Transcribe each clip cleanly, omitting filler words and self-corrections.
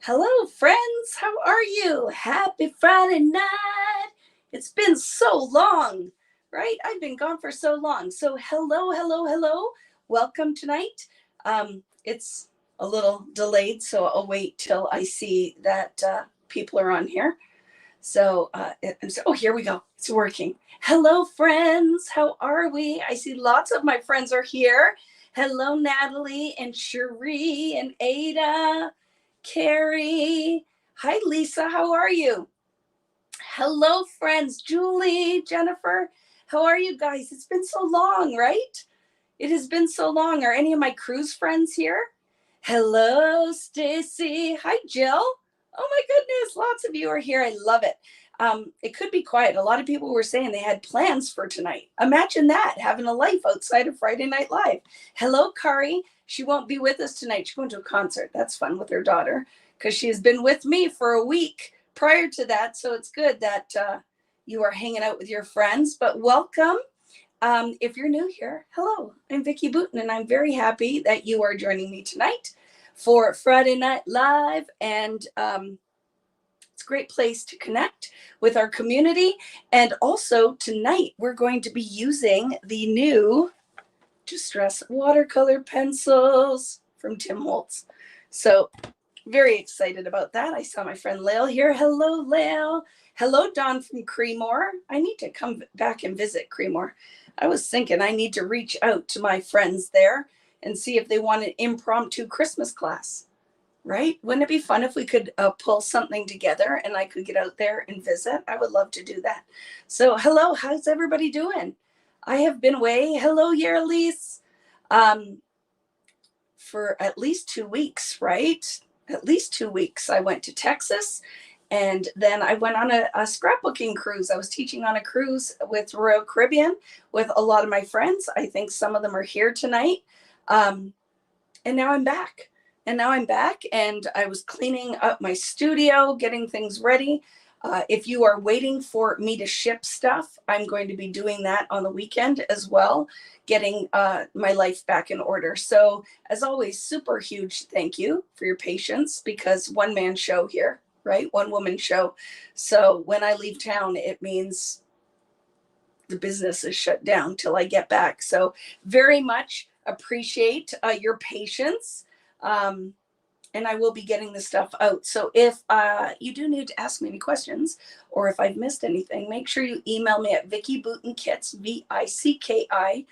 Hello, friends. How are you? Happy Friday night. It's been so long, right? I've been gone for so long. So, hello, hello, hello. Welcome tonight. It's a little delayed, so I'll wait till I see that people are on here. Oh, here we go. It's working. Hello, friends. How are we? I see lots of my friends are here. Hello, Natalie and Cherie and Ada. Carrie. Hi, Lisa. How are you? Hello, friends. Julie, Jennifer. How are you guys? It's been so long, right? It has been so long. Are any of my cruise friends here? Hello, Stacy. Hi, Jill. Oh my goodness, lots of you are here. I love it. It could be quiet. A lot of people were saying they had plans for tonight. Imagine that, having a life outside of Friday Night Live. Hello, Kari. She won't be with us tonight. She's going to a concert. That's fun with her daughter because she has been with me for a week prior to that. So it's good that you are hanging out with your friends. But welcome. If you're new here, hello, I'm Vicki Booten, and I'm very happy that you are joining me tonight for Friday Night Live. And it's a great place to connect with our community. And also tonight, we're going to be using the new Distress Watercolor Pencils from Tim Holtz. So very excited about that. I saw my friend Lael here. Hello, Lael. Hello, Dawn from Creemore. I need to come back and visit Creemore. I was thinking I need to reach out to my friends there and see if they want an impromptu Christmas class, right? Wouldn't it be fun if we could pull something together and I could get out there and visit? I would love to do that. So hello, how's everybody doing? I have been away. Hello, Yerelise. For at least 2 weeks, right? At least 2 weeks. I went to Texas and then I went on a scrapbooking cruise. I was teaching on a cruise with Royal Caribbean with a lot of my friends. I think some of them are here tonight. And now I'm back. And I was cleaning up my studio, getting things ready. If you are waiting for me to ship stuff, I'm going to be doing that on the weekend as well, getting my life back in order. So as always, super huge thank you for your patience, because one man show here, right? One woman show. So when I leave town, it means the business is shut down till I get back. So very much appreciate your patience. And I will be getting the stuff out. So if you do need to ask me any questions, or if I've missed anything, make sure you email me at Vicki Booten Kits, VICKIBOUTIN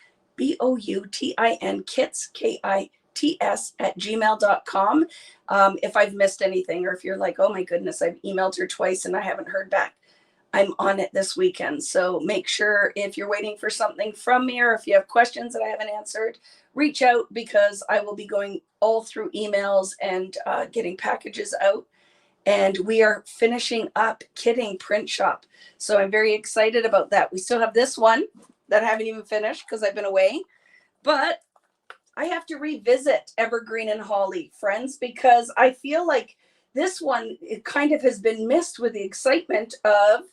Kits, KITS @gmail.com. If I've missed anything, or if you're like, oh my goodness, I've emailed her twice and I haven't heard back, I'm on it this weekend. So make sure if you're waiting for something from me, or if you have questions that I haven't answered, reach out, because I will be going all through emails and getting packages out. And we are finishing up kitting print shop. So I'm very excited about that. We still have this one that I haven't even finished because I've been away. But I have to revisit Evergreen and Holly, friends, because I feel like this one, it kind of has been missed with the excitement of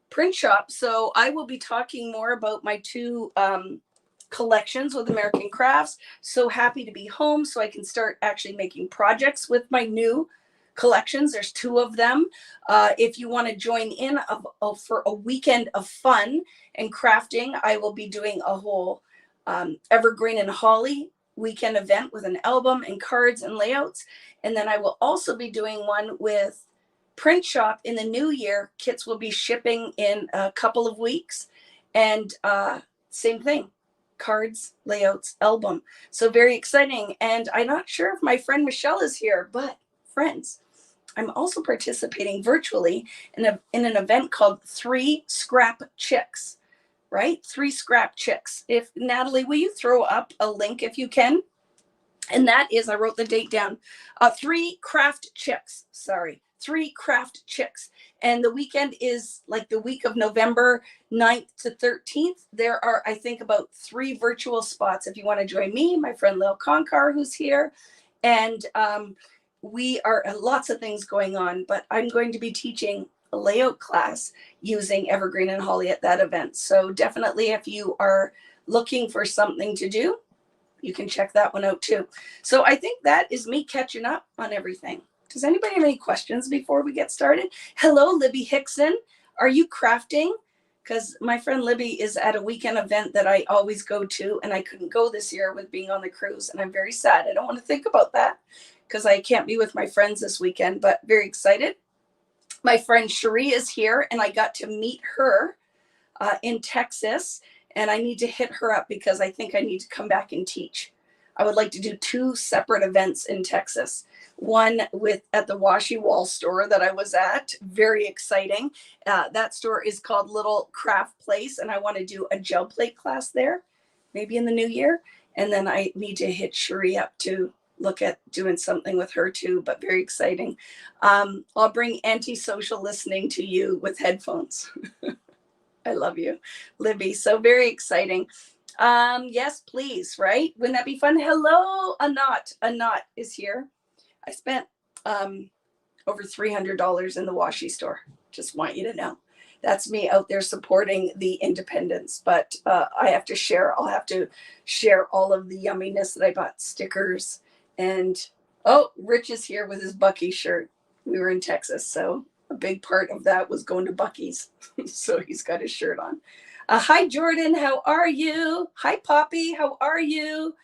print shop. So I will be talking more about my two collections with American Crafts. So happy to be home so I can start actually making projects with my new collections. There's 2 of them. If you want to join in for a weekend of fun and crafting, I will be doing a whole Evergreen and Holly weekend event with an album and cards and layouts. And then I will also be doing one with print shop in the new year. Kits will be shipping in a couple of weeks. And same thing, cards, layouts, album. So very exciting. And I'm not sure if my friend Michelle is here, but friends, I'm also participating virtually in an event called 3 Scrap Chicks, right? 3 Scrap Chicks. If Natalie, will you throw up a link if you can? And that is, I wrote the date down, 3 Craft Chicks, 3 Craft Chicks. And the weekend is like the week of November 9th to 13th. There are, I think, about 3 virtual spots. If you want to join me, my friend Lil Conkar, who's here. And we are lots of things going on, but I'm going to be teaching a layout class using Evergreen and Holly at that event. So definitely, if you are looking for something to do, you can check that one out too. So I think that is me catching up on everything. Does anybody have any questions before we get started? Hello, Libby Hickson. Are you crafting? Because my friend Libby is at a weekend event that I always go to, and I couldn't go this year with being on the cruise, and I'm very sad. I don't want to think about that because I can't be with my friends this weekend, but very excited. My friend Cherie is here, and I got to meet her in Texas, and I need to hit her up because I think I need to come back and teach. I would like to do 2 separate events in Texas. One at the Washi Wall store that I was at, very exciting. That store is called Little Craft Place, and I want to do a gel plate class there, maybe in the new year. And then I need to hit Cherie up to look at doing something with her too, but very exciting. I'll bring antisocial listening to you with headphones. I love you, Libby. So very exciting. Yes, please, right? Wouldn't that be fun? Hello, Anat. Anat is here. I spent over $300 in the washi store. Just want you to know. That's me out there supporting the independents. But I have to share. I'll have to share all of the yumminess that I bought. Stickers. And, oh, Rich is here with his Bucky shirt. We were in Texas, so a big part of that was going to Bucky's. So he's got his shirt on. Hi, Jordan. How are you? Hi, Poppy. How are you?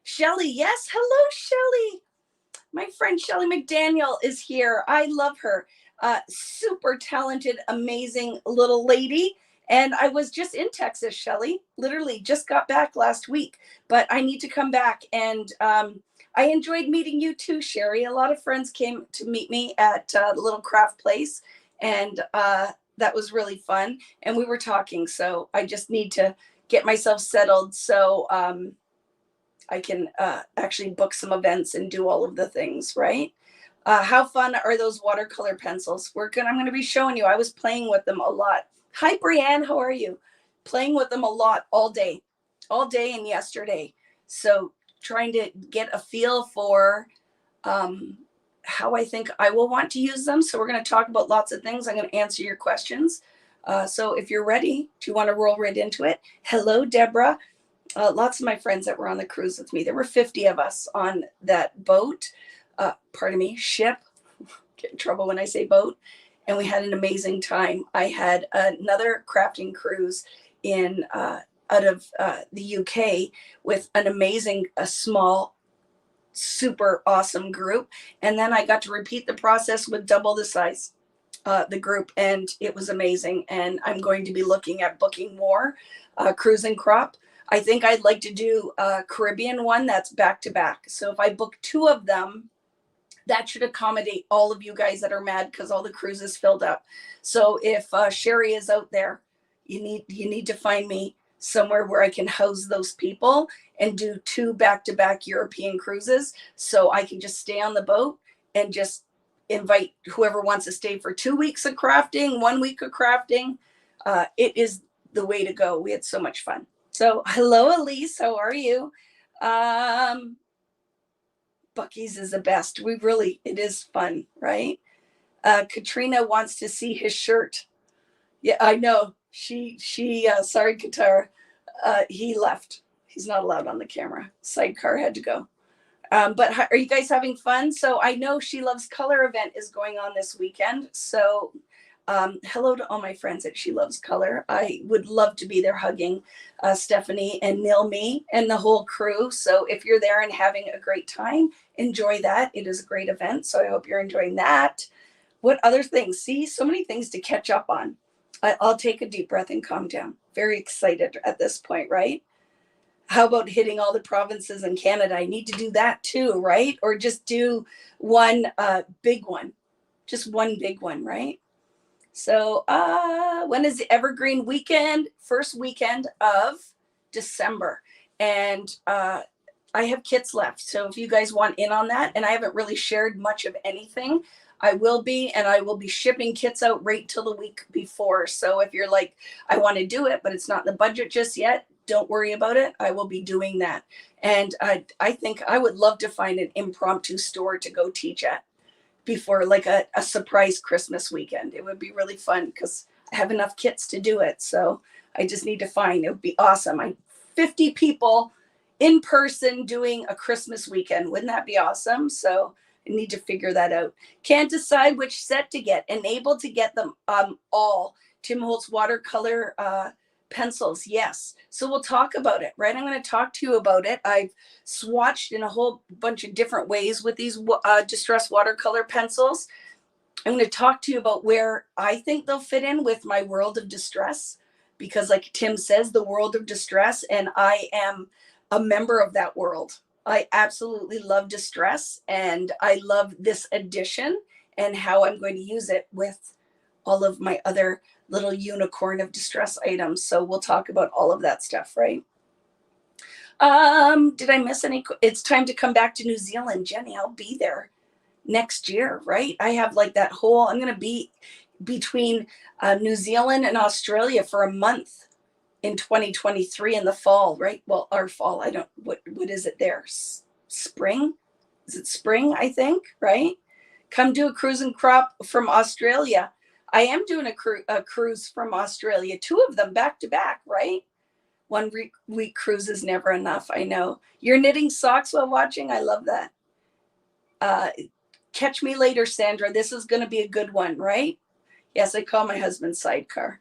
Shelly. Yes. Hello, Shelly. My friend Shelly McDaniel is here. I love her. Super talented, amazing little lady. And I was just in Texas, Shelly. Literally just got back last week. But I need to come back. And I enjoyed meeting you too, Sherry. A lot of friends came to meet me at the Little Craft Place. And that was really fun. And we were talking. So I just need to get myself settled so I can actually book some events and do all of the things, right? How fun are those watercolor pencils? I'm going to be showing you. I was playing with them a lot. Hi, Brianne. How are you? Playing with them a lot all day and yesterday. So trying to get a feel for how I think I will want to use them. So we're going to talk about lots of things. I'm going to answer your questions. So if you're ready, do you want to roll right into it? Hello, Deborah. Lots of my friends that were on the cruise with me. There were 50 of us on that boat. Ship. Get in trouble when I say boat. And we had an amazing time. I had another crafting cruise out of the UK with an amazing, small, super awesome group. And then I got to repeat the process with double the size, the group, and it was amazing. And I'm going to be looking at booking more cruise and crop. I think I'd like to do a Caribbean one that's back to back. So if I book 2 of them, that should accommodate all of you guys that are mad because all the cruises filled up. So if Sherry is out there, you need to find me somewhere where I can house those people and do 2 back-to-back European cruises. So I can just stay on the boat and just invite whoever wants to stay for 2 weeks of crafting, 1 week of crafting. It is the way to go. We had so much fun. So hello, Elise. How are you? Bucky's is the best. It is fun, right? Katrina wants to see his shirt. Yeah, I know. Sorry, Katara. He left. He's not allowed on the camera. Sidecar had to go. But are you guys having fun? So I know She Loves Color event is going on this weekend. So hello to all my friends at She Loves Color. I would love to be there hugging Stephanie and Nilmi and the whole crew. So if you're there and having a great time, enjoy that. It is a great event. So I hope you're enjoying that. What other things? See, so many things to catch up on. I'll take a deep breath and calm down. Very excited at this point, right? How about hitting all the provinces in Canada? I need to do that too, right? Or just do one big one. Just one big one, right? So when is the Evergreen weekend? First weekend of December. And I have kits left. So if you guys want in on that, and I haven't really shared much of anything, I will be, and I will be shipping kits out right till the week before. So if you're like, I want to do it, but it's not in the budget just yet, don't worry about it. I will be doing that. And I think I would love to find an impromptu store to go teach at before like a surprise Christmas weekend. It would be really fun because I have enough kits to do it. So I just need to find, it would be awesome. 50 people in person doing a Christmas weekend. Wouldn't that be awesome? So I need to figure that out. Can't decide which set to get. And able to get them all. Tim Holtz watercolor pencils. Yes. So we'll talk about it, right? I'm going to talk to you about it. I've swatched in a whole bunch of different ways with these Distress watercolor pencils. I'm going to talk to you about where I think they'll fit in with my world of distress, because like Tim says, the world of distress, and I am a member of that world. I absolutely love distress, and I love this edition and how I'm going to use it with all of my other little unicorn of distress items. So we'll talk about all of that stuff, right? Did I miss any? It's time to come back to New Zealand, Jenny. I'll be there next year, right? I have like that whole, I'm going to be between New Zealand and Australia for a month in 2023 in the fall, right? Well, our fall, I don't, what is it there? Spring? Is it spring, I think, right? Come do a cruise and crop from Australia. I am doing a cruise from Australia, 2 of them back to back, right? 1 week cruise is never enough. I know. You're knitting socks while watching. I love that. Catch me later, Sandra. This is going to be a good one, right? Yes, I call my husband Sidecar.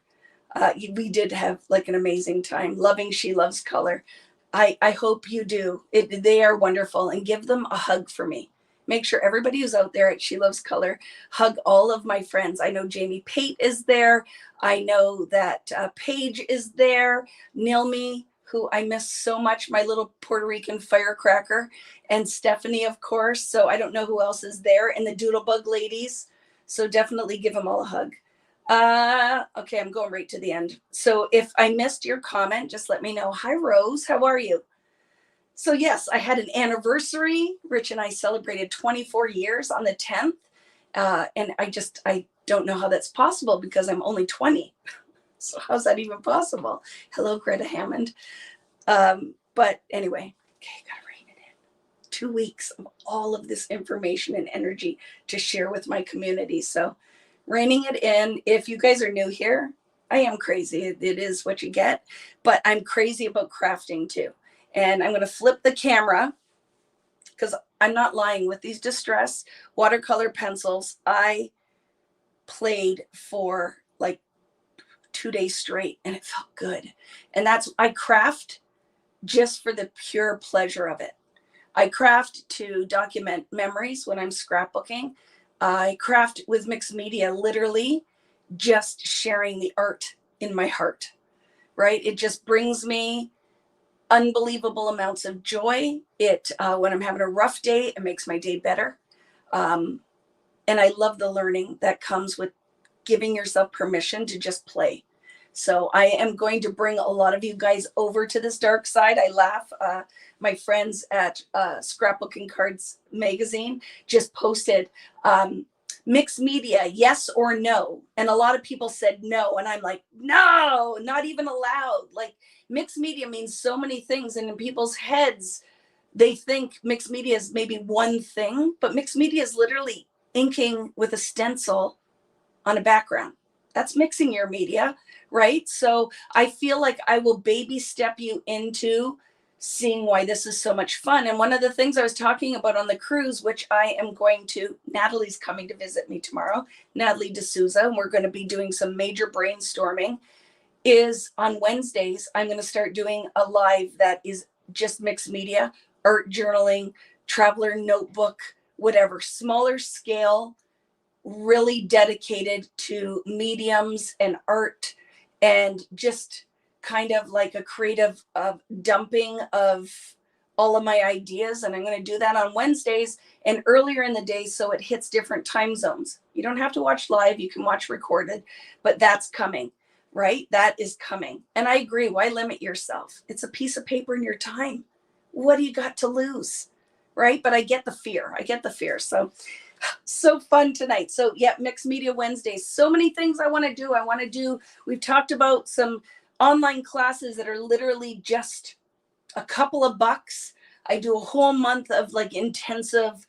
We did have like an amazing time. Loving She Loves Color. I hope you do. They are wonderful, and give them a hug for me. Make sure everybody who's out there at She Loves Color, hug all of my friends. I know Jamie Pate is there. I know that Paige is there. Nilmi, who I miss so much, my little Puerto Rican firecracker, and Stephanie, of course. So I don't know who else is there, and the Doodlebug ladies. So definitely give them all a hug. Okay, I'm going right to the end. So if I missed your comment, just let me know. Hi, Rose. How are you? So yes, I had an anniversary. Rich and I celebrated 24 years on the 10th. And I don't know how that's possible because I'm only 20. So how's that even possible? Hello, Greta Hammond. But anyway, okay, gotta rein it in. 2 weeks of all of this information and energy to share with my community. So reining it in. If you guys are new here, I am crazy. It is what you get, but I'm crazy about crafting too. And I'm going to flip the camera because I'm not lying. With these Distress watercolor pencils, I played for like 2 days straight and it felt good. And I craft just for the pure pleasure of it. I craft to document memories when I'm scrapbooking. I craft with mixed media, literally just sharing the art in my heart, right? It just brings me unbelievable amounts of joy. When I'm having a rough day, it makes my day better. And I love the learning that comes with giving yourself permission to just play. So I am going to bring a lot of you guys over to this dark side. I laugh. My friends at Scrapbooking Cards magazine just posted mixed media, yes or no. And a lot of people said no. And I'm like, no, not even allowed. Like, mixed media means so many things. And in people's heads, they think mixed media is maybe one thing, but mixed media is literally inking with a stencil on a background. That's mixing your media, right? So I feel like I will baby step you into seeing why this is so much fun. And one of the things I was talking about on the cruise, which I am going to, Natalie's coming to visit me tomorrow, Natalie D'Souza, and we're going to be doing some major brainstorming, is on Wednesdays, I'm going to start doing a live that is just mixed media, art journaling, traveler notebook, whatever, smaller scale, really dedicated to mediums and art, and just kind of like a creative dumping of all of my ideas. And I'm going to do that on Wednesdays and earlier in the day, so it hits different time zones. You don't have to watch live, you can watch recorded, but that's coming, right? That is coming. And I agree, why limit yourself? It's a piece of paper in your time. What do you got to lose, right? But I get the fear. So fun tonight. So yeah, Mixed Media Wednesdays. So many things I want to do. We've talked about some online classes that are literally just a couple of bucks. I do a whole month of like intensive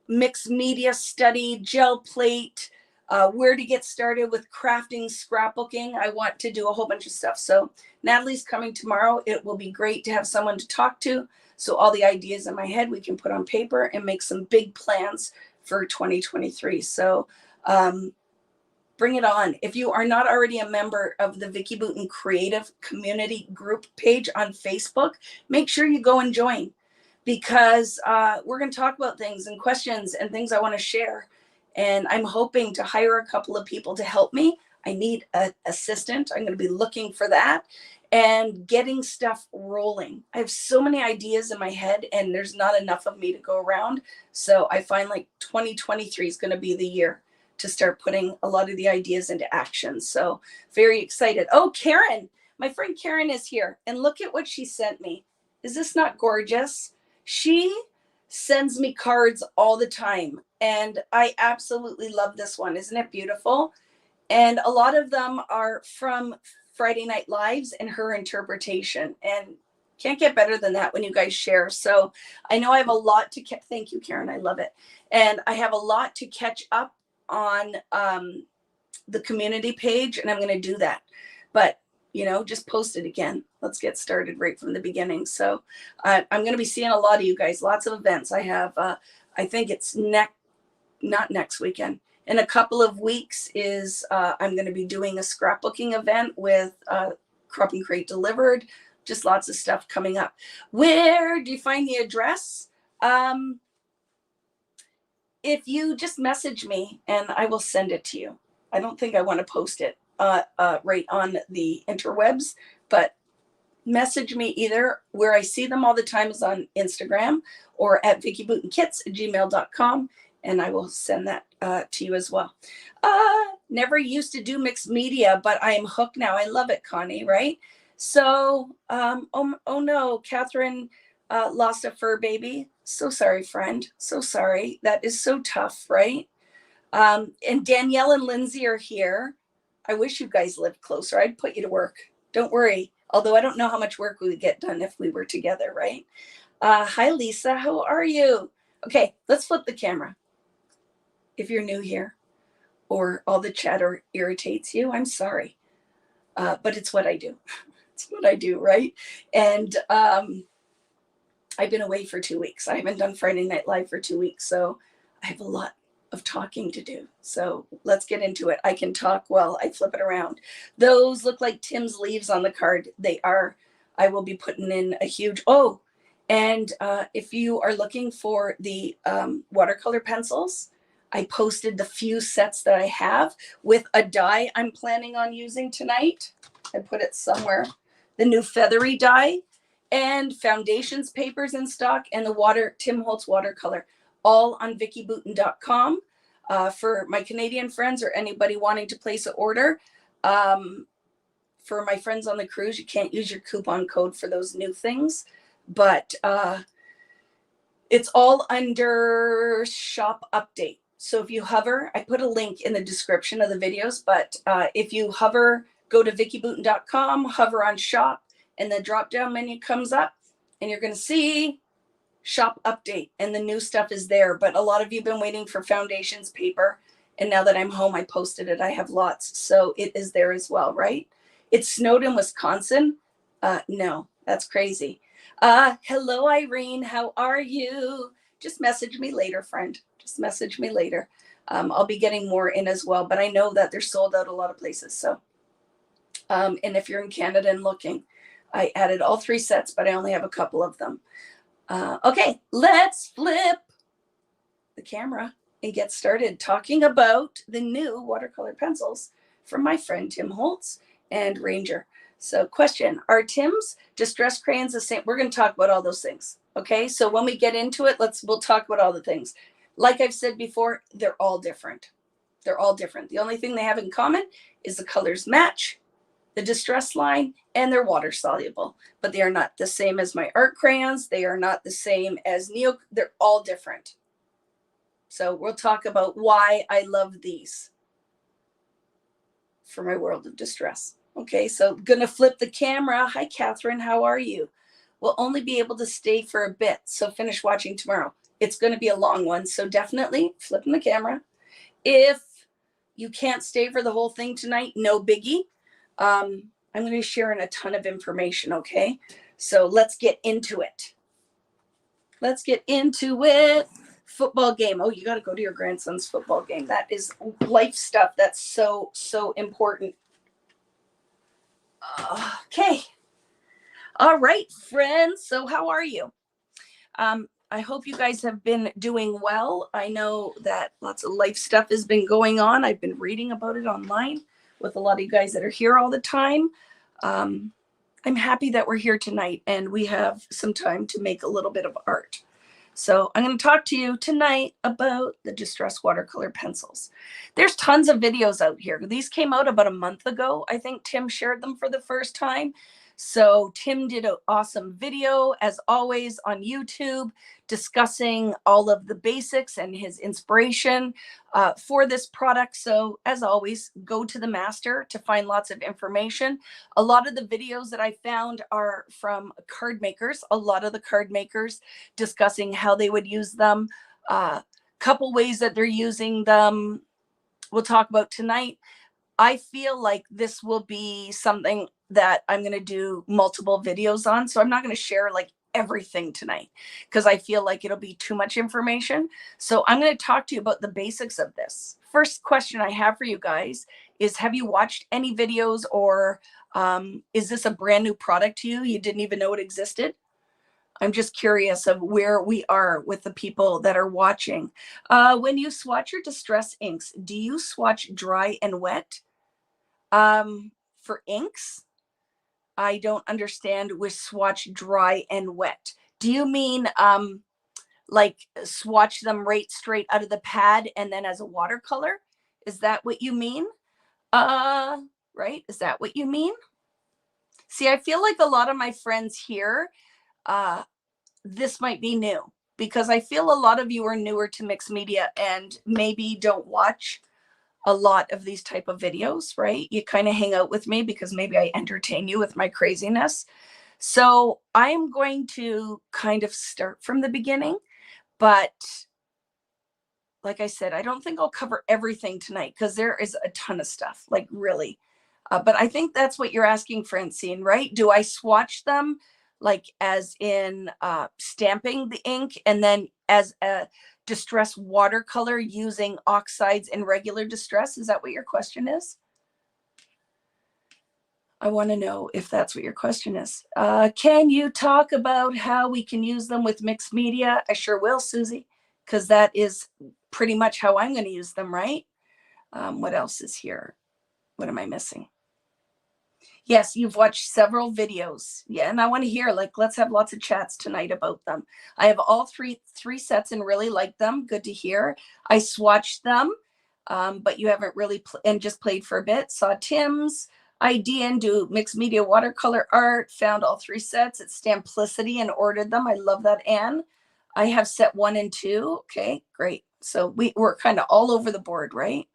mixed media study, gel plate, where to get started with crafting, scrapbooking. I want to do a whole bunch of stuff. So Natalie's coming tomorrow. It will be great to have someone to talk to. So all the ideas in my head, we can put on paper and make some big plans for 2023. So bring it on. If you are not already a member of the Vicki Boutin Creative Community Group page on Facebook, make sure you go and join, because we're going to talk about things and questions and things I want to share. And I'm hoping to hire a couple of people to help me. I need an assistant. I'm going to be looking for that and getting stuff rolling. I have so many ideas in my head and there's not enough of me to go around. So I find like 2023 is going to be the year to start putting a lot of the ideas into action. So very excited. Oh, Karen, my friend Karen is here. And look at what she sent me. Is this not gorgeous? She sends me cards all the time. And I absolutely love this one. Isn't it beautiful? And a lot of them are from Friday Night Lives and her interpretation. And can't get better than that when you guys share. So I know I have a lot to thank you, Karen. I love it. And I have a lot to catch up on the community page, and I'm going to do that. But, you know, just post it again. Let's get started right from the beginning. So I'm going to be seeing a lot of you guys, lots of events. I have, I think it's not next weekend. In a couple of weeks is I'm going to be doing a scrapbooking event with Crop and Crate Delivered. Just lots of stuff coming up. Where do you find the address? If you just message me and I will send it to you. I don't think I want to post it right on the interwebs, but message me either. Where I see them all the time is on Instagram or at vickyboutinKits@gmail.com, and I will send that to you as well. Never used to do mixed media, but I am hooked now. I love it, Connie, right? So, oh no, Catherine lost a fur baby. So sorry, friend. So sorry. That is so tough, right? And Danielle and Lindsay are here. I wish you guys lived closer. I'd put you to work. Don't worry. Although I don't know how much work we would get done if we were together, right? Hi, Lisa. How are you? Okay, let's flip the camera. If you're new here or all the chatter irritates you, I'm sorry. But it's what I do. It's what I do, right? And I've been away for 2 weeks. I haven't done Friday Night Live for 2 weeks, so I have a lot of talking to do. So let's get into it. I can talk while I flip it around. Those look like Tim's leaves on the card. They are. I will be putting in a huge, and if you are looking for the watercolor pencils, I posted the few sets that I have with a die I'm planning on using tonight. I put it somewhere. The new feathery die and foundations papers in stock, and the Tim Holtz watercolor, all on vickyboutin.com. For my Canadian friends or anybody wanting to place an order. For my friends on the cruise, you can't use your coupon code for those new things, but it's all under shop update. So if you hover, I put a link in the description of the videos, but if you hover, go to vickyboutin.com, hover on shop, and the drop down menu comes up and you're going to see shop update and the new stuff is there. But a lot of you have been waiting for foundations paper. And now that I'm home, I posted it. I have lots. So it is there as well, right? It snowed in Wisconsin. No, that's crazy. Hello, Irene. How are you? Just message me later, friend. Just message me later. I'll be getting more in as well, but I know that they're sold out a lot of places. So, and if you're in Canada and looking, I added all 3 sets, but I only have a couple of them. Okay, let's flip the camera and get started talking about the new watercolor pencils from my friend Tim Holtz and Ranger. So question, are Tim's Distress crayons the same? We're going to talk about all those things. Okay, so when we get into it, we'll talk about all the things. Like I've said before, they're all different. They're all different. The only thing they have in common is the colors match, the Distress line, and they're water soluble, but they are not the same as my art crayons. They are not the same as Neo. They're all different. So we'll talk about why I love these for my world of distress. Okay, so gonna flip the camera. Hi, Catherine, how are you? We'll only be able to stay for a bit, so finish watching tomorrow. It's gonna be a long one, so definitely flipping the camera. If you can't stay for the whole thing tonight, no biggie. I'm going to share a ton of information, okay? So let's get into it. Let's get into it. Football game. Oh, you got to go to your grandson's football game. That is life stuff. That's so, so important. Okay. All right, friends. So how are you? I hope you guys have been doing well. I know that lots of life stuff has been going on. I've been reading about it online with a lot of you guys that are here all the time. I'm happy that we're here tonight and we have some time to make a little bit of art. So I'm going to talk to you tonight about the Distress Watercolor Pencils. There's tons of videos out here. These came out about a month ago. I think Tim shared them for the first time. So Tim did an awesome video, as always, on YouTube, discussing all of the basics and his inspiration for this product. So as always, go to the master to find lots of information. A lot of the videos that I found are from card makers, a lot of the card makers discussing how they would use them, couple ways that they're using them we'll talk about tonight. I feel like this will be something that I'm going to do multiple videos on. So I'm not going to share like everything tonight because I feel like it'll be too much information. So I'm going to talk to you about the basics of this. First question I have for you guys is, have you watched any videos, or is this a brand new product to you? You didn't even know it existed? I'm just curious of where we are with the people that are watching. When you swatch your distress inks, do you swatch dry and wet? For inks, I don't understand with swatch dry and wet. Do you mean like swatch them right straight out of the pad and then as a watercolor? Is that what you mean? Right? Is that what you mean? See, I feel like a lot of my friends here, this might be new because I feel a lot of you are newer to mixed media and maybe don't watch a lot of these type of videos, right? You kind of hang out with me because maybe I entertain you with my craziness. So I'm going to kind of start from the beginning, but like I said, I don't think I'll cover everything tonight because there is a ton of stuff, like really. But I think that's what you're asking, Francine, right? Do I swatch them like as in stamping the ink and then as a distress watercolor using oxides in regular distress? Is that what your question is? I want to know if that's what your question is. Can you talk about how we can use them with mixed media? I sure will, Susie, because that is pretty much how I'm going to use them, right? What else is here? What am I missing? Yes, you've watched several videos. Yeah, and I want to hear, like, let's have lots of chats tonight about them. I have all three sets and really like them. Good to hear. I swatched them, but you haven't really and just played for a bit. Saw Tim's idea and do mixed media watercolor art. Found all three sets at Stamplicity and ordered them. I love that, Anne. I have set 1 and 2. Okay, great. So we're kind of all over the board, right?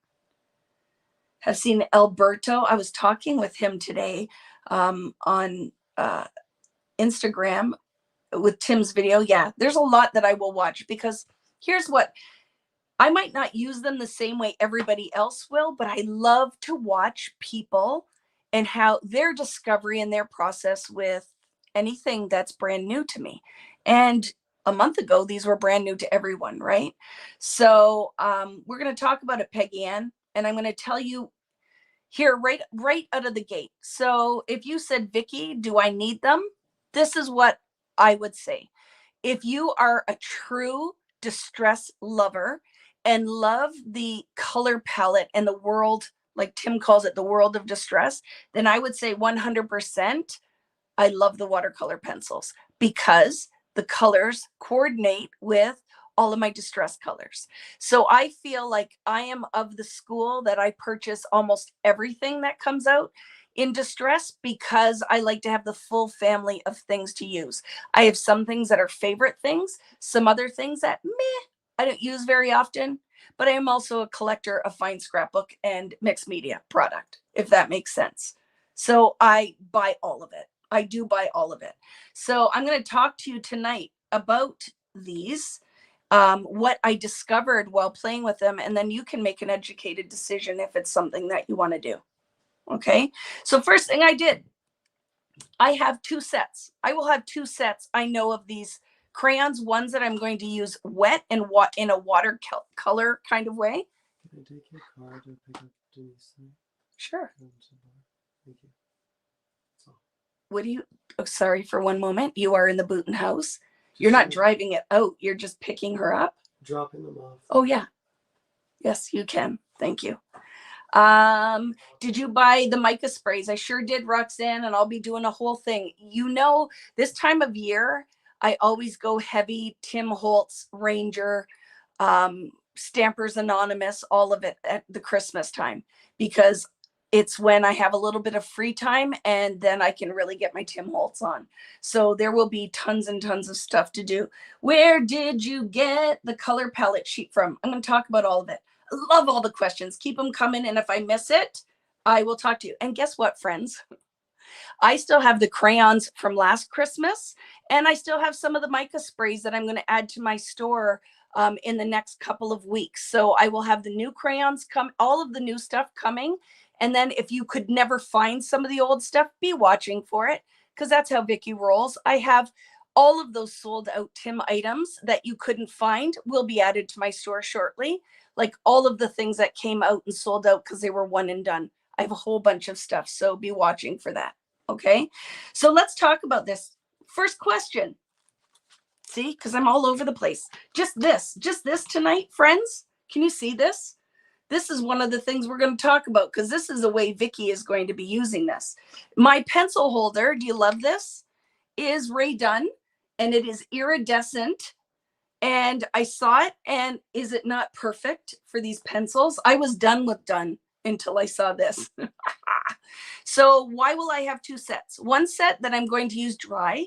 Have seen Alberto. I was talking with him today on Instagram with Tim's video. Yeah, there's a lot that I will watch because here's what, I might not use them the same way everybody else will, but I love to watch people and how their discovery and their process with anything that's brand new to me. And a month ago, these were brand new to everyone, right? So we're going to talk about it, Peggy Ann, and I'm going to tell you here right out of the gate. So if you said, Vicky, do I need them? This is what I would say. If you are a true distress lover and love the color palette and the world, like Tim calls it, the world of distress, then I would say 100%. I love the watercolor pencils because the colors coordinate with all of my distress colors. So I feel like I am of the school that I purchase almost everything that comes out in distress because I like to have the full family of things to use. I have some things that are favorite things, some other things that I don't use very often, but I am also a collector of fine scrapbook and mixed media product, if that makes sense. So I buy all of it. I do buy all of it. So I'm going to talk to you tonight about these. what I discovered while playing with them, and then you can make an educated decision if it's something that you want to do. Okay, so first thing I did, I have 2 sets. I will have 2 sets. I know of these crayons, ones that I'm going to use wet and in a watercolor kind of way. Can I take your card or pick up Denise? Sure. Thank you. So. What do you, oh, sorry for one moment. You are in the Booten house. You're not driving it out. You're just picking her up. Dropping them off. Oh yeah. Yes, you can. Thank you. Did you buy the mica sprays? I sure did, Roxanne, and I'll be doing a whole thing. You know, this time of year, I always go heavy Tim Holtz, Ranger, Stampers Anonymous, all of it at the Christmas time, because it's when I have a little bit of free time and then I can really get my Tim Holtz on. So there will be tons and tons of stuff to do. Where did you get the color palette sheet from? I'm going to talk about all of it. I love all the questions. Keep them coming. And if I miss it, I will talk to you. And guess what, friends? I still have the crayons from last Christmas, and I still have some of the mica sprays that I'm going to add to my store in the next couple of weeks. So I will have the new crayons come, all of the new stuff coming. And then if you could never find some of the old stuff, be watching for it, because that's how Vicky rolls. I have all of those sold out Tim items that you couldn't find will be added to my store shortly. Like all of the things that came out and sold out because they were one and done. I have a whole bunch of stuff, so be watching for that. Okay, so let's talk about this. First question. See, because I'm all over the place. Just this tonight, friends. Can you see this? This is one of the things we're going to talk about, because this is the way Vicky is going to be using this. My pencil holder, do you love this? Is Ray Dunn, and it is iridescent. And I saw it, and is it not perfect for these pencils? I was done with Dunn until I saw this. So why will I have 2 sets? One set that I'm going to use dry,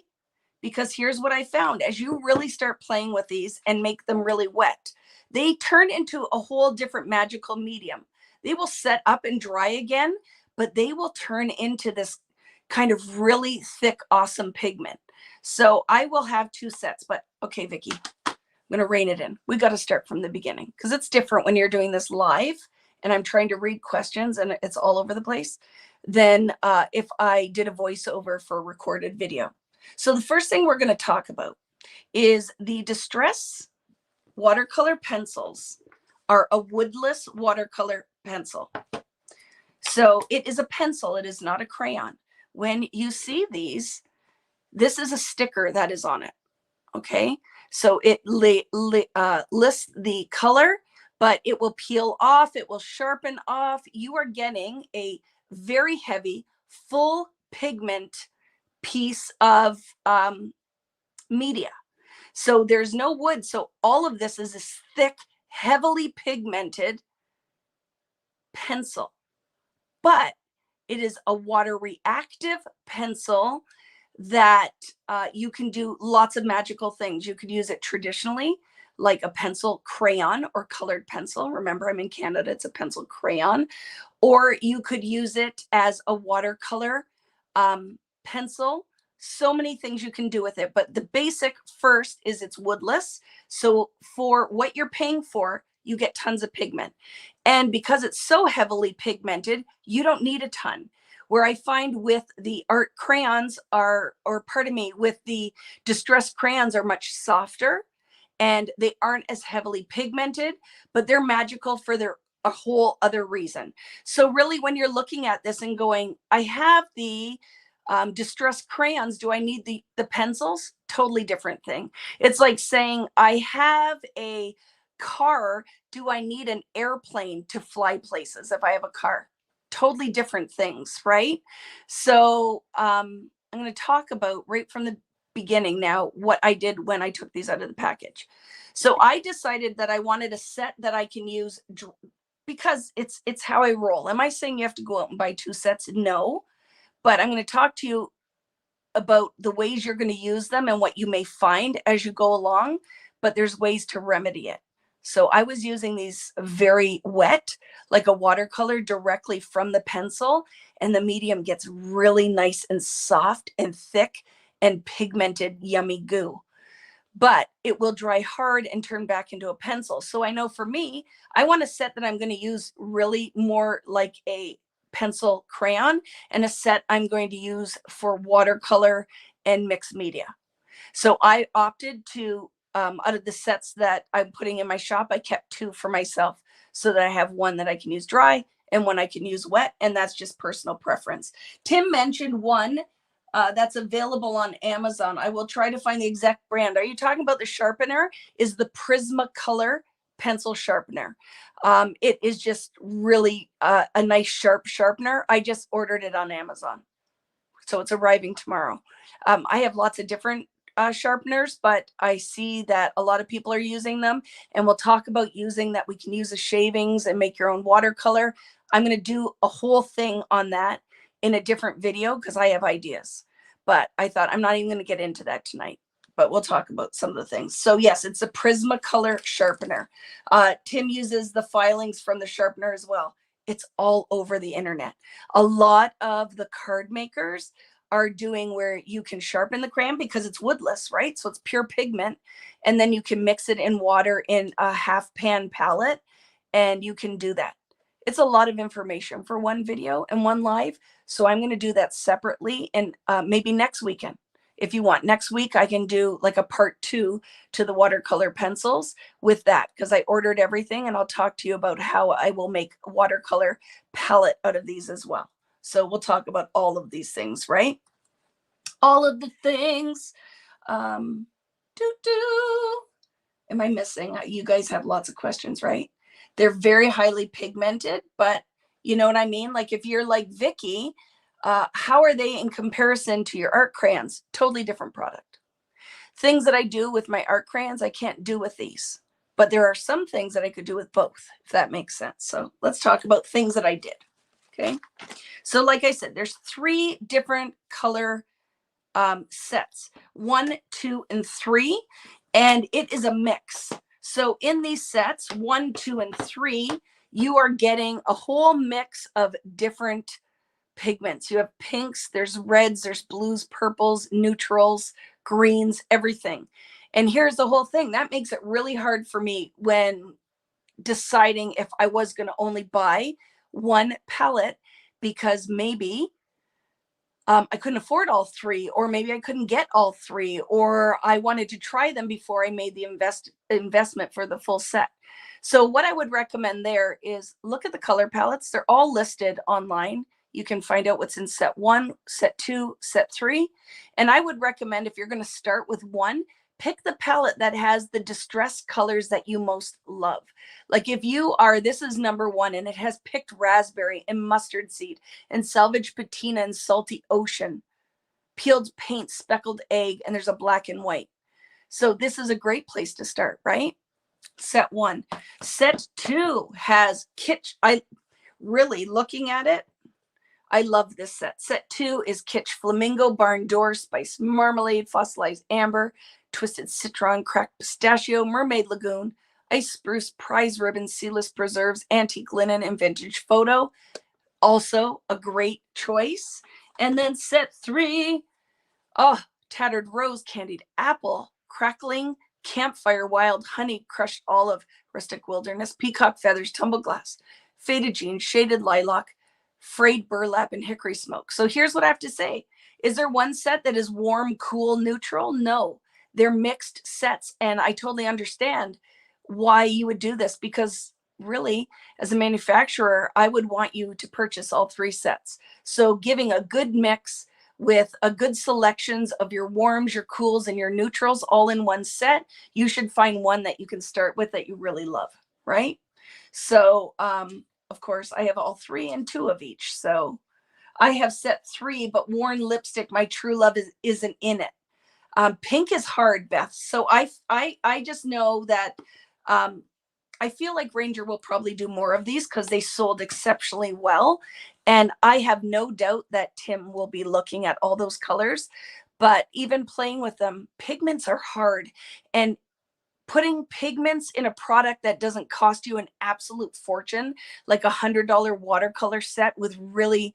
because here's what I found. As you really start playing with these and make them really wet, they turn into a whole different magical medium. They will set up and dry again, but they will turn into this kind of really thick, awesome pigment. So I will have 2 sets, but okay, Vicky, I'm going to rein it in. We got to start from the beginning, because it's different when you're doing this live and I'm trying to read questions and it's all over the place than if I did a voiceover for a recorded video. So the first thing we're going to talk about is the Distress Watercolor Pencils are a woodless watercolor pencil. So it is a pencil. It is not a crayon. When you see these, this is a sticker that is on it. Okay. So it lists the color, but it will peel off. It will sharpen off. You are getting a very heavy, full pigment piece of media. So there's no wood. So all of this is this thick, heavily pigmented pencil, but it is a water reactive pencil that you can do lots of magical things. You could use it traditionally, like a pencil crayon or colored pencil. Remember, I'm in Canada, it's a pencil crayon. Or you could use it as a watercolor pencil. So many things you can do with it, but the basic first is it's woodless. So for what you're paying for, you get tons of pigment. And because it's so heavily pigmented, you don't need a ton. Where I find with the art crayons with the distress crayons are much softer and they aren't as heavily pigmented, but they're magical for a whole other reason. So really when you're looking at this and going, I have the distress crayons, do I need the pencils? Totally different thing. It's like saying I have a car, do I need an airplane to fly places if I have a car? Totally different things, right? So I'm going to talk about right from the beginning now what I did when I took these out of the package. So I decided that I wanted a set that I can use because it's how I roll. Am I saying you have to go out and buy 2 sets? No, but I'm going to talk to you about the ways you're going to use them and what you may find as you go along, but there's ways to remedy it. So I was using these very wet, like a watercolor, directly from the pencil, and the medium gets really nice and soft and thick and pigmented, yummy goo. but it will dry hard and turn back into a pencil. So I know for me, I want a set that I'm going to use really more like a pencil crayon, and a set I'm going to use for watercolor and mixed media. So I opted to, out of the sets that I'm putting in my shop, I kept 2 for myself so that I have one that I can use dry and one I can use wet. And that's just personal preference. Tim mentioned one that's available on Amazon. I will try to find the exact brand. Are you talking about the sharpener? Is the Prismacolor pencil sharpener. It is just really a nice sharp sharpener. I just ordered it on Amazon, so it's arriving tomorrow. I have lots of different sharpeners, but I see that a lot of people are using them, and we'll talk about using that. We can use the shavings and make your own watercolor. I'm going to do a whole thing on that in a different video because I have ideas, but I thought I'm not even going to get into that tonight, but we'll talk about some of the things. So yes, it's a Prismacolor sharpener. Tim uses the filings from the sharpener as well. It's all over the internet. A lot of the card makers are doing where you can sharpen the crayon because it's woodless, right? So it's pure pigment. And then you can mix it in water in a half pan palette, and you can do that. It's a lot of information for one video and one live. So I'm going to do that separately, and maybe next weekend. If you want, next week I can do like a part 2 to the watercolor pencils with that, because I ordered everything, and I'll talk to you about how I will make a watercolor palette out of these as well. So we'll talk about all of these things, right? All of the things. Am I missing? You guys have lots of questions, right? They're very highly pigmented, but you know what I mean? Like if you're like Vicky, how are they in comparison to your art crayons? Totally different product. Things that I do with my art crayons, I can't do with these. But there are some things that I could do with both, if that makes sense. So let's talk about things that I did. Okay. So like I said, there's 3 different color sets, 1, 2, and 3, and it is a mix. So in these sets, 1, 2, and 3, you are getting a whole mix of different pigments. You have pinks, there's reds, there's blues, purples, neutrals, greens, everything. And here's the whole thing that makes it really hard for me when deciding if I was going to only buy one palette, because maybe I couldn't afford all 3, or maybe I couldn't get all 3, or I wanted to try them before I made the investment for the full set. So what I would recommend there is look at the color palettes. They're all listed online. You can find out what's in set 1, set 2, set 3. And I would recommend, if you're going to start with one, pick the palette that has the distress colors that you most love. Like if you are, this is number 1, and it has picked raspberry and mustard seed and salvage patina and salty ocean, peeled paint, speckled egg, and there's a black and white. So this is a great place to start, right? Set 1. Set 2 has kitsch. I really, looking at it, I love this set. Set 2 is Kitsch Flamingo, Barn Door, Spice Marmalade, Fossilized Amber, Twisted Citron, Cracked Pistachio, Mermaid Lagoon, Ice Spruce, Prize Ribbon, Sealess Preserves, Antique Linen, and Vintage Photo. Also a great choice. And then set 3, Tattered Rose, Candied Apple, Crackling, Campfire, Wild Honey, Crushed Olive, Rustic Wilderness, Peacock Feathers, Tumble Glass, Faded Jean, Shaded Lilac, Frayed Burlap, and Hickory Smoke. So here's what I have to say. Is there one set that is warm, cool, neutral? No, they're mixed sets. And I totally understand why you would do this, because really, as a manufacturer, I would want you to purchase all 3 sets. So giving a good mix with a good selections of your warms, your cools, and your neutrals all in one set, you should find one that you can start with that you really love, right? So, of course, I have all 3 and 2 of each. So I have set 3, but Worn Lipstick, My True Love, isn't in it. Pink is hard, Beth. So I just know that I feel like Ranger will probably do more of these because they sold exceptionally well. And I have no doubt that Tim will be looking at all those colors. But even playing with them, pigments are hard. And putting pigments in a product that doesn't cost you an absolute fortune, like $100 watercolor set with really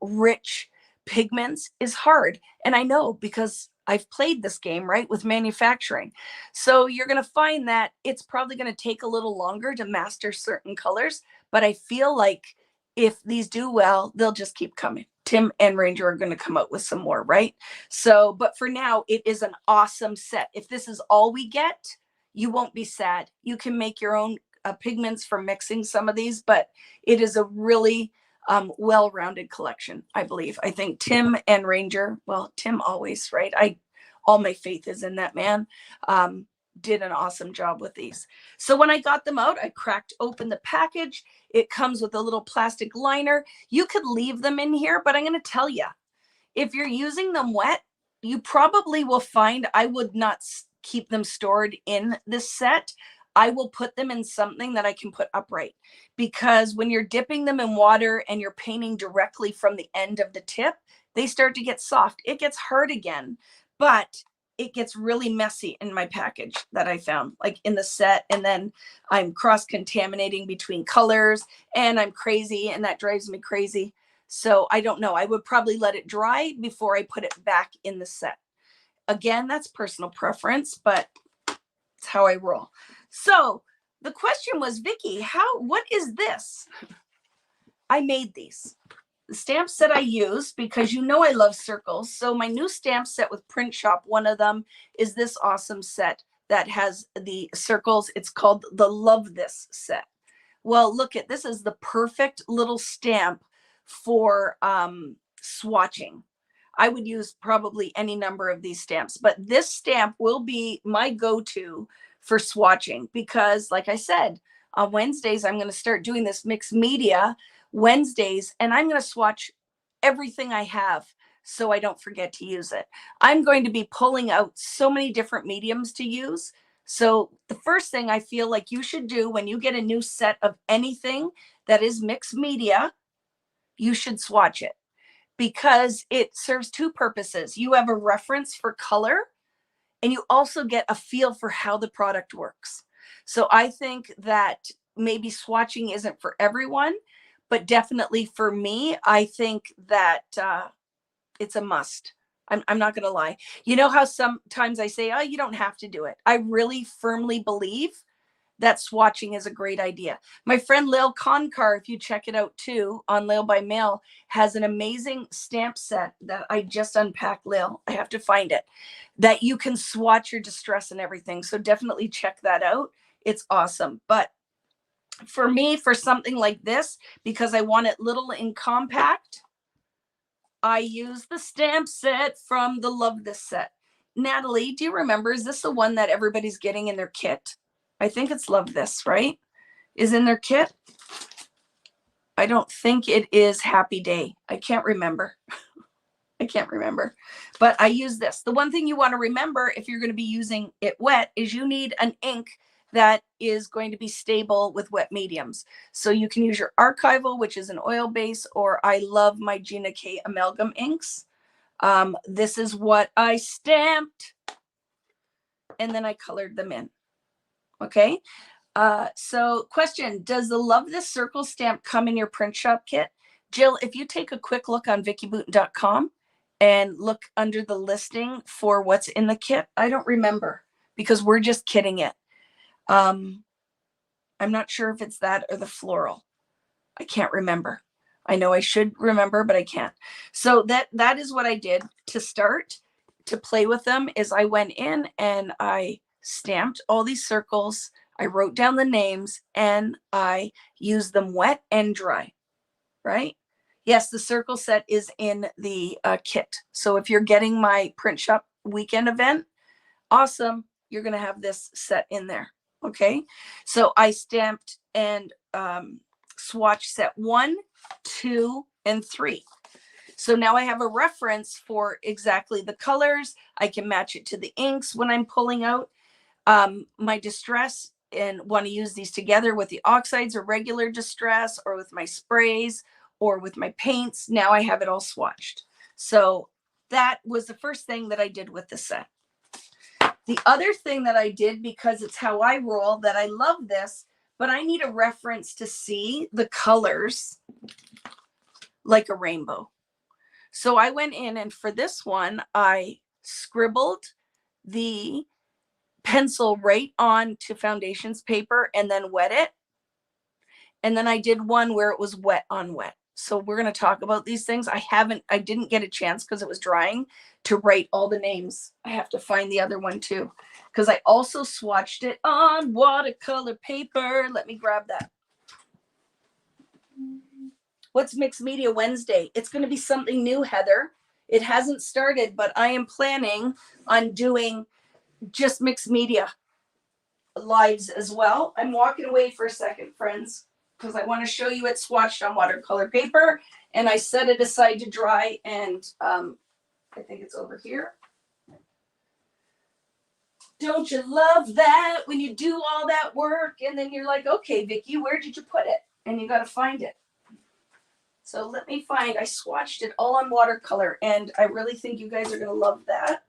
rich pigments, is hard. And I know, because I've played this game, right, with manufacturing. So you're going to find that it's probably going to take a little longer to master certain colors, but I feel like if these do well, they'll just keep coming. Tim and Ranger are going to come out with some more, right? So, but for now, it is an awesome set. If this is all we get, you won't be sad. You can make your own pigments from mixing some of these, but it is a really well-rounded collection, I believe. I think Tim and Ranger, well, Tim always, right? All my faith is in that man. Did an awesome job with these. So when I got them out, I cracked open the package. It comes with a little plastic liner. You could leave them in here, but I'm going to tell you, if you're using them wet, you probably will find I would not keep them stored in this set. I will put them in something that I can put upright, because when you're dipping them in water and you're painting directly from the end of the tip, they start to get soft. It gets hard again, but it gets really messy in my package that I found, like in the set. And then I'm cross-contaminating between colors and I'm crazy, and that drives me crazy. So I don't know. I would probably let it dry before I put it back in the set. Again, that's personal preference, but it's how I roll. So the question was, Vicky, what is this? I made these. The stamp set I use, because you know I love circles. So my new stamp set with Print Shop, one of them is this awesome set that has the circles. It's called the Love This set. Well, look at this, is the perfect little stamp for swatching. I would use probably any number of these stamps, but this stamp will be my go-to for swatching, because like I said, on Wednesdays, I'm going to start doing this mixed media Wednesdays, and I'm going to swatch everything I have so I don't forget to use it. I'm going to be pulling out so many different mediums to use. So the first thing I feel like you should do when you get a new set of anything that is mixed media, you should swatch it, because it serves two purposes. You have a reference for color, and you also get a feel for how the product works. So I think that maybe swatching isn't for everyone, but definitely for me, I think that it's a must. I'm not going to lie. You know how sometimes I say, oh, you don't have to do it. I really firmly believe that swatching is a great idea. My friend Lil Concar, if you check it out too, on Lil by Mail, has an amazing stamp set that I just unpacked. Lil, I have to find it, that you can swatch your distress and everything. So definitely check that out. It's awesome. But for me, for something like this, because I want it little and compact, I use the stamp set from the Love This set. Natalie, do you remember, is this the one that everybody's getting in their kit? I think it's Love This, right? Is in their kit? I don't think it is Happy Day. I can't remember. I can't remember. But I use this. The one thing you want to remember if you're going to be using it wet is you need an ink that is going to be stable with wet mediums. So you can use your Archival, which is an oil base, or I love my Gina K amalgam inks. This is what I stamped, and then I colored them in. Okay. So question, does the Love This circle stamp come in your Print Shop kit? Jill, if you take a quick look on vickybooten.com and look under the listing for what's in the kit, I don't remember, because we're just kidding it. I'm not sure if it's that or the floral. I can't remember. I know I should remember, but I can't. So that is what I did to start to play with them. Is I went in and I stamped all these circles. I wrote down the names and I used them wet and dry, right? Yes, the circle set is in the kit. So if you're getting my Print Shop weekend event, awesome. You're going to have this set in there. Okay. So I stamped and swatch set 1, 2, and 3. So now I have a reference for exactly the colors. I can match it to the inks when I'm pulling out my distress, and want to use these together with the oxides or regular distress, or with my sprays, or with my paints. Now I have it all swatched. So that was the first thing that I did with the set. The other thing that I did, because it's how I roll, that I love this, but I need a reference to see the colors like a rainbow. So I went in, and for this one, I scribbled the pencil right onto foundations paper and then wet it. And then I did one where it was wet on wet. So we're going to talk about these things. I didn't get a chance because it was drying to write all the names. I have to find the other one too, because I also swatched it on watercolor paper. Let me grab that. What's Mixed Media Wednesday? It's going to be something new, Heather. It hasn't started, but I am planning on doing just mixed media lives as well. I'm walking away for a second, friends, because I want to show you it's swatched on watercolor paper, and I set it aside to dry, and I think it's over here. Don't you love that when you do all that work and then you're like, okay, Vicky, where did you put it? And you got to find it. So let me find, I swatched it all on watercolor, and I really think you guys are going to love that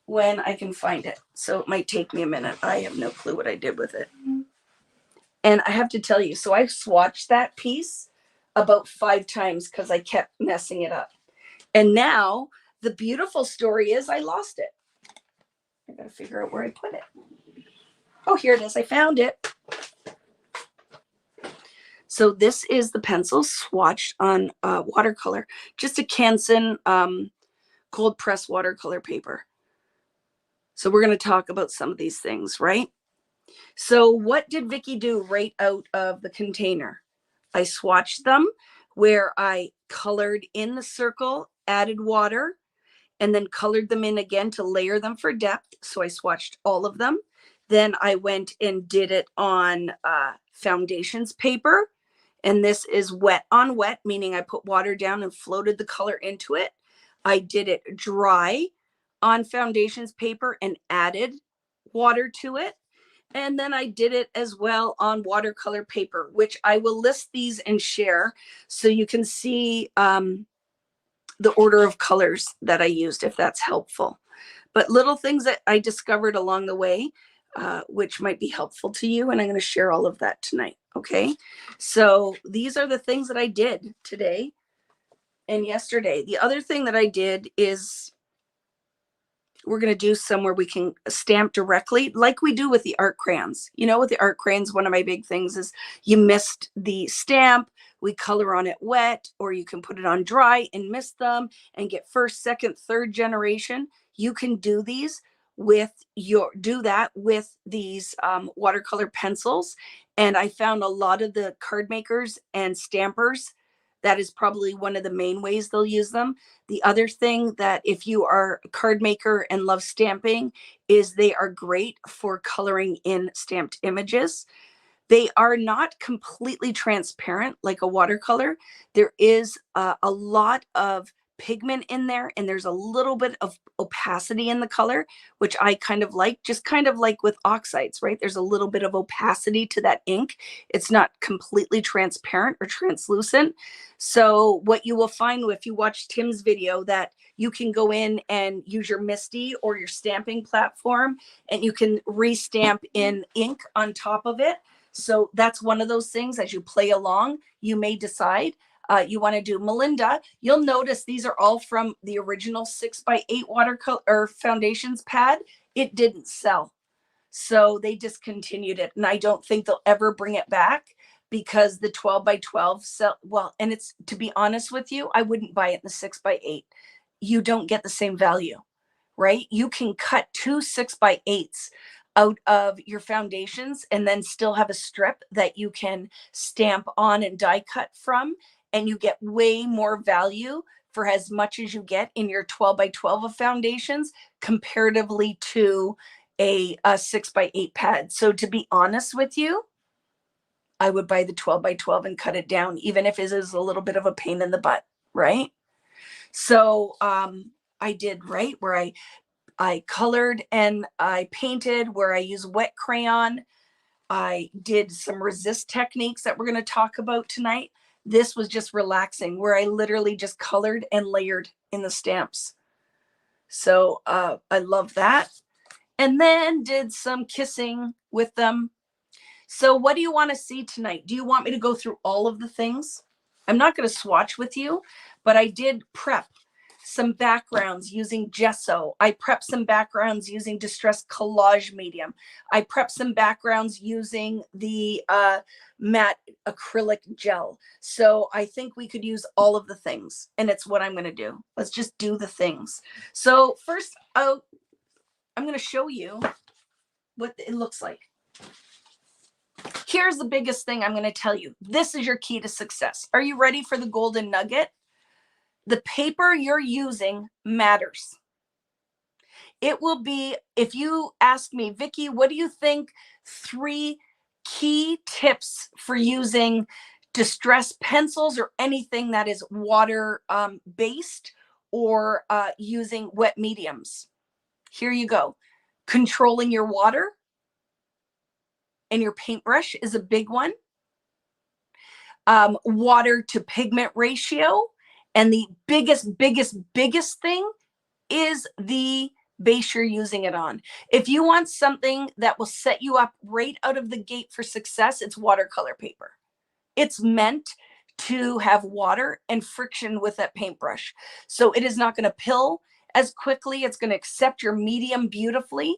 when I can find it. So it might take me a minute. I have no clue what I did with it. And I have to tell you, so I swatched that piece about 5 times because I kept messing it up. And now the beautiful story is I lost it. I got to figure out where I put it. Oh, here it is. I found it. So this is the pencil swatched on watercolor, just a Canson cold press watercolor paper. So we're going to talk about some of these things, right? So what did Vicky do right out of the container? I swatched them where I colored in the circle, added water, and then colored them in again to layer them for depth. So I swatched all of them. Then I went and did it on foundations paper. And this is wet on wet, meaning I put water down and floated the color into it. I did it dry on foundations paper and added water to it. And then I did it as well on watercolor paper, which I will list these and share so you can see the order of colors that I used, if that's helpful. But little things that I discovered along the way, which might be helpful to you. And I'm going to share all of that tonight. Okay. So these are the things that I did today and yesterday. The other thing that I did is we're going to do some where we can stamp directly like we do with the art crayons. You know, with the art crayons, one of my big things is you missed the stamp. We color on it wet, or you can put it on dry and miss them and get first, second, third generation. You can do these with that with these watercolor pencils. And I found a lot of the card makers and stampers, that is probably one of the main ways they'll use them. The other thing that if you are a card maker and love stamping is they are great for coloring in stamped images. They are not completely transparent like a watercolor. There is a lot of pigment in there, and there's a little bit of opacity in the color, which I kind of like, just kind of like with oxides, right? There's a little bit of opacity to that ink. It's not completely transparent or translucent. So what you will find if you watch Tim's video, that you can go in and use your Misty or your stamping platform, and you can restamp in ink on top of it. So that's one of those things. As you play along, you may decide you want to do. Melinda, you'll notice these are all from the original 6x8 watercolor or foundations pad. It didn't sell, so they discontinued it, and I don't think they'll ever bring it back because the 12x12 sell well. And it's, to be honest with you, I wouldn't buy it in the 6x8. You don't get the same value, right? You can cut 2 6x8s out of your foundations and then still have a strip that you can stamp on and die cut from, and you get way more value for as much as you get in your 12x12 of foundations comparatively to a 6x8 pad. So to be honest with you, I would buy the 12x12 and cut it down, even if it is a little bit of a pain in the butt, right? So I did, right, where I colored and I painted, where I use wet crayon. I did some resist techniques that we're going to talk about tonight. This was just relaxing, where I literally just colored and layered in the stamps. So I love that. And then did some kissing with them. So what do you want to see tonight? Do you want me to go through all of the things? I'm not going to swatch with you, but I did prep. some backgrounds using gesso. I prep some backgrounds using Distress Collage medium. I prep some backgrounds using the matte acrylic gel. So I think we could use all of the things, and it's what I'm going to do. Let's just do the things. So first, I'm going to show you what it looks like. Here's the biggest thing I'm going to tell you. This is your key to success. Are you ready for the golden nugget? The paper you're using matters. It will be, if you ask me, Vicki, what do you think 3 key tips for using distress pencils or anything that is water based or using wet mediums? Here you go. Controlling your water and your paintbrush is a big one. Water to pigment ratio. And the biggest thing is the base you're using it on. If you want something that will set you up right out of the gate for success, it's watercolor paper. It's meant to have water and friction with that paintbrush. So it is not going to pill as quickly. It's going to accept your medium beautifully.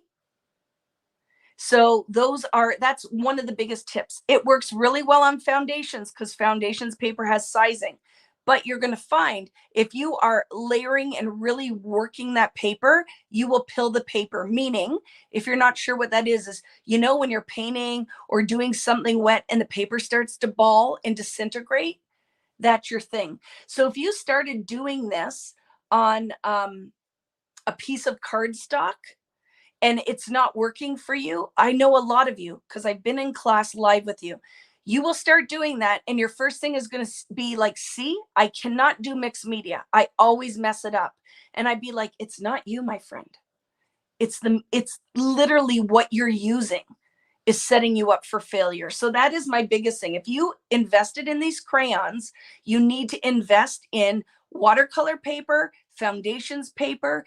So that's one of the biggest tips. It works really well on foundations because foundations paper has sizing. But you're going to find if you are layering and really working that paper, you will pill the paper. Meaning, if you're not sure what that is, when you're painting or doing something wet and the paper starts to ball and disintegrate, that's your thing. So if you started doing this on a piece of cardstock and it's not working for you, I know a lot of you because I've been in class live with you. You will start doing that and your first thing is going to be like, see, I cannot do mixed media. I always mess it up. And I'd be like, it's not you, my friend. It's literally what you're using is setting you up for failure. So that is my biggest thing. If you invested in these crayons, you need to invest in watercolor paper, foundations paper,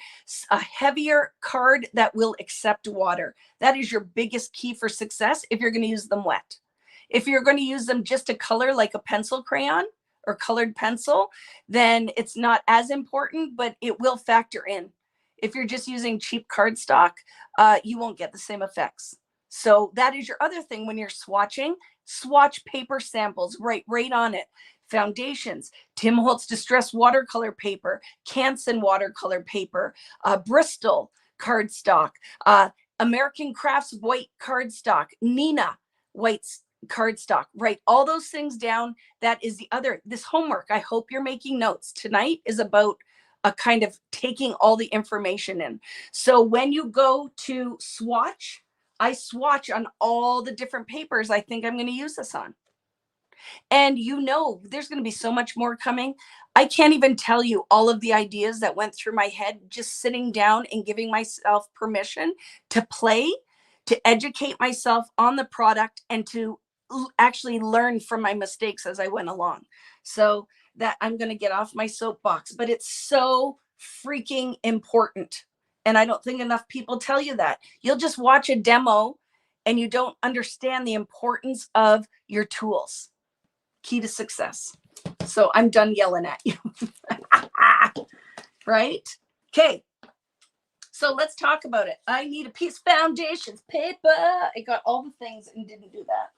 a heavier card that will accept water. That is your biggest key for success if you're going to use them wet. If you're going to use them just to color like a pencil crayon or colored pencil, then it's not as important, but it will factor in. If you're just using cheap cardstock, you won't get the same effects. So that is your other thing when you're swatching. Swatch paper samples, right on it. Foundations, Tim Holtz Distress Watercolor Paper, Canson Watercolor Paper, Bristol cardstock, American Crafts white cardstock, Nina white cardstock. Write all those things down. That is this homework. I hope you're making notes. Tonight is about a kind of taking all the information in. So when you go to swatch, I swatch on all the different papers I think I'm going to use this on. And there's going to be so much more coming. I can't even tell you all of the ideas that went through my head just sitting down and giving myself permission to play, to educate myself on the product, and to actually learn from my mistakes as I went along. So that I'm going to get off my soapbox, but it's so freaking important. And I don't think enough people tell you that. You'll just watch a demo and you don't understand the importance of your tools. Key to success. So I'm done yelling at you. Right? Okay. So let's talk about it. I need a piece of foundations paper. I got all the things and didn't do that.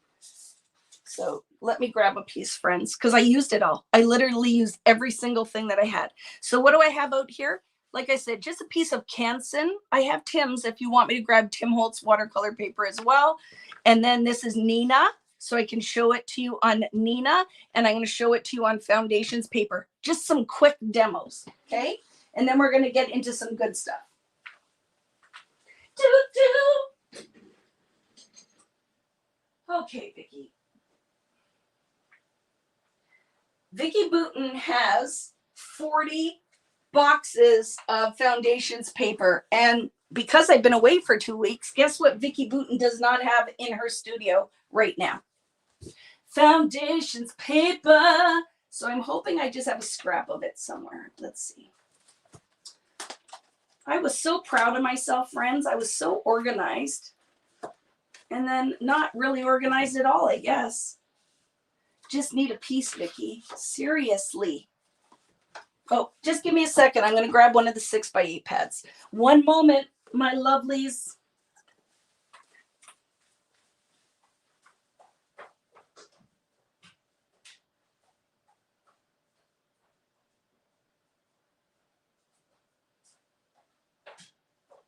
So let me grab a piece, friends, because I used it all. I literally used every single thing that I had. So what do I have out here? Like I said, just a piece of Canson. I have Tim's if you want me to grab Tim Holtz watercolor paper as well. And then this is Nina. So I can show it to you on Nina. And I'm going to show it to you on foundations paper. Just some quick demos. Okay. And then we're going to get into some good stuff. Okay, Vicki. Vicki Boutin has 40 boxes of foundations paper. And because I've been away for 2 weeks, guess what Vicki Boutin does not have in her studio right now? Foundations paper. So I'm hoping I just have a scrap of it somewhere. Let's see. I was so proud of myself, friends. I was so organized. And then not really organized at all, I guess. Just need a piece, Vicki. Seriously. Oh, just give me a second. I'm going to grab one of the 6x8 pads. One moment, my lovelies.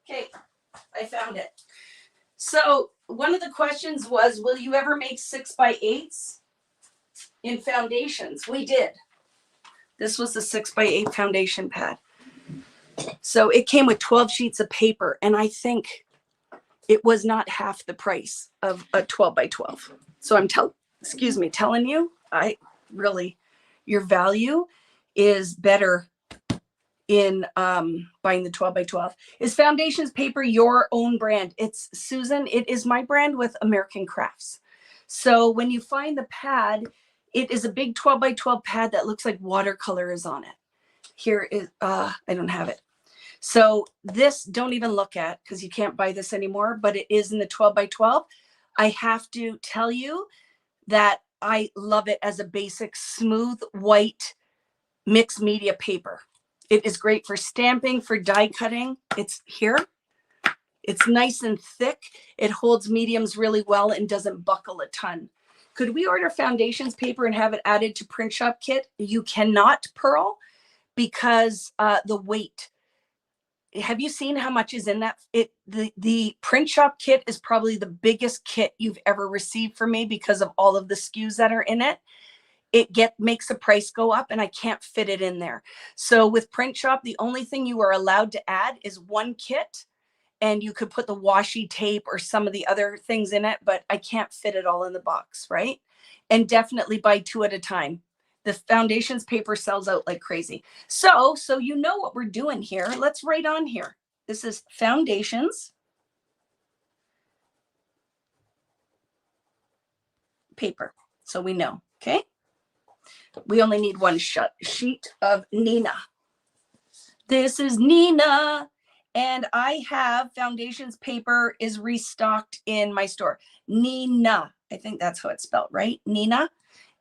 Okay, I found it. So one of the questions was, will you ever make 6x8s in foundations? We did. This was the 6x8 foundation pad. So it came with 12 sheets of paper, and I think it was not half the price of a 12x12. So I'm telling you, your value is better in buying the 12x12. Is Foundations Paper your own brand? It's Susan. It is my brand with American Crafts. So when you find the pad, it is a big 12x12 pad that looks like watercolor is on it. Here is, I don't have it. So this, don't even look at, because you can't buy this anymore, but it is in the 12x12. I have to tell you that I love it as a basic smooth white mixed media paper. It is great for stamping, for die cutting. It's here. It's nice and thick. It holds mediums really well and doesn't buckle a ton. Could we order Foundations Paper and have it added to print shop kit? You cannot, Pearl, because the weight. Have you seen how much is in that? The print shop kit is probably the biggest kit you've ever received from me because of all of the SKUs that are in it. It makes the price go up, and I can't fit it in there. So with print shop, the only thing you are allowed to add is one kit, and you could put the washi tape or some of the other things in it, but I can't fit it all in the box, right? And definitely buy 2 at a time. The Foundations Paper sells out like crazy. So you know what we're doing here. Let's write on here. This is Foundations Paper. So we know, okay? We only need one sheet of Nina. This is Nina. And I have Foundations Paper is restocked in my store. Nina. I think that's how it's spelled, right? Nina.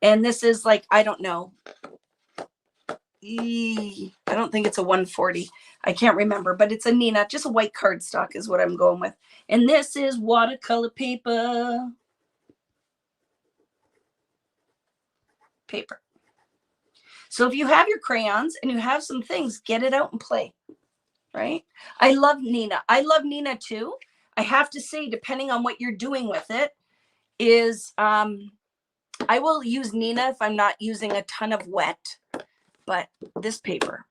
And this is like, I don't know. I don't think it's a 140. I can't remember, but it's a Nina. Just a white cardstock is what I'm going with. And this is watercolor paper. So if you have your crayons and you have some things, get it out and play, right? I love Nina. I love Nina too. I have to say, depending on what you're doing with it, is I will use Nina if I'm not using a ton of wet, but this paper,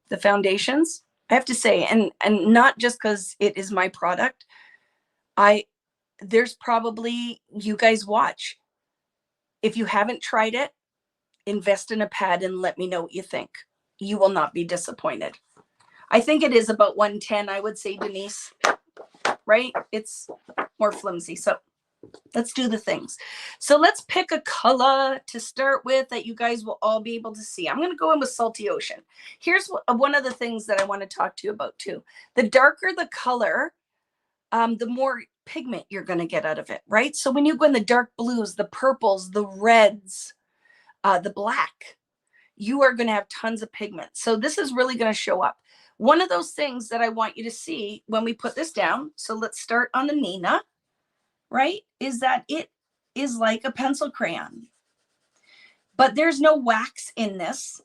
the Foundations, I have to say, and not just because it is my product, there's probably, you guys watch. If you haven't tried it, invest in a pad and let me know what you think. You will not be disappointed. I think it is about 110, I would say, Denise, right? It's more flimsy. So let's do the things. So let's pick a color to start with that you guys will all be able to see. I'm going to go in with Salty Ocean. Here's one of the things that I want to talk to you about too. The darker the color, the more pigment you're going to get out of it, right? So when you go in the dark blues, the purples, the reds, the black, you are going to have tons of pigment. So this is really going to show up. One of those things that I want you to see when we put this down, so let's start on the Nina, right, is that it is like a pencil crayon. But there's no wax in this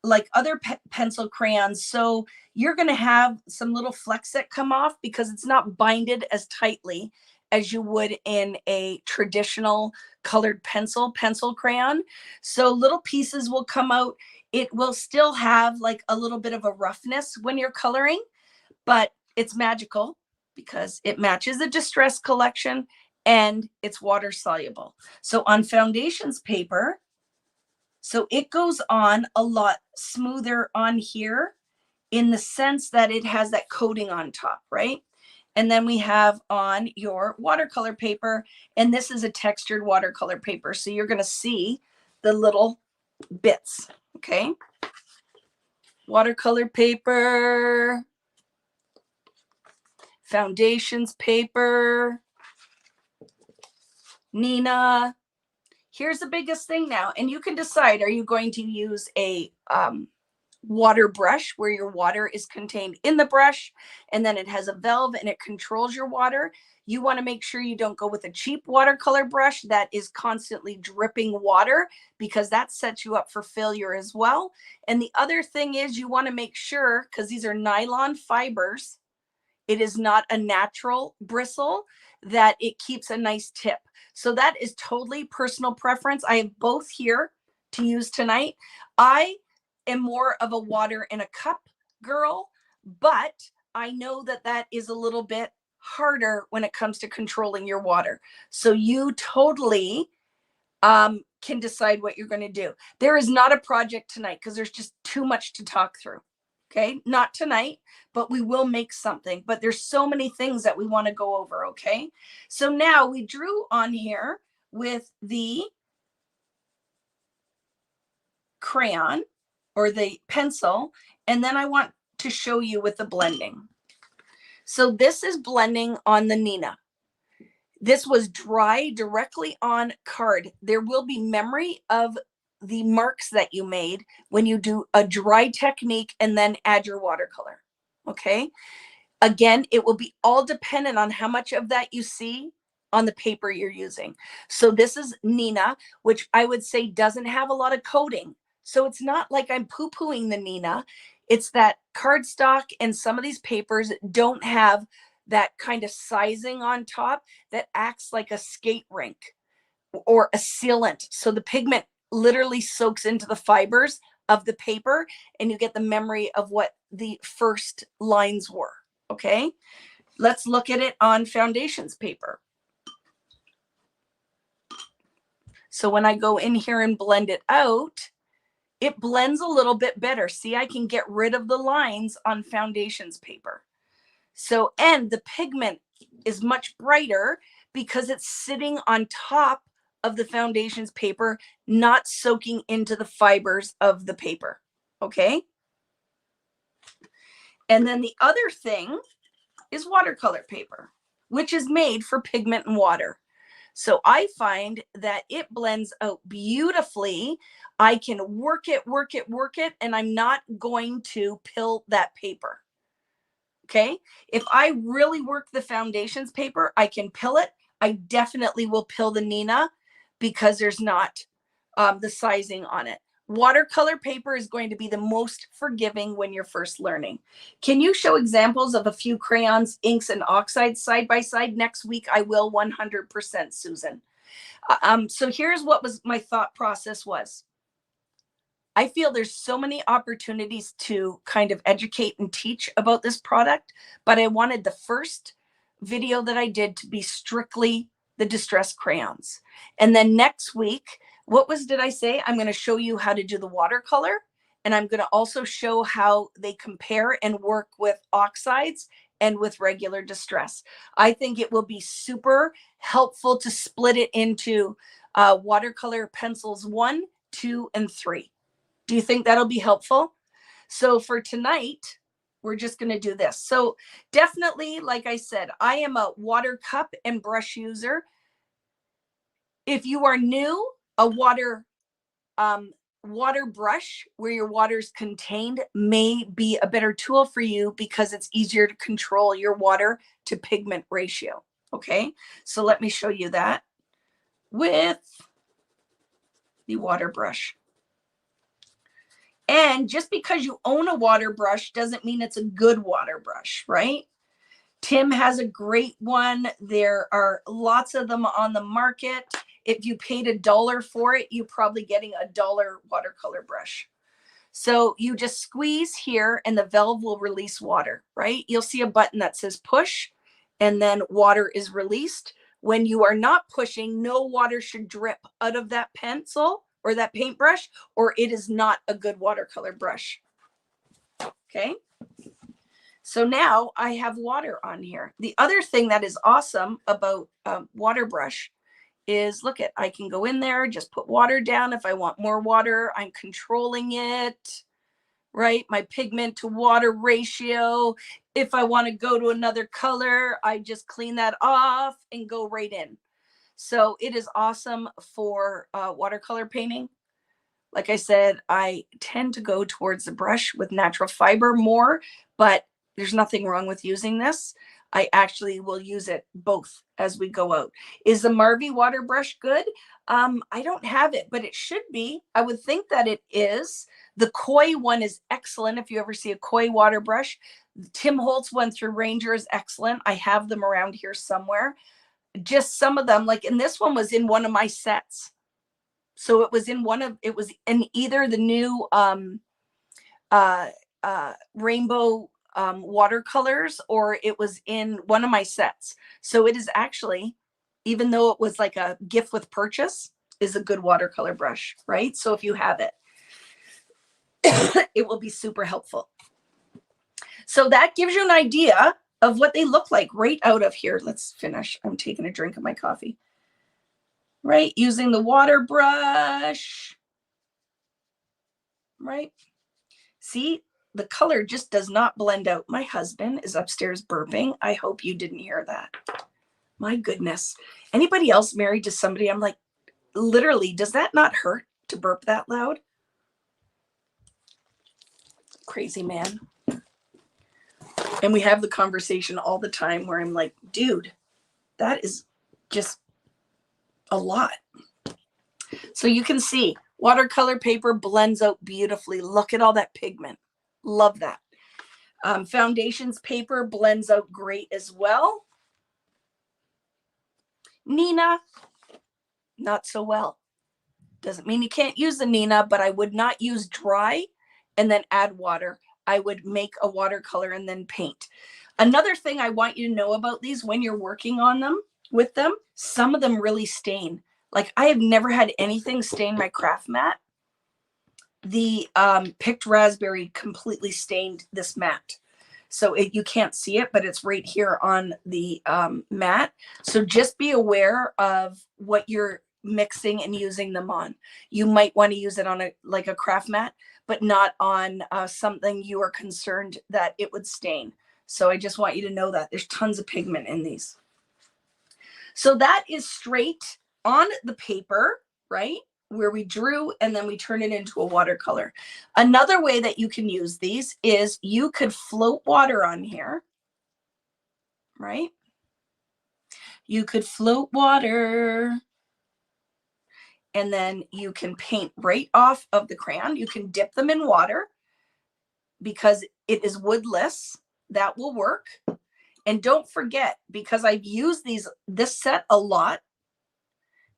like other pencil crayons. So you're going to have some little flecks that come off because it's not binded as tightly as you would in a traditional colored pencil crayon. So little pieces will come out. It will still have like a little bit of a roughness when you're coloring, but it's magical because it matches the Distress collection and it's water soluble. So on Foundations paper, so it goes on a lot smoother on here in the sense that it has that coating on top, right? And then we have on your watercolor paper, and this is a textured watercolor paper. So you're going to see the little bits, okay? Watercolor paper, Foundations paper, Nina. Here's the biggest thing now, and you can decide, are you going to use a water brush where your water is contained in the brush, and then it has a valve and it controls your water. You want to make sure you don't go with a cheap watercolor brush that is constantly dripping water, because that sets you up for failure as well. And the other thing is, you want to make sure, because these are nylon fibers, it is not a natural bristle, that it keeps a nice tip. So that is totally personal preference. I have both here to use tonight. I am more of a water in a cup girl, but I know that that is a little bit harder when it comes to controlling your water. So you totally can decide what you're going to do. There is not a project tonight because there's just too much to talk through. Okay, not tonight, but we will make something. But there's so many things that we want to go over. Okay, so now we drew on here with the crayon or the pencil, and then I want to show you with the blending. So this is blending on the Nina. This was dry directly on card. There will be memory of the marks that you made when you do a dry technique and then add your watercolor. Okay. Again, it will be all dependent on how much of that you see on the paper you're using. So this is Nina, which I would say doesn't have a lot of coating. So it's not like I'm poo-pooing the Nina. It's that cardstock and some of these papers don't have that kind of sizing on top that acts like a skate rink or a sealant. So the pigment literally soaks into the fibers of the paper and you get the memory of what the first lines were. Okay, let's look at it on foundations paper. So when I go in here and blend it out, it blends a little bit better. See, I can get rid of the lines on foundations paper. So, and the pigment is much brighter because it's sitting on top of the foundations paper, not soaking into the fibers of the paper. Okay. And then the other thing is watercolor paper, which is made for pigment and water. So I find that it blends out beautifully. I can work it, and I'm not going to pill that paper. Okay. If I really work the foundations paper, I can pill it. I definitely will pill the Nina because there's not the sizing on it. Watercolor paper is going to be the most forgiving when you're first learning. Can you show examples of a few crayons, inks, and oxides side by side? Next week, I will 100%, Susan. So here's what was my thought process was. I feel there's so many opportunities to kind of educate and teach about this product, but I wanted the first video that I did to be strictly the distress crayons. And then next week, did I say? I'm going to show you how to do the watercolor, and I'm going to also show how they compare and work with oxides and with regular distress. I think it will be super helpful to split it into watercolor pencils 1, 2, and 3. Do you think that'll be helpful? So for tonight, we're just going to do this. So definitely, like I said, I am a water cup and brush user. If you are new, a water brush where your water is contained may be a better tool for you because it's easier to control your water to pigment ratio. Okay, so let me show you that with the water brush. And just because you own a water brush doesn't mean it's a good water brush, right? Tim has a great one. There are lots of them on the market. If you paid $1 for it, you're probably getting a $1 watercolor brush. So you just squeeze here and the valve will release water, right? You'll see a button that says push and then water is released. When you are not pushing, no water should drip out of that pencil or that paintbrush, or it is not a good watercolor brush. Okay. So now I have water on here. The other thing that is awesome about water brush is, look at, I can go in there, just put water down. If I want more water, I'm controlling it, right? My pigment to water ratio. If I want to go to another color, I just clean that off and go right in. So it is awesome for watercolor painting. Like I said, I tend to go towards the brush with natural fiber more, but there's nothing wrong with using this. I actually will use it both as we go out. Is the Marvy water brush good? I don't have it, but it should be. I would think that it is. The Koi one is excellent. If you ever see a Koi water brush, Tim Holtz one through Ranger is excellent. I have them around here somewhere. Just some of them, like, and this one was in one of my sets. So it was in it was in either the new rainbow watercolors, or it was in one of my sets. So it is actually, even though it was like a gift with purchase, is a good watercolor brush, right? So if you have it, it will be super helpful. So that gives you an idea of what they look like right out of here. Let's finish. I'm taking a drink of my coffee. Right, using the water brush. Right. See, the color just does not blend out. My husband is upstairs burping. I hope you didn't hear that. My goodness. Anybody else married to somebody? I'm like, literally, does that not hurt to burp that loud? Crazy man. And we have the conversation all the time where I'm like, dude, that is just a lot. So you can see watercolor paper blends out beautifully. Look at all that pigment. Love that. Foundations paper blends out great as well. Nina, not so well. Doesn't mean you can't use the Nina, but I would not use dry and then add water. I would make a watercolor and then paint. Another thing I want you to know about these when you're working on them, with them, some of them really stain. Like I have never had anything stain my craft mat. The picked raspberry completely stained this mat. So you can't see it, but it's right here on the mat. So just be aware of what you're mixing and using them on. You might want to use it on like a craft mat, but not on something you are concerned that it would stain. So I just want you to know that there's tons of pigment in these. So that is straight on the paper, right? Where we drew and then we turn it into a watercolor. Another way that you can use these is you could float water on here, right? You could float water and then you can paint right off of the crayon. You can dip them in water because it is woodless. That will work. And don't forget, because I've used this set a lot,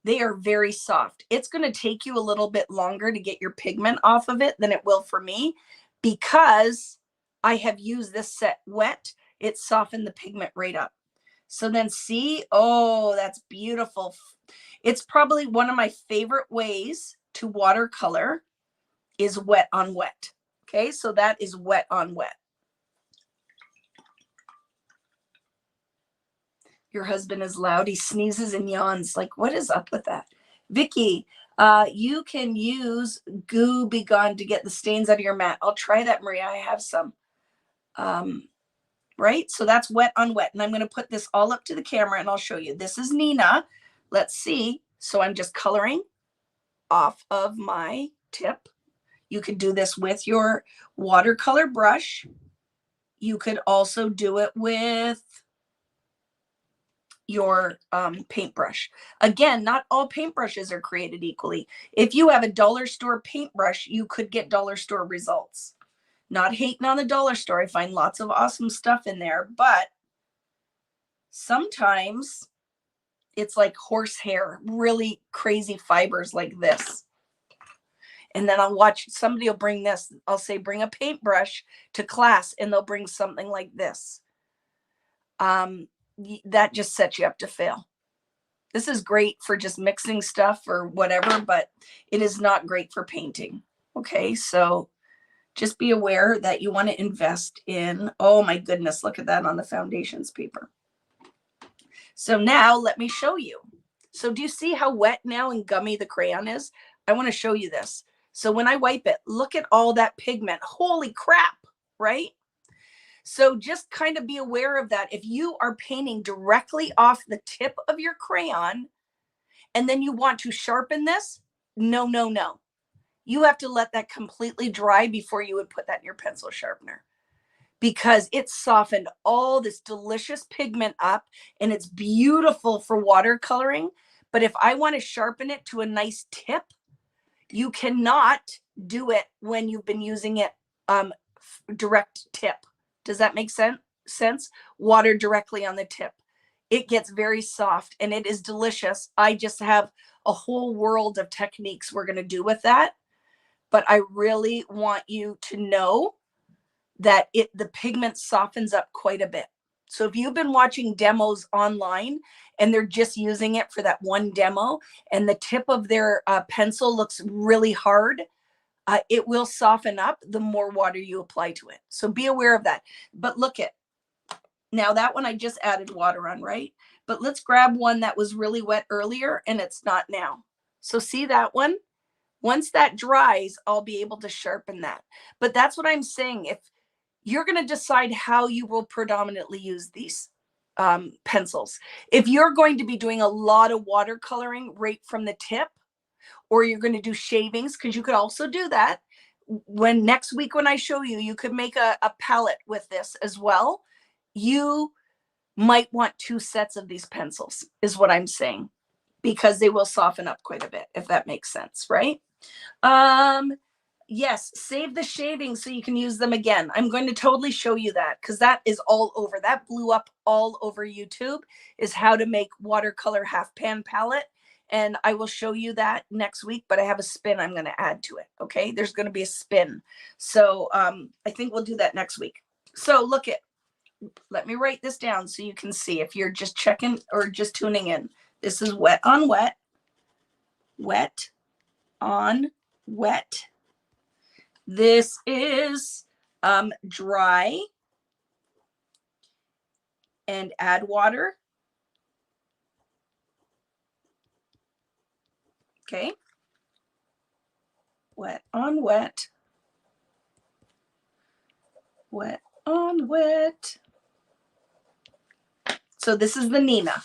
they are very soft. It's going to take you a little bit longer to get your pigment off of it than it will for me, because I have used this set wet. It softened the pigment right up. So then see, oh, that's beautiful. It's probably one of my favorite ways to watercolor is wet on wet. Okay, so that is wet on wet. Your husband is loud. He sneezes and yawns. Like, what is up with that? Vicky, you can use Goo Be Gone to get the stains out of your mat. I'll try that, Maria. I have some. Right? So that's wet on wet. And I'm going to put this all up to the camera and I'll show you. This is Nina. Let's see. So I'm just coloring off of my tip. You could do this with your watercolor brush. You could also do it with your paintbrush. Again, not all paintbrushes are created equally. If you have a dollar store paintbrush, you could get dollar store results. Not hating on the dollar store. I find lots of awesome stuff in there, but sometimes it's like horsehair, really crazy fibers like this. And then I'll watch, somebody will bring this. I'll say, bring a paintbrush to class, and they'll bring something like this. That just sets you up to fail. This is great for just mixing stuff or whatever, but it is not great for painting. Okay, so just be aware that you want to invest in, oh my goodness, look at that on the foundations paper. So now let me show you. So do you see how wet now and gummy the crayon is? I want to show you this. So when I wipe it, look at all that pigment. Holy crap, right? So just kind of be aware of that. If you are painting directly off the tip of your crayon and then you want to sharpen this, no, no, no. you have to let that completely dry before you would put that in your pencil sharpener, because it's softened all this delicious pigment up and it's beautiful for watercoloring. But if I want to sharpen it to a nice tip, you cannot do it when you've been using it direct tip. Does that make sense? Water directly on the tip. It gets very soft and it is delicious. I just have a whole world of techniques we're going to do with that. But I really want you to know that the pigment softens up quite a bit. So if you've been watching demos online and they're just using it for that one demo and the tip of their pencil looks really hard, it will soften up the more water you apply to it. So be aware of that. But look at, now that one I just added water on, right? But let's grab one that was really wet earlier and it's not now. So see that one? Once that dries, I'll be able to sharpen that. But that's what I'm saying. If you're going to decide how you will predominantly use these pencils. If you're going to be doing a lot of watercoloring right from the tip, or you're going to do shavings, because you could also do that. When next week when I show you, you could make a palette with this as well. You might want 2 sets of these pencils, is what I'm saying, because they will soften up quite a bit, if that makes sense, right? Yes, save the shavings so you can use them again. I'm going to totally show you that, because that is all over. That blew up all over YouTube, is how to make watercolor half pan palette. And I will show you that next week, but I have a spin I'm going to add to it. Okay, there's going to be a spin. So I think we'll do that next week. So look at, let me write this down so you can see if you're just checking or just tuning in. This is wet on wet, wet on wet. This is dry and add water. Okay. Wet on wet. Wet on wet. So this is the Nina.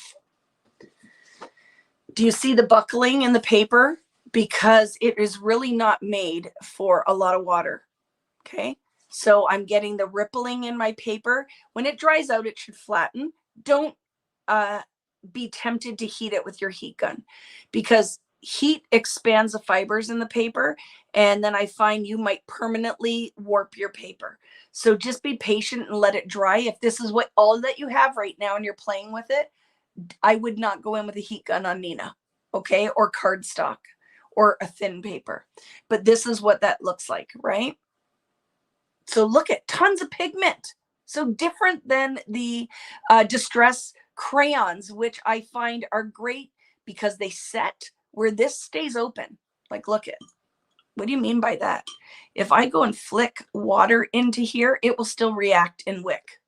Do you see the buckling in the paper? Because it is really not made for a lot of water. Okay. So I'm getting the rippling in my paper. When it dries out, it should flatten. Don't be tempted to heat it with your heat gun, because heat expands the fibers in the paper, and then I find you might permanently warp your paper. So just be patient and let it dry. If this is what all that you have right now and you're playing with it, I would not go in with a heat gun on Nina, okay, or cardstock or a thin paper. But this is what that looks like, right? So look at tons of pigment. So different than the Distress crayons, which I find are great because they set, where this stays open. Like, look at, what do you mean by that? If I go and flick water into here, it will still react and wick.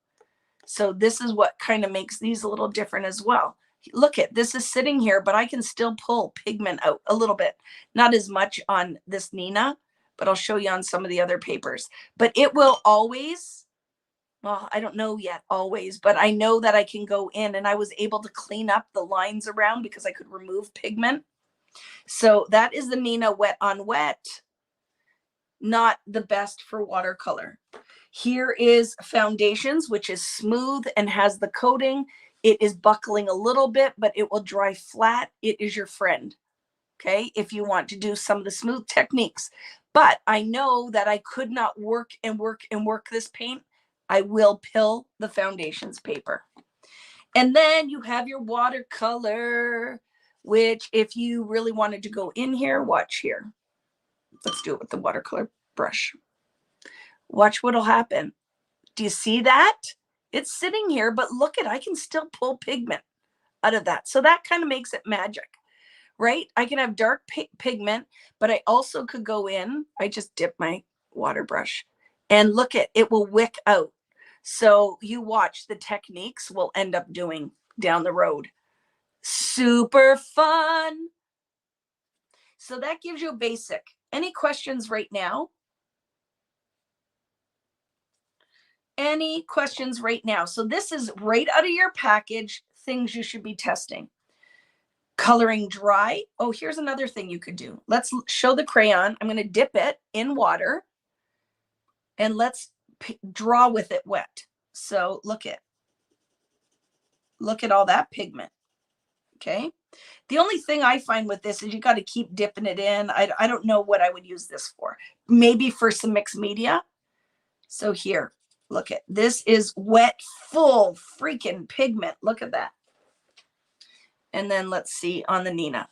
So this is what kind of makes these a little different as well. Look at, this is sitting here, but I can still pull pigment out a little bit. Not as much on this Nina, but I'll show you on some of the other papers. But it will always, well, I don't know yet always, but I know that I can go in, and I was able to clean up the lines around because I could remove pigment. So that is the Nina wet on wet. Not the best for watercolor. Here is Foundations, which is smooth and has the coating. It is buckling a little bit, but it will dry flat. It is your friend, okay, if you want to do some of the smooth techniques. But I know that I could not work and work and work this paint. I will pill the Foundations paper. And then you have your watercolor, which if you really wanted to go in here, watch here. Let's do it with the watercolor brush. Watch what'll happen. Do you see that? It's sitting here, but look at, I can still pull pigment out of that. So that kind of makes it magic, right? I can have dark pigment, but I also could go in. I just dip my water brush and look at, it will wick out. So you watch, the techniques we'll end up doing down the road. Super fun. So that gives you a basic. Any questions right now? Any questions right now? So this is right out of your package, things you should be testing. coloring dry. Oh, here's another thing you could do. Let's show the crayon. I'm going to dip it in water and let's draw with it wet. So look at all that pigment. Okay. The only thing I find with this is you got to keep dipping it in. I don't know what I would use this for. Maybe for some mixed media. So here, look at this is wet, full freaking pigment. Look at that. And then let's see on the Nina.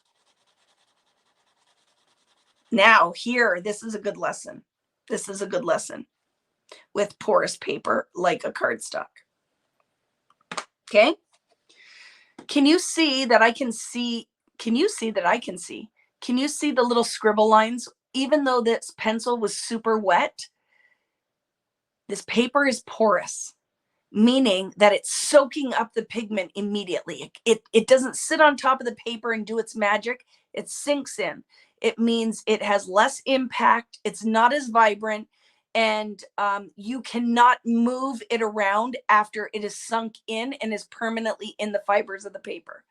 Now here, this is a good lesson. This is a good lesson with porous paper like a cardstock. Okay. Can you see that I can see? Can you see that I can see? Can you see the little scribble lines? Even though this pencil was super wet, this paper is porous, meaning that it's soaking up the pigment immediately. It doesn't sit on top of the paper and do its magic. It sinks in. It means it has less impact. It's not as vibrant. And you cannot move it around after it is sunk in and is permanently in the fibers of the paper.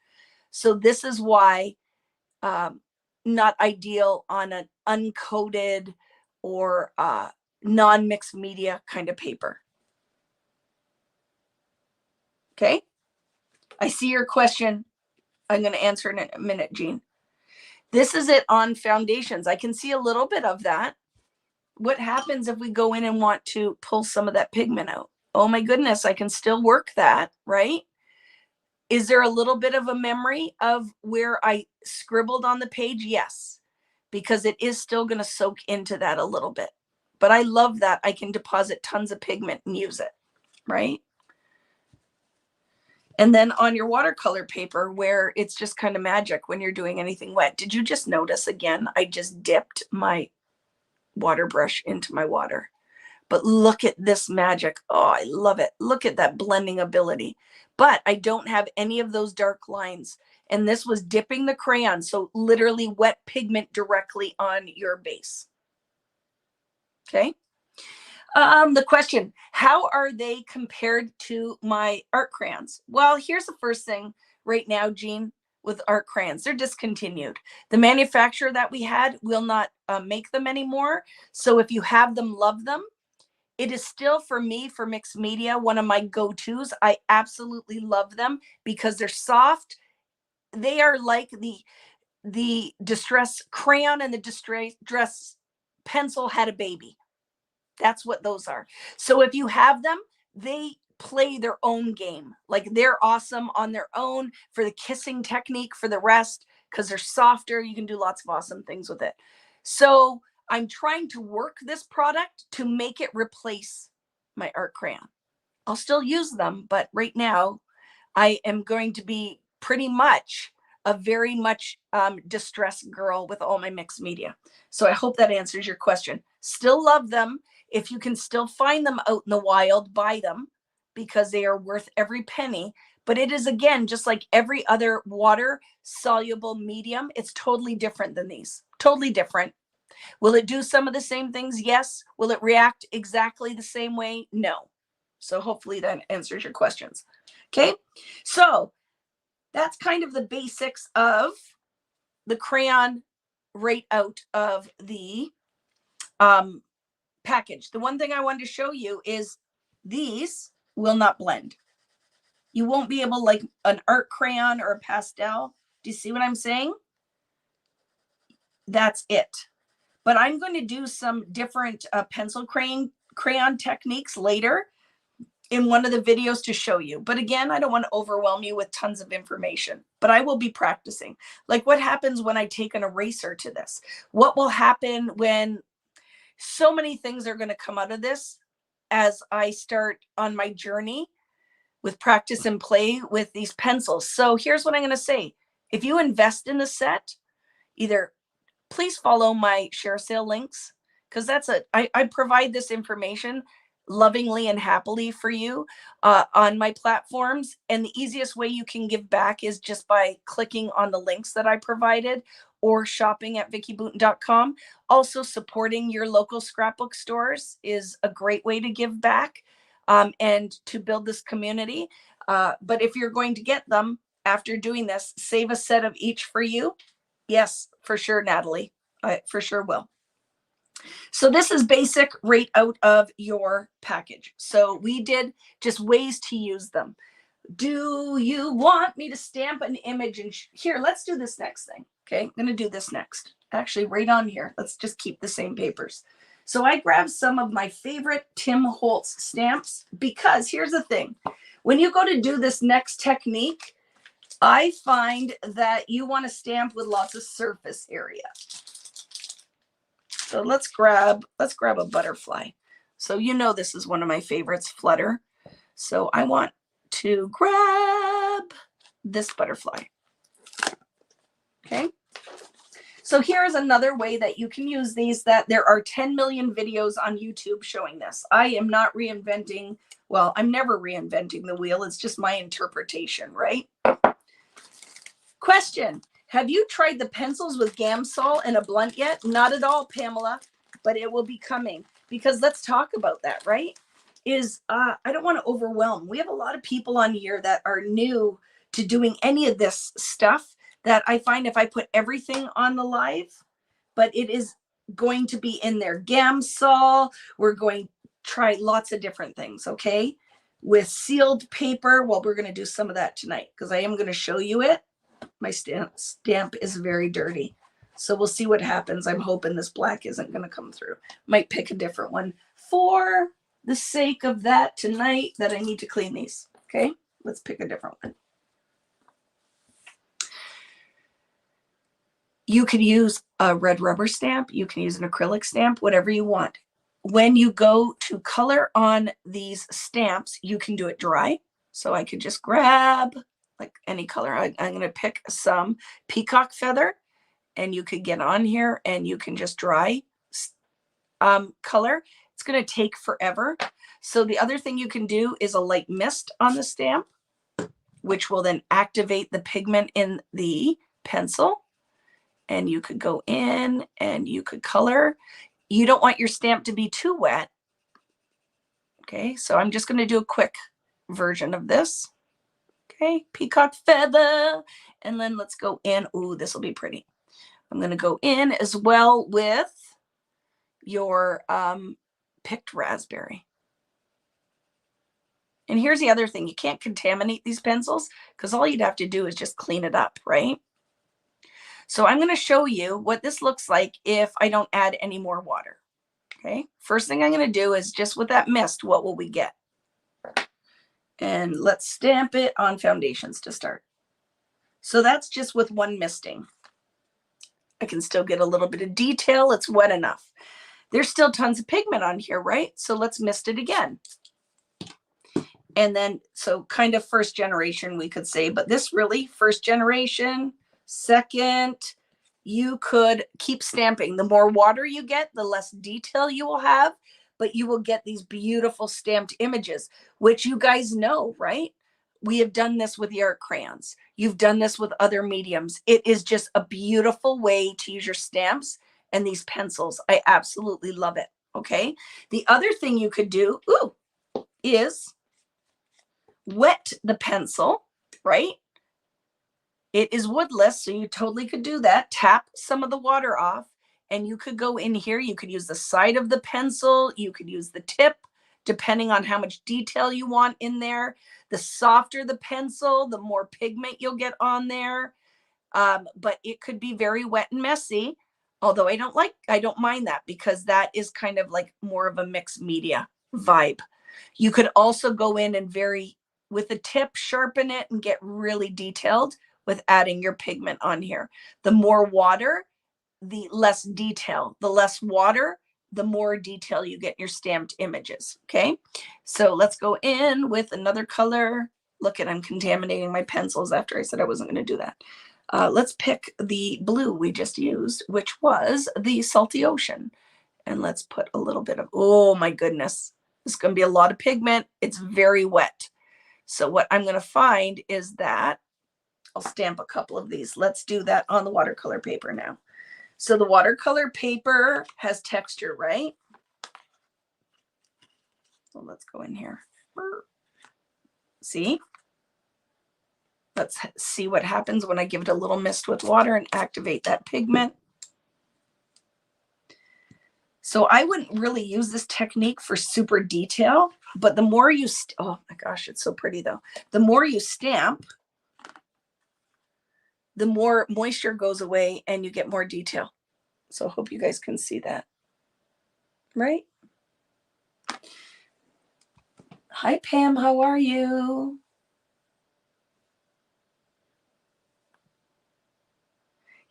So this is why not ideal on an uncoated or non-mixed media kind of paper. Okay. I see your question. I'm going to answer it in a minute, Jean. This is it on foundations. I can see a little bit of that. What happens if we go in and want to pull some of that pigment out? Oh my goodness, I can still work that, right? Is there a little bit of a memory of where I scribbled on the page? Yes, because it is still going to soak into that a little bit. But I love that I can deposit tons of pigment and use it, right? And then on your watercolor paper where it's just kind of magic when you're doing anything wet. Did you just notice again, I just dipped my water brush into my water. But look at this magic. Oh, I love it. Look at that blending ability. But I don't have any of those dark lines. And this was dipping the crayon. So literally wet pigment directly on your base. Okay. The question, how are they compared to my art crayons? Well, here's the first thing right now, Jean, with art crayons. They're discontinued. The manufacturer that we had will not make them anymore. So if you have them, love them. It is still, for me, for mixed media, one of my go-tos. I absolutely love them because they're soft. They are like the Distress crayon and the Distress pencil had a baby. That's what those are. So if you have them, they play their own game. Like they're awesome on their own for the kissing technique, for the rest, because they're softer. You can do lots of awesome things with it. So I'm trying to work this product to make it replace my art crayon. I'll still use them, but right now I am going to be pretty much a very much distressed girl with all my mixed media. So I hope that answers your question. Still love them. If you can still find them out in the wild, buy them because they are worth every penny. But it is, again, just like every other water soluble medium. It's totally different than these. Totally different. Will it do some of the same things? Yes. Will it react exactly the same way? No. So hopefully that answers your questions. Okay. So that's kind of the basics of the crayon right out of the package. The one thing I wanted to show you is these will not blend. You won't be able, like an art crayon or a pastel. Do you see what I'm saying? That's it. But I'm going to do some different pencil crayon techniques later in one of the videos to show you. But again, I don't want to overwhelm you with tons of information, but I will be practicing. Like what happens when I take an eraser to this? What will happen when so many things are going to come out of this as I start on my journey with practice and play with these pencils. So here's what I'm going to say. If you invest in the set, either please follow my share sale links, because I provide this information lovingly and happily for you on my platforms. And the easiest way you can give back is just by clicking on the links that I provided or shopping at vickyboutin.com. Also, supporting your local scrapbook stores is a great way to give back and to build this community. But if you're going to get them, after doing this, save a set of each for you? Yes, for sure, Natalie. I for sure will. So this is basic right out of your package. So we did just ways to use them. Do you want me to stamp an image? And here, let's do this next thing. Okay, I'm going to do this next. Actually, right on here. Let's just keep the same papers. So I grabbed some of my favorite Tim Holtz stamps because here's the thing. When you go to do this next technique, I find that you want to stamp with lots of surface area. So let's grab a butterfly. So you know this is one of my favorites, Flutter. So I want to grab this butterfly. Okay. So here's another way that you can use these, that there are 10 million videos on YouTube showing this. I am not reinventing, well, I'm never reinventing the wheel. It's just my interpretation, right? Question. Have you tried the pencils with Gamsol and a blunt yet? Not at all, Pamela, but it will be coming, because let's talk about that, right? I don't want to overwhelm. We have a lot of people on here that are new to doing any of this stuff, that I find if I put everything on the live, but it is going to be in there. Gamsol, we're going to try lots of different things, okay? With sealed paper, well, we're going to do some of that tonight because I am going to show you it. My stamp is very dirty. So we'll see what happens. I'm hoping this black isn't going to come through. Might pick a different one for the sake of that tonight, that I need to clean these. Okay, let's pick a different one. You could use a red rubber stamp. You can use an acrylic stamp, whatever you want. When you go to color on these stamps, you can do it dry. So I could just grab like any color. I'm going to pick some peacock feather, and you could get on here and you can just dry color. It's going to take forever. So the other thing you can do is a light mist on the stamp, which will then activate the pigment in the pencil. And you could go in and you could color. You don't want your stamp to be too wet. Okay, so I'm just going to do a quick version of this. Okay, peacock feather. And then let's go in. Ooh, this will be pretty. I'm going to go in as well with your picked raspberry. And here's the other thing. You can't contaminate these pencils because all you'd have to do is just clean it up, right? So I'm going to show you what this looks like if I don't add any more water. Okay, first thing I'm going to do is just with that mist, what will we get? And let's stamp it on foundations to start. So that's just with one misting. I can still get a little bit of detail. It's wet enough. There's still tons of pigment on here, right? So let's mist it again. And then, so kind of first generation, we could say, but this really first generation, second, you could keep stamping. The more water you get, the less detail you will have, but you will get these beautiful stamped images, which you guys know, right? We have done this with your crayons. You've done this with other mediums. It is just a beautiful way to use your stamps and these pencils. I absolutely love it. Okay. The other thing you could do, is wet the pencil, right? It is woodless, so you totally could do that. Tap some of the water off, and you could go in here. You could use the side of the pencil. You could use the tip, depending on how much detail you want in there. The softer the pencil, the more pigment you'll get on there. But it could be very wet and messy, although I don't mind that, because that is kind of like more of a mixed media vibe. You could also go in and with the tip, sharpen it and get really detailed with adding your pigment on here. The more water, the less detail. The less water, the more detail you get in your stamped images. Okay, so let's go in with another color. Look at, I'm contaminating my pencils after I said I wasn't going to do that. Let's pick the blue we just used, which was the Salty Ocean. And let's put a little bit of, oh my goodness, this is going to be a lot of pigment. It's very wet. So what I'm going to find is that I'll stamp a couple of these. Let's do that on the watercolor paper now. So the watercolor paper has texture, right? So let's go in here. See? Let's see what happens when I give it a little mist with water and activate that pigment. So I wouldn't really use this technique for super detail, but the more you, oh my gosh, it's so pretty though. The more you stamp, the more moisture goes away and you get more detail. So I hope you guys can see that, right? Hi, Pam, how are you?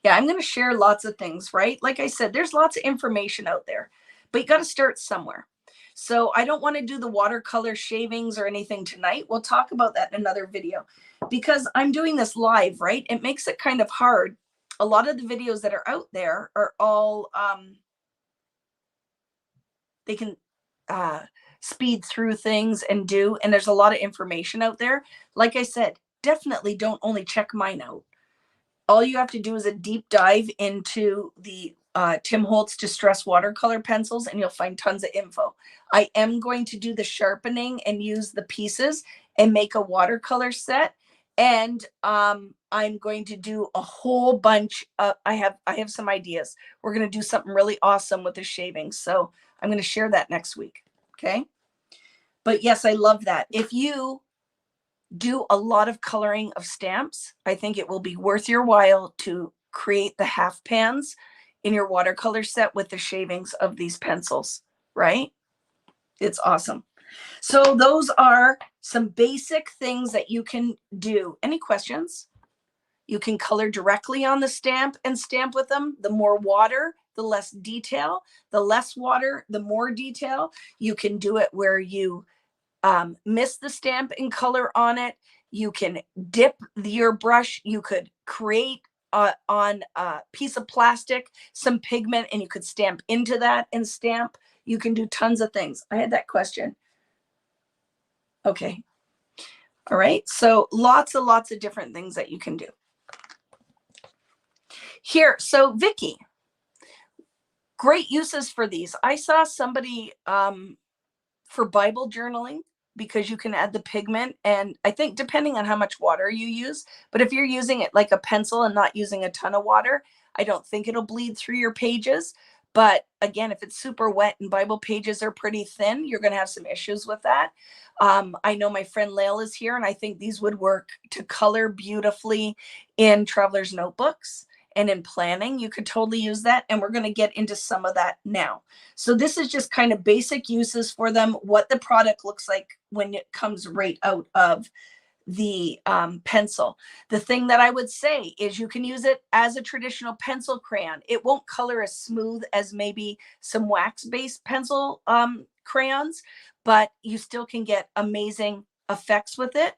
Yeah, I'm going to share lots of things, right? Like I said, there's lots of information out there, but you got to start somewhere. So I don't want to do the watercolor shavings or anything tonight. We'll talk about that in another video because I'm doing this live, right? It makes it kind of hard. A lot of the videos that are out there are all, they can speed through things and there's a lot of information out there. Like I said, definitely don't only check mine out. All you have to do is a deep dive into the Tim Holtz Distress Watercolor Pencils and you'll find tons of info. I am going to do the sharpening and use the pieces and make a watercolor set. And I'm going to do a whole bunch of, I have some ideas. We're going to do something really awesome with the shavings. So I'm going to share that next week. Okay. But yes, I love that. If you do a lot of coloring of stamps, I think it will be worth your while to create the half pans in your watercolor set with the shavings of these pencils, right? It's awesome. So those are some basic things that you can do. Any questions? You can color directly on the stamp and stamp with them. The more water, the less detail. The less water, the more detail. You can do it where you mist the stamp and color on it. You can dip your brush. You could create on a piece of plastic some pigment and you could stamp into that and stamp. You can do tons of things. I had that question. Okay. All right. So lots of different things that you can do. Here, so Vicky, great uses for these. I saw somebody for Bible journaling, because you can add the pigment, and I think depending on how much water you use, but if you're using it like a pencil and not using a ton of water, I don't think it'll bleed through your pages. But again, if it's super wet and Bible pages are pretty thin, you're going to have some issues with that. I know my friend Lael is here, and I think these would work to color beautifully in traveler's notebooks. And in planning, you could totally use that. And we're going to get into some of that now. So this is just kind of basic uses for them, what the product looks like when it comes right out of the pencil. The thing that I would say is you can use it as a traditional pencil crayon. It won't color as smooth as maybe some wax-based pencil crayons, but you still can get amazing effects with it.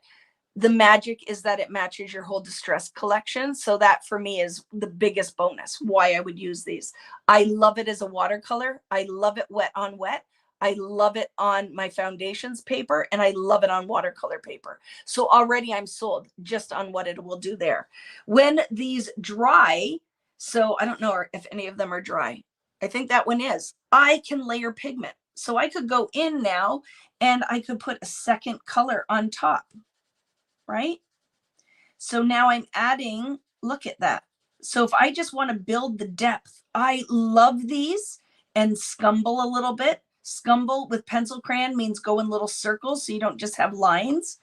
The magic is that it matches your whole Distress collection. So that for me is the biggest bonus, why I would use these. I love it as a watercolor. I love it wet on wet. I love it on my foundations paper, and I love it on watercolor paper. So already I'm sold just on what it will do there. When these dry, so I don't know if any of them are dry. I think that one is. I can layer pigment. So I could go in now and I could put a second color on top. Right? So now I'm adding, look at that. So if I just want to build the depth, I love these, and scumble a little bit. Scumble with pencil crayon means go in little circles so you don't just have lines.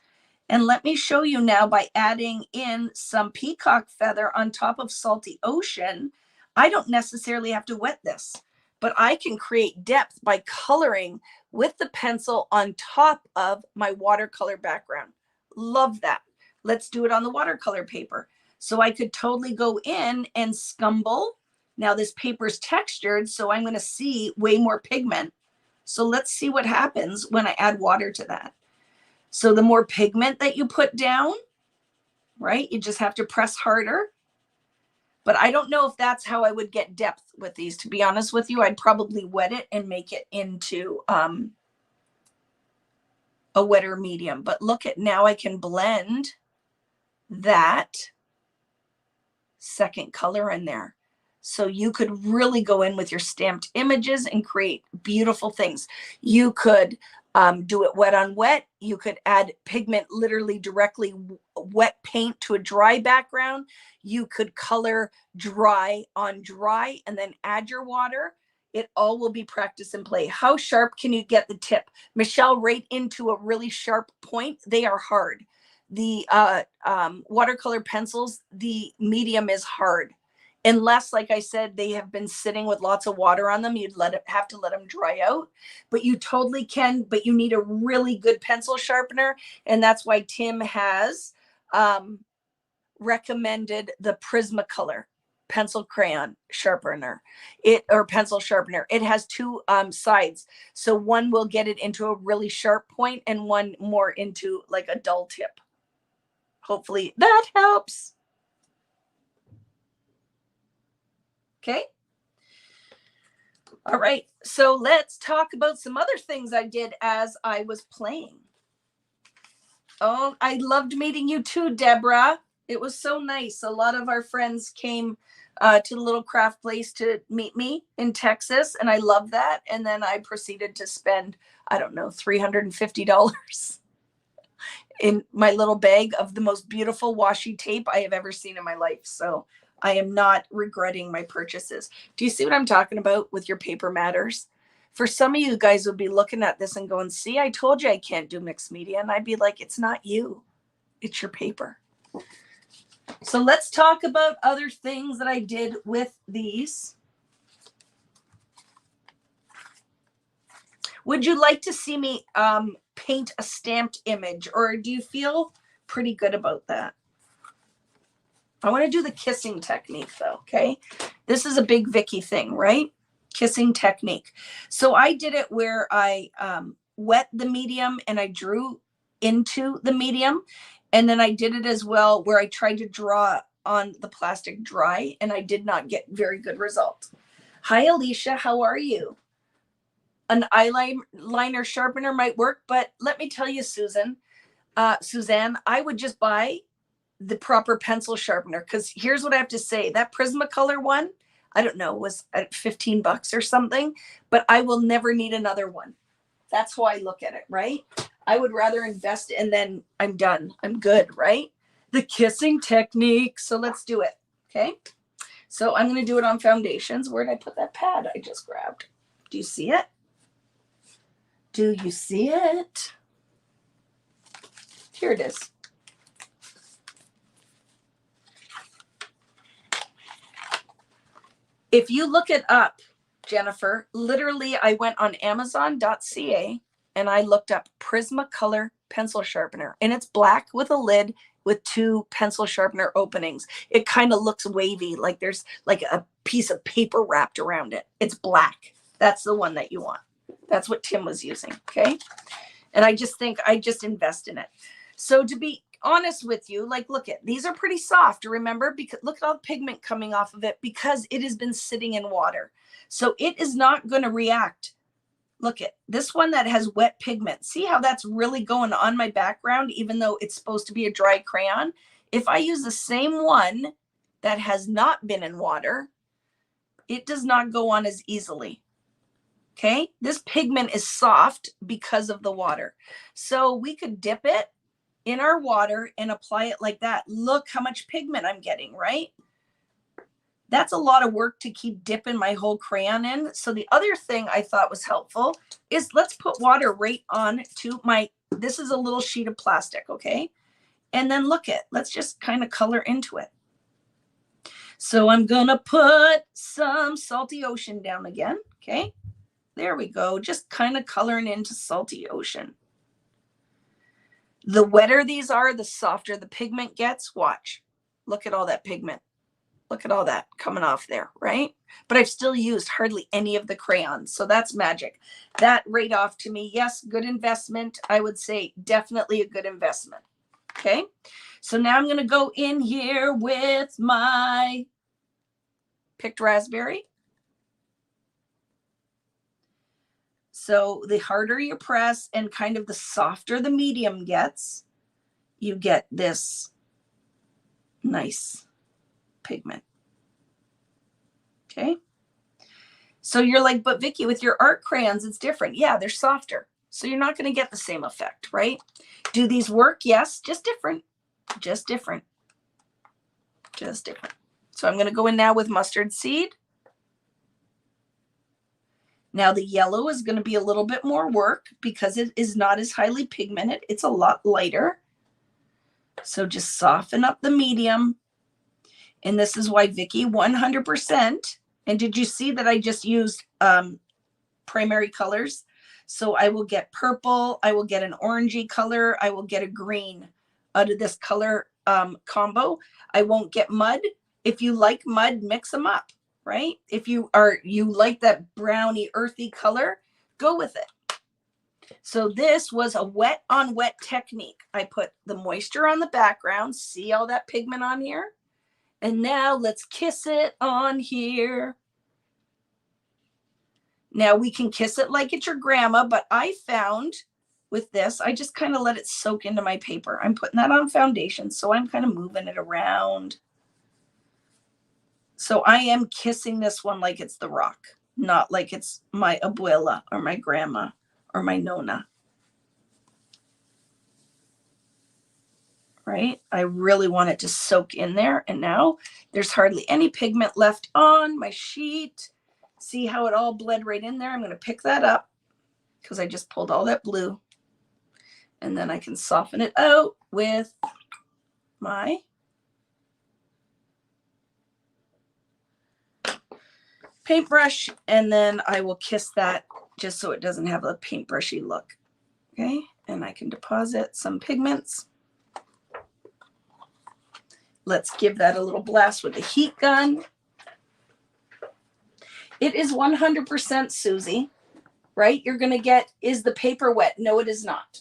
And let me show you now by adding in some peacock feather on top of Salty Ocean. I don't necessarily have to wet this, but I can create depth by coloring with the pencil on top of my watercolor background. Love that. Let's do it on the watercolor paper. So I could totally go in and scumble. Now this paper's textured, so I'm going to see way more pigment. So let's see what happens when I add water to that. So the more pigment that you put down, right, you just have to press harder. But I don't know if that's how I would get depth with these. To be honest with you, I'd probably wet it and make it into a wetter medium. But look at, now I can blend that second color in there. So you could really go in with your stamped images and create beautiful things. You could do it wet on wet. You could add pigment literally directly wet paint to a dry background. You could color dry on dry and then add your water. It all will be practice and play. How sharp can you get the tip? Michelle, right into a really sharp point. They are hard. The watercolor pencils, the medium is hard. Unless, like I said, they have been sitting with lots of water on them, you'd have to let them dry out. But you totally can, but you need a really good pencil sharpener. And that's why Tim has recommended the Prismacolor pencil crayon sharpener, pencil sharpener. It has two sides. So one will get it into a really sharp point and one more into like a dull tip. Hopefully that helps. Okay. All right. So let's talk about some other things I did as I was playing. Oh, I loved meeting you too, Deborah. It was so nice. A lot of our friends came to the little craft place to meet me in Texas, and I love that. And then I proceeded to spend, I don't know, $350 in my little bag of the most beautiful washi tape I have ever seen in my life. So I am not regretting my purchases. Do you see what I'm talking about with your paper matters? For some of you guys would be looking at this and going, see, I told you I can't do mixed media. And I'd be like, it's not you, it's your paper. So let's talk about other things that I did with these. Would you like to see me paint a stamped image, or do you feel pretty good about that? I want to do the kissing technique though, okay? This is a big Vicky thing, right? Kissing technique. So I did it where I wet the medium and I drew into the medium. And then I did it as well where I tried to draw on the plastic dry, and I did not get very good results. Hi, Alicia, how are you? An eyeliner sharpener might work, but let me tell you, Suzanne, I would just buy the proper pencil sharpener, because here's what I have to say. That Prismacolor one, I don't know, was at $15 or something, but I will never need another one. That's how I look at it, right? I would rather invest and then I'm done. I'm good, right? The kissing technique. So let's do it, okay? So I'm going to do it on foundations. Where did I put that pad I just grabbed? Do you see it? Do you see it? Here it is. If you look it up, Jennifer, literally I went on Amazon.ca and I looked up Prismacolor pencil sharpener, and it's black with a lid with two pencil sharpener openings. It kind of looks wavy, like there's like a piece of paper wrapped around it. It's black. That's the one that you want. That's what Tim was using, okay? And I just think I just invest in it. So to be honest with you, like, look at, these are pretty soft, remember? Because look at all the pigment coming off of it because it has been sitting in water. So it is not going to react. Look at this one that has wet pigment. See how that's really going on my background, even though it's supposed to be a dry crayon? If I use the same one that has not been in water, it does not go on as easily. Okay, this pigment is soft because of the water. So we could dip it in our water and apply it like that. Look how much pigment I'm getting, right? That's a lot of work to keep dipping my whole crayon in. So the other thing I thought was helpful is let's put water right on to my, this is a little sheet of plastic, okay? And then look at, let's just kind of color into it. So I'm gonna put some Salty Ocean down again, okay? There we go, just kind of coloring into Salty Ocean. The wetter these are, the softer the pigment gets. Watch, look at all that pigment. Look at all that coming off there, right? But I've still used hardly any of the crayons. So that's magic. That right off to me, yes, good investment. I would say definitely a good investment. Okay. So now I'm going to go in here with my picked raspberry. So the harder you press and kind of the softer the medium gets, you get this nice pigment. Okay. So you're like, but Vicky, with your art crayons, it's different. Yeah, they're softer. So you're not going to get the same effect, right? Do these work? Yes, just different. just different. Just different. So I'm going to go in now with mustard seed. Now the yellow is going to be a little bit more work because it is not as highly pigmented. It's a lot lighter. So just soften up the medium. And this is why Vicky 100%. And did you see that I just used primary colors? So I will get purple, I will get an orangey color, I will get a green out of this color combo. I won't get mud. If you like mud, mix them up, right? If you like that browny earthy color, go with it. So this was a wet on wet technique. I put the moisture on the background. See all that pigment on here? And now let's kiss it on here. Now we can kiss it like it's your grandma, but I found with this, I just kind of let it soak into my paper. I'm putting that on foundation, so I'm kind of moving it around. So I am kissing this one like it's the rock, not like it's my abuela or my grandma or my nona. Right? I really want it to soak in there. And now there's hardly any pigment left on my sheet. See how it all bled right in there? I'm going to pick that up because I just pulled all that blue. And then I can soften it out with my paintbrush. And then I will kiss that just so it doesn't have a paintbrushy look. Okay. And I can deposit some pigments. Let's give that a little blast with the heat gun. It is 100% Susie, right? You're going to get, is the paper wet? No, it is not.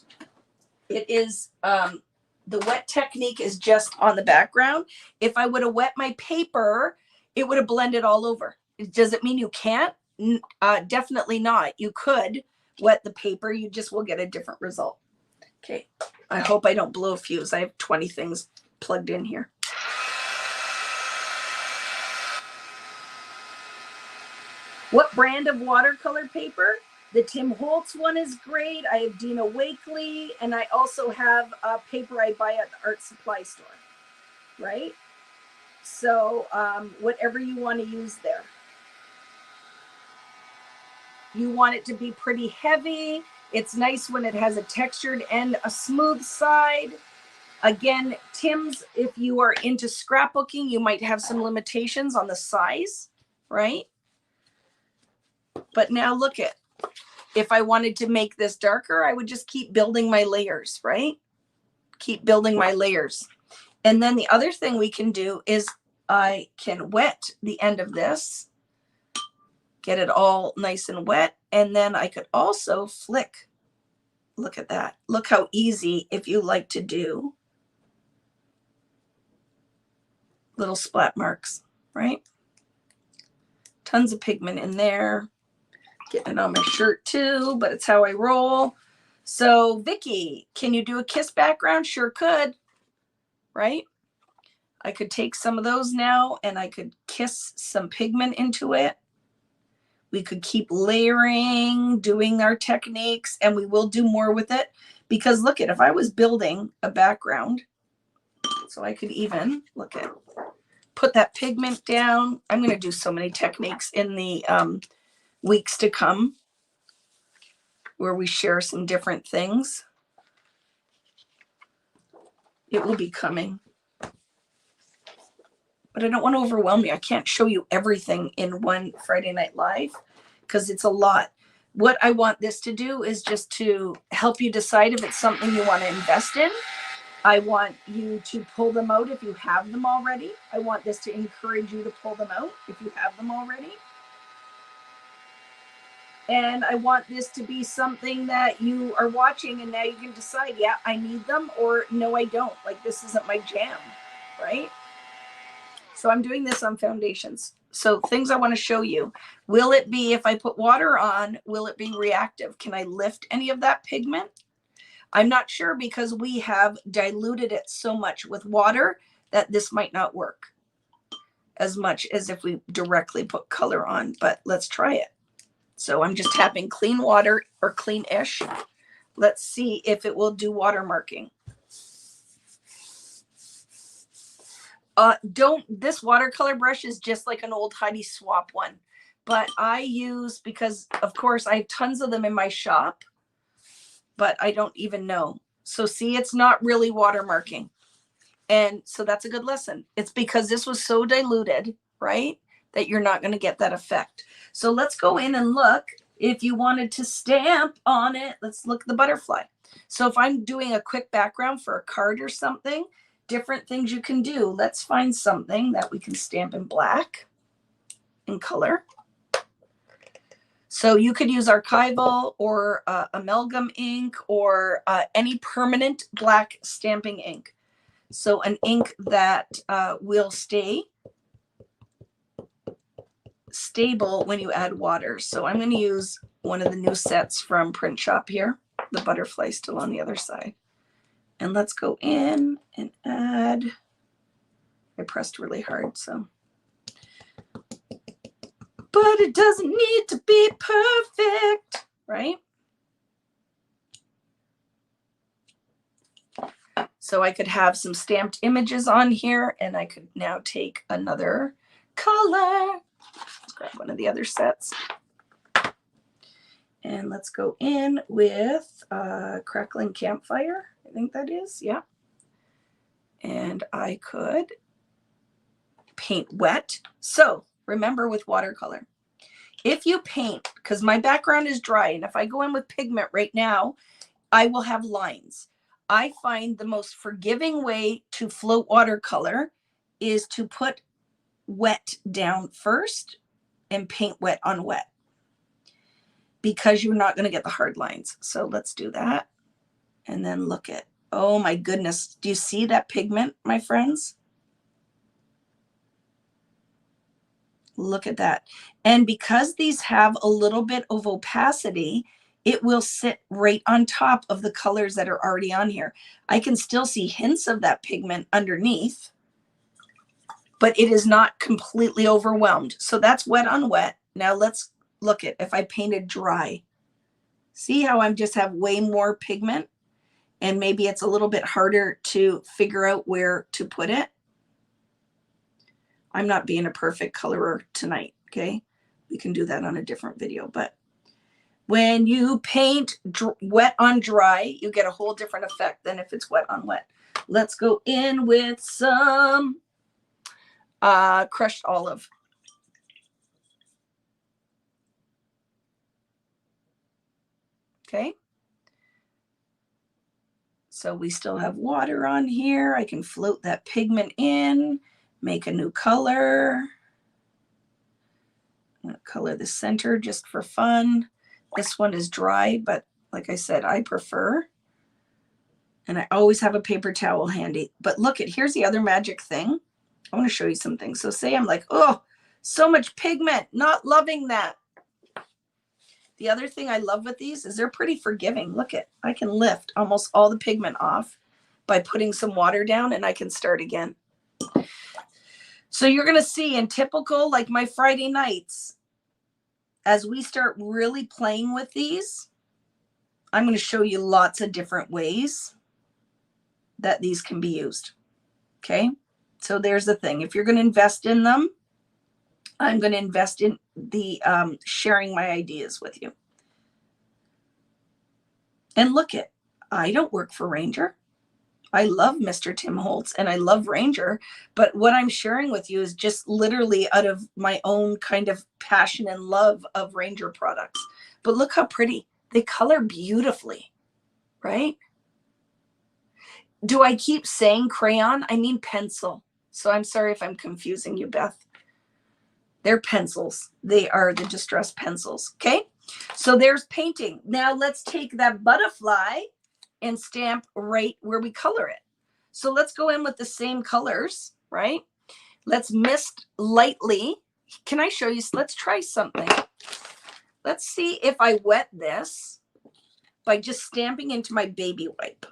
It is, the wet technique is just on the background. If I would have wet my paper, it would have blended all over. Does it mean you can't? Definitely not. You could wet the paper. You just will get a different result. Okay. I hope I don't blow a fuse. I have 20 things plugged in here. What brand of watercolor paper? The Tim Holtz one is great. I have Dina Wakley, and I also have a paper I buy at the art supply store, right? So whatever you want to use there. You want it to be pretty heavy. It's nice when it has a textured and a smooth side. Again, Tim's, if you are into scrapbooking, you might have some limitations on the size, right? But now look at, if I wanted to make this darker, I would just keep building my layers, right? Keep building my layers. And then the other thing we can do is I can wet the end of this, get it all nice and wet. And then I could also flick. Look at that. Look how easy, if you like to do little splat marks, right? Tons of pigment in there. Getting it on my shirt too, but it's how I roll. So Vicky, can you do a kiss background? Sure could, right? I could take some of those now and I could kiss some pigment into it. We could keep layering, doing our techniques, and we will do more with it because look at, if I was building a background, so I could even look at, put that pigment down. I'm going to do so many techniques in the weeks to come where we share some different things. It will be coming. But I don't want to overwhelm you. I can't show you everything in one Friday Night Live because it's a lot. What I want this to do is just to help you decide if it's something you want to invest in. I want you to pull them out if you have them already. I want this to encourage you to pull them out if you have them already. And I want this to be something that you are watching and now you can decide, yeah, I need them, or no, I don't. Like, this isn't my jam, right? So I'm doing this on foundations. So things I want to show you. Will it be, if I put water on, will it be reactive? Can I lift any of that pigment? I'm not sure because we have diluted it so much with water that this might not work as much as if we directly put color on, but let's try it. So I'm just tapping clean water or clean-ish. Let's see if it will do watermarking. This watercolor brush is just like an old Heidi Swap one, but I use, because of course I have tons of them in my shop, but I don't even know. So see, it's not really watermarking. And so that's a good lesson. It's because this was so diluted, right, that you're not going to get that effect. So let's go in and look. If you wanted to stamp on it, let's look at the butterfly. So if I'm doing a quick background for a card or something, different things you can do. Let's find something that we can stamp in black in color. So you could use archival or amalgam ink or any permanent black stamping ink. So an ink that will stay stable when you add water. So I'm going to use one of the new sets from Print Shop here. The butterfly still on the other side. And let's go in and add. I pressed really hard, so. But it doesn't need to be perfect, right? So I could have some stamped images on here, and I could now take another color. Let's grab one of the other sets. And let's go in with Crackling Campfire. I think that is, yeah. And I could paint wet. So remember with watercolor, if you paint, because my background is dry, and if I go in with pigment right now, I will have lines. I find the most forgiving way to float watercolor is to put wet down first and paint wet on wet, because you're not going to get the hard lines. So let's do that. And then look at, oh my goodness. Do you see that pigment, my friends? Look at that. And because these have a little bit of opacity, it will sit right on top of the colors that are already on here. I can still see hints of that pigment underneath, but it is not completely overwhelmed. So that's wet on wet. Now let's look at if I painted dry. See how I just have way more pigment, and maybe it's a little bit harder to figure out where to put it. I'm not being a perfect colorer tonight, okay? We can do that on a different video, but when you paint wet on dry, you get a whole different effect than if it's wet on wet. Let's go in with some crushed olive. Okay. So we still have water on here. I can float that pigment in, make a new color. I'm going to color the center just for fun. This one is dry, but like I said, I prefer. And I always have a paper towel handy. But look at, here's the other magic thing. I want to show you something. So say I'm like, oh, so much pigment, not loving that. The other thing I love with these is they're pretty forgiving. Look at, I can lift almost all the pigment off by putting some water down, and I can start again. So you're going to see in typical, like my Friday nights, as we start really playing with these, I'm going to show you lots of different ways that these can be used. Okay. So there's the thing. If you're going to invest in them, I'm going to invest in the sharing my ideas with you. And look at, I don't work for Ranger. I love Mr. Tim Holtz and I love Ranger, but what I'm sharing with you is just literally out of my own kind of passion and love of Ranger products. But look how pretty. They color beautifully, right? Do I keep saying crayon? I mean pencil. So I'm sorry if I'm confusing you, Beth. They're pencils. They are the Distress pencils. Okay. So there's painting. Now let's take that butterfly and stamp right where we color it. So let's go in with the same colors, right? Let's mist lightly. Can I show you? Let's try something. Let's see if I wet this by just stamping into my baby wipe.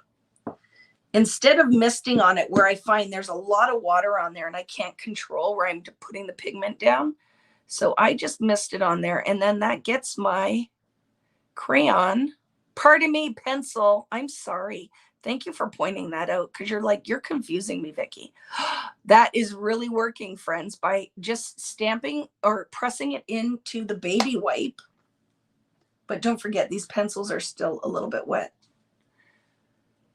Instead of misting on it where I find there's a lot of water on there and I can't control where I'm putting the pigment down. So I just mist it on there, and then that gets my crayon, pardon me, pencil. I'm sorry. Thank you for pointing that out, because you're like, you're confusing me, Vicky. That is really working, friends, by just stamping or pressing it into the baby wipe. But don't forget, these pencils are still a little bit wet.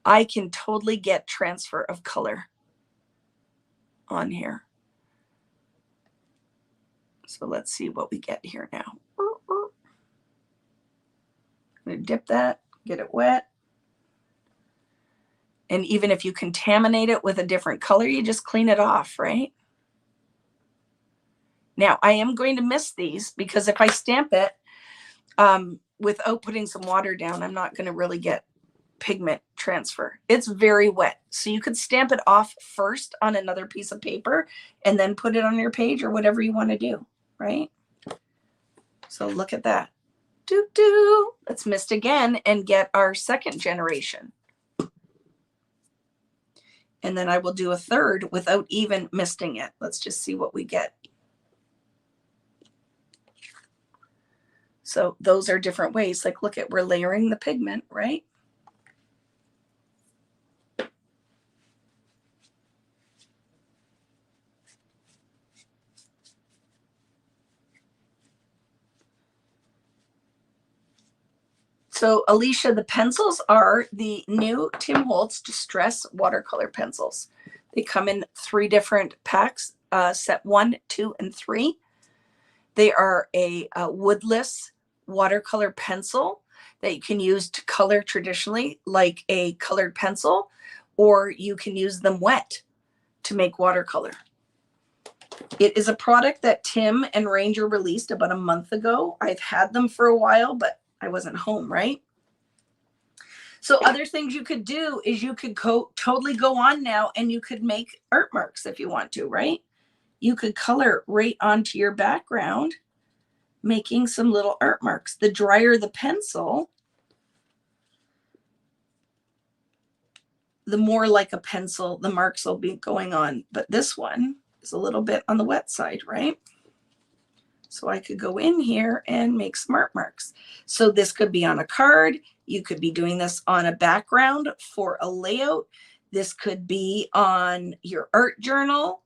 I can totally get transfer of color on here. So let's see what we get here now. I'm going to dip that, get it wet. And even if you contaminate it with a different color, you just clean it off, right? Now, I am going to miss these because if I stamp it without putting some water down, I'm not going to really get pigment transfer. It's very wet. So you could stamp it off first on another piece of paper and then put it on your page or whatever you want to do, right? So look at that. Doo-doo. Let's mist again and get our second generation. And then I will do a third without even misting it. Let's just see what we get. So those are different ways. Like, look at, we're layering the pigment, right? So Alicia, the pencils are the new Tim Holtz Distress Watercolor Pencils. They come in 3 different packs, set 1, 2, and 3. They are a woodless watercolor pencil that you can use to color traditionally like a colored pencil, or you can use them wet to make watercolor. It is a product that Tim and Ranger released about a month ago. I've had them for a while, but I wasn't home, right? So other things you could do is you could totally go on now and you could make art marks if you want to, right? You could color right onto your background, making some little art marks. The drier the pencil, the more like a pencil the marks will be going on. But this one is a little bit on the wet side, right? So I could go in here and make smart marks. So this could be on a card. You could be doing this on a background for a layout. This could be on your art journal.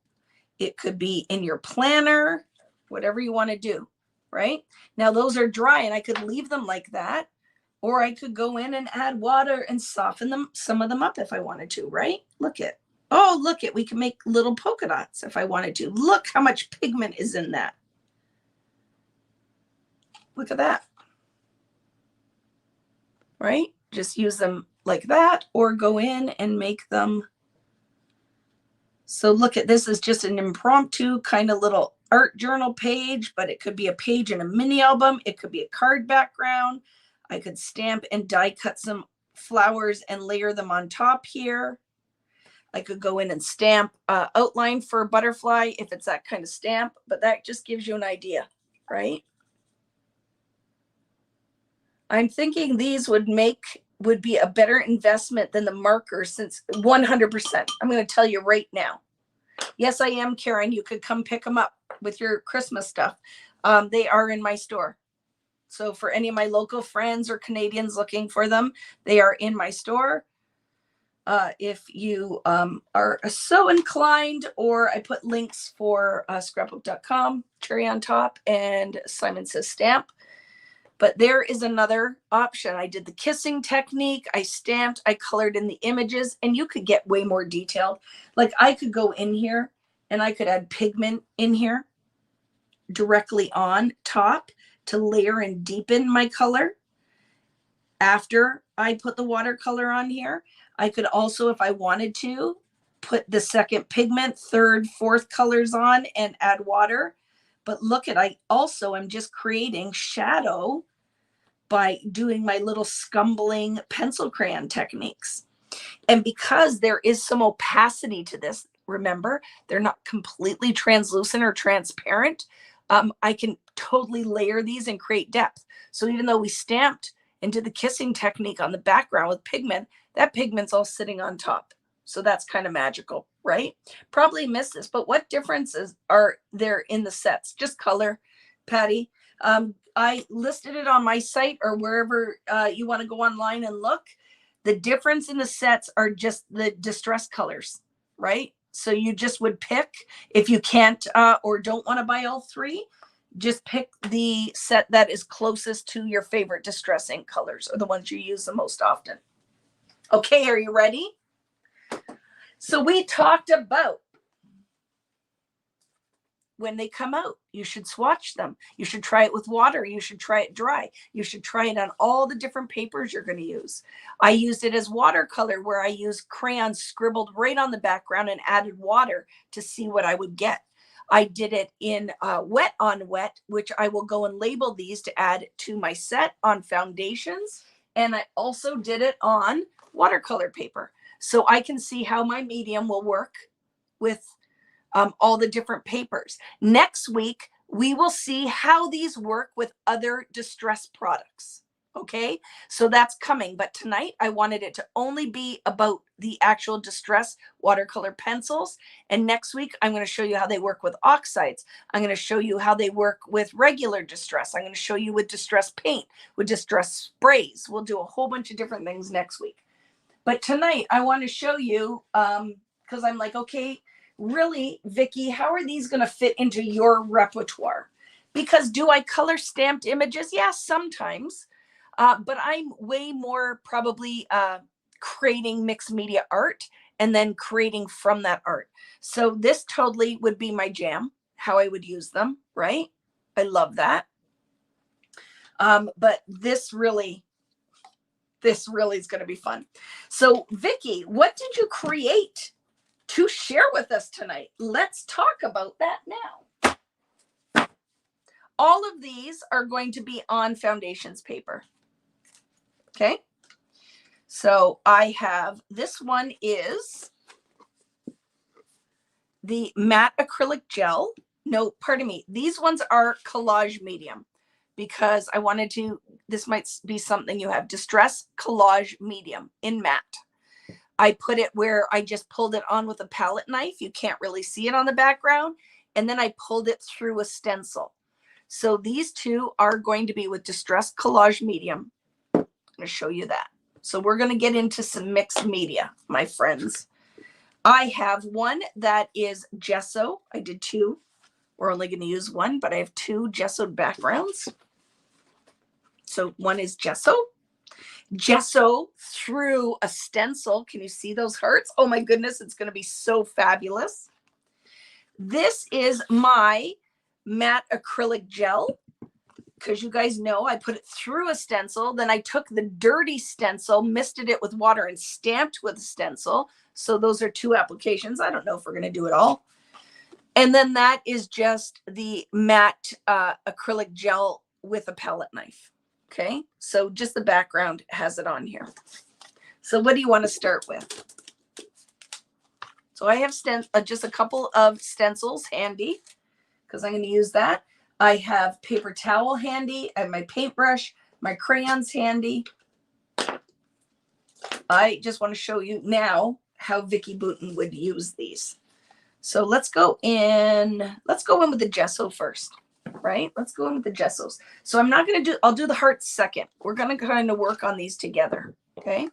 It could be in your planner, whatever you want to do, right? Now those are dry and I could leave them like that, or I could go in and add water and soften them, some of them up if I wanted to, right? Look at, oh, look at, we can make little polka dots if I wanted to. Look how much pigment is in that. Look at that, right? Just use them like that or go in and make them. So look at, this is just an impromptu kind of little art journal page, but it could be a page in a mini album. It could be a card background. I could stamp and die cut some flowers and layer them on top here. I could go in and stamp outline for a butterfly if it's that kind of stamp, but that just gives you an idea, right? I'm thinking these would be a better investment than the markers, since 100%. I'm going to tell you right now. Yes, I am, Karen. You could come pick them up with your Christmas stuff. They are in my store. So for any of my local friends or Canadians looking for them, they are in my store. If you are so inclined, or I put links for scrapbook.com, cherry on top, and Simon Says Stamp. But there is another option. I did the kissing technique. I stamped, I colored in the images, and you could get way more detailed. Like I could go in here and I could add pigment in here directly on top to layer and deepen my color. After I put the watercolor on here, I could also, if I wanted to, put the second pigment, third, fourth colors on and add water. But look at, I also am just creating shadow by doing my little scumbling pencil crayon techniques. And because there is some opacity to this, remember, they're not completely translucent or transparent. I can totally layer these and create depth. So even though we stamped and did the kissing technique on the background with pigment, that pigment's all sitting on top. So that's kind of magical, right? Probably missed this, but what differences are there in the sets? Just color, Patty. I listed it on my site or wherever you want to go online and look. The difference in the sets are just the distress colors, right? So you just would pick, if you can't or don't want to buy all three, just pick the set that is closest to your favorite distress ink colors or the ones you use the most often. Okay, are you ready? So we talked about when they come out, you should swatch them. You should try it with water. You should try it dry. You should try it on all the different papers you're going to use. I used it as watercolor where I used crayons scribbled right on the background and added water to see what I would get. I did it in wet on wet, which I will go and label these to add to my set on foundations. And I also did it on watercolor paper. So I can see how my medium will work with all the different papers. Next week, we will see how these work with other distress products. Okay, so that's coming. But tonight, I wanted it to only be about the actual distress watercolor pencils. And next week, I'm going to show you how they work with oxides. I'm going to show you how they work with regular distress. I'm going to show you with distress paint, with distress sprays. We'll do a whole bunch of different things next week. But tonight, I want to show you, because I'm like, okay, really, Vicky, how are these going to fit into your repertoire? Because do I color stamped images? Yeah, sometimes. But I'm way more probably creating mixed media art and then creating from that art. So this totally would be my jam, how I would use them, right? I love that. But this really is going to be fun. So Vicky, what did you create to share with us tonight? Let's talk about that now. All of these are going to be on foundations paper. Okay. So I have, this one is the matte acrylic gel. No, pardon me. These ones are collage medium because I wanted to, this might be something you have, distress collage medium in matte. I put it where I just pulled it on with a palette knife. You can't really see it on the background. And then I pulled it through a stencil. So these two are going to be with distress collage medium. I'm going to show you that. So we're going to get into some mixed media, my friends. I have one that is gesso. I did two. We're only going to use one, but I have two gessoed backgrounds. So one is gesso. Gesso through a stencil. Can you see those hearts? Oh my goodness, it's going to be so fabulous. This is my matte acrylic gel, because you guys know I put it through a stencil. Then I took the dirty stencil, misted it with water, and stamped with a stencil. So those are two applications. I don't know if we're going to do it all. And then that is just the matte acrylic gel with a palette knife. Okay, so just the background has it on here. So what do you want to start with? So I have just a couple of stencils handy because I'm going to use that. I have paper towel handy. I have my paintbrush, my crayons handy. I just want to show you now how Vicky Boutin would use these. So let's go in with the gesso first. Right? Let's go in with the gessos. So I'm not going to I'll do the hearts second. We're going to kind of work on these together. Okay.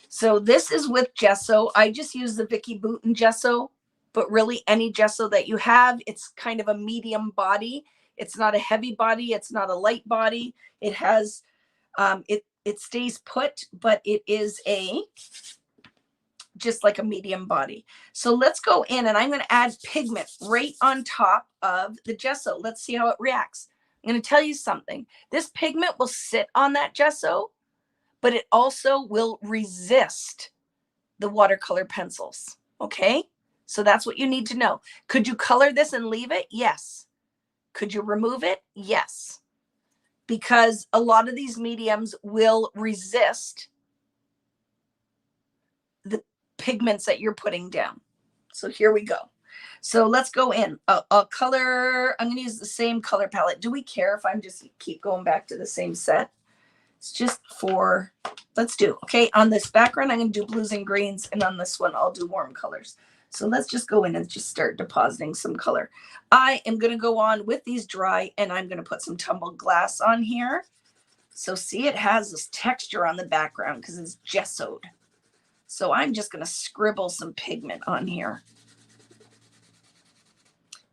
So this is with gesso. I just use the Vicky Boutin gesso, but really any gesso that you have, it's kind of a medium body. It's not a heavy body. It's not a light body. It has, it stays put, but it is just like a medium body. So let's go in and I'm going to add pigment right on top of the gesso. Let's see how it reacts. I'm going to tell you something. This pigment will sit on that gesso, but it also will resist the watercolor pencils. Okay. So that's what you need to know. Could you color this and leave it? Yes. Could you remove it? Yes. Because a lot of these mediums will resist the pigments that you're putting down. So here we go. So let's go in. I'll color. I'm going to use the same color palette. Do we care if I'm just keep going back to the same set? It's just for, let's do. Okay, on this background, I'm going to do blues and greens. And on this one, I'll do warm colors. So let's just go in and just start depositing some color. I am going to go on with these dry, and I'm going to put some tumbled glass on here. So see, it has this texture on the background because it's gessoed. So I'm just going to scribble some pigment on here.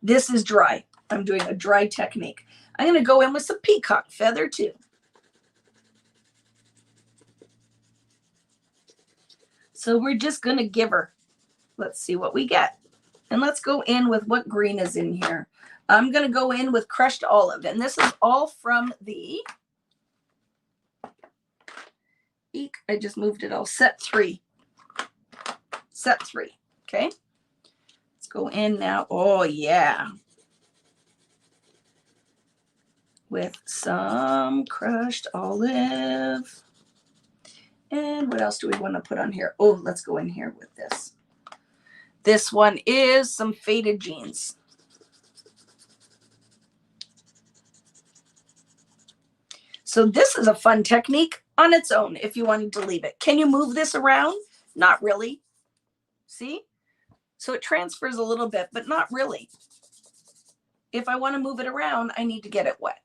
This is dry. I'm doing a dry technique. I'm going to go in with some peacock feather too. So we're just going to give her. Let's see what we get. And let's go in with what green is in here. I'm going to go in with crushed olive. And this is all from the, I just moved it all, set 3. Set 3. Okay. Let's go in now. Oh, yeah. With some crushed olive. And what else do we want to put on here? Oh, let's go in here with this. This one is some faded jeans. So this is a fun technique on its own if you wanted to leave it. Can you move this around? Not really. See? So it transfers a little bit, but not really. If I want to move it around, I need to get it wet.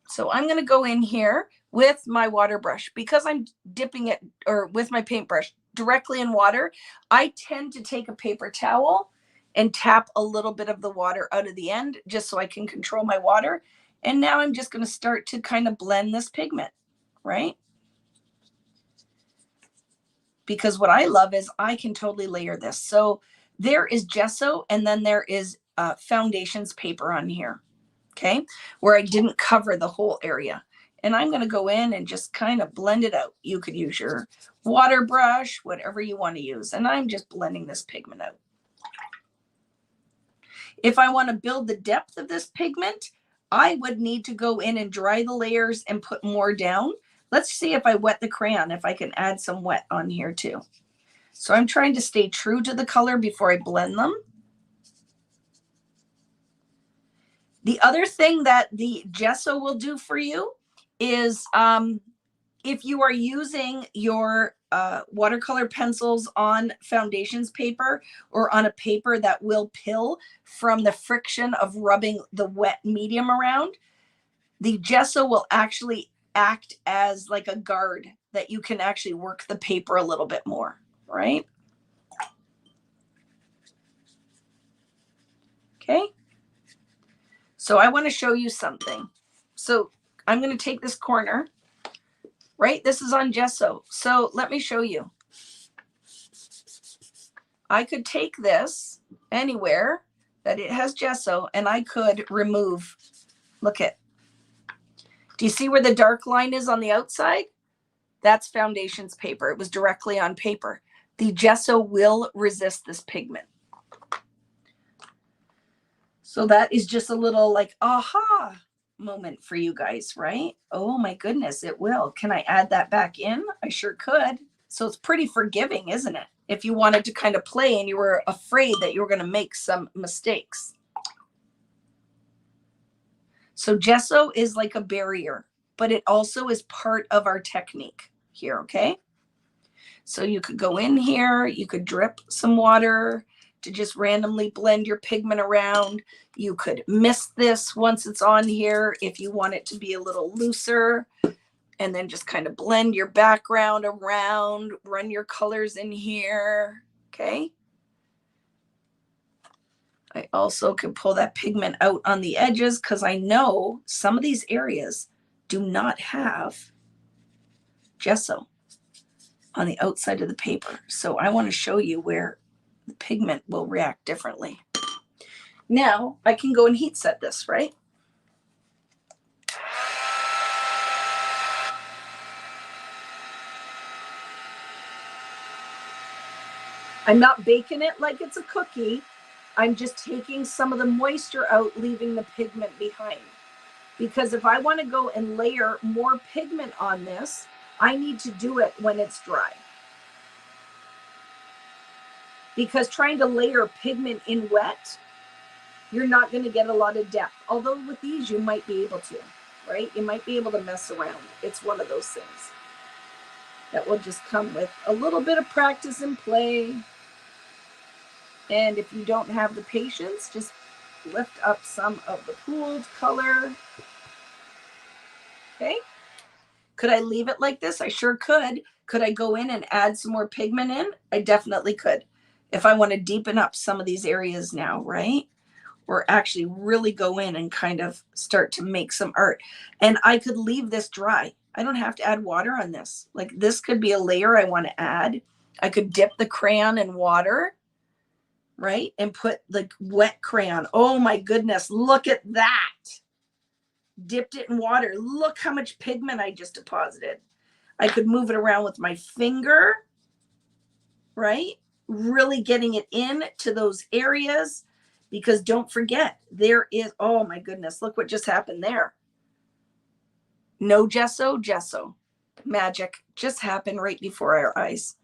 So I'm going to go in here with my water brush because I'm dipping it, or with my paintbrush directly in water. I tend to take a paper towel and tap a little bit of the water out of the end just so I can control my water. And now I'm just going to start to kind of blend this pigment, right? Because what I love is I can totally layer this. So there is gesso and then there is foundations paper on here, okay, where I didn't cover the whole area. And I'm going to go in and just kind of blend it out. You could use your water brush, whatever you want to use. And I'm just blending this pigment out. If I want to build the depth of this pigment, I would need to go in and dry the layers and put more down. Let's see if I wet the crayon, if I can add some wet on here too. So I'm trying to stay true to the color before I blend them. The other thing that the gesso will do for you is if you are using your watercolor pencils on foundations paper or on a paper that will pill from the friction of rubbing the wet medium around, the gesso will actually act as like a guard that you can actually work the paper a little bit more, right? Okay. So I want to show you something. So I'm going to take this corner, right? This is on gesso. So let me show you. I could take this anywhere that it has gesso and I could remove, look at, do you see where the dark line is on the outside? That's foundations paper. It was directly on paper. The gesso will resist this pigment. So that is just a little like aha moment for you guys, right? Oh my goodness, it will. Can I add that back in? I sure could. So it's pretty forgiving, isn't it? If you wanted to kind of play and you were afraid that you were going to make some mistakes. So gesso is like a barrier, but it also is part of our technique here, okay? So you could go in here, you could drip some water to just randomly blend your pigment around. You could mist this once it's on here if you want it to be a little looser, and then just kind of blend your background around, run your colors in here, okay? I also can pull that pigment out on the edges because I know some of these areas do not have gesso on the outside of the paper. So I want to show you where the pigment will react differently. Now I can go and heat set this, right? I'm not baking it like it's a cookie. I'm just taking some of the moisture out, leaving the pigment behind. Because if I want to go and layer more pigment on this, I need to do it when it's dry. Because trying to layer pigment in wet, you're not going to get a lot of depth. Although with these, you might be able to, right? You might be able to mess around. It's one of those things that will just come with a little bit of practice and play. And if you don't have the patience, just lift up some of the pooled color. Okay. Could I leave it like this? I sure could. Could I go in and add some more pigment in? I definitely could. If I want to deepen up some of these areas now, right? Or actually really go in and kind of start to make some art. And I could leave this dry. I don't have to add water on this. Like this could be a layer I want to add. I could dip the crayon in water, right? And put the wet crayon. Oh my goodness, look at that. Dipped it in water. Look how much pigment I just deposited. I could move it around with my finger, right? Really getting it in to those areas, because don't forget, there is, oh my goodness, look what just happened there. No gesso, gesso. Magic just happened right before our eyes.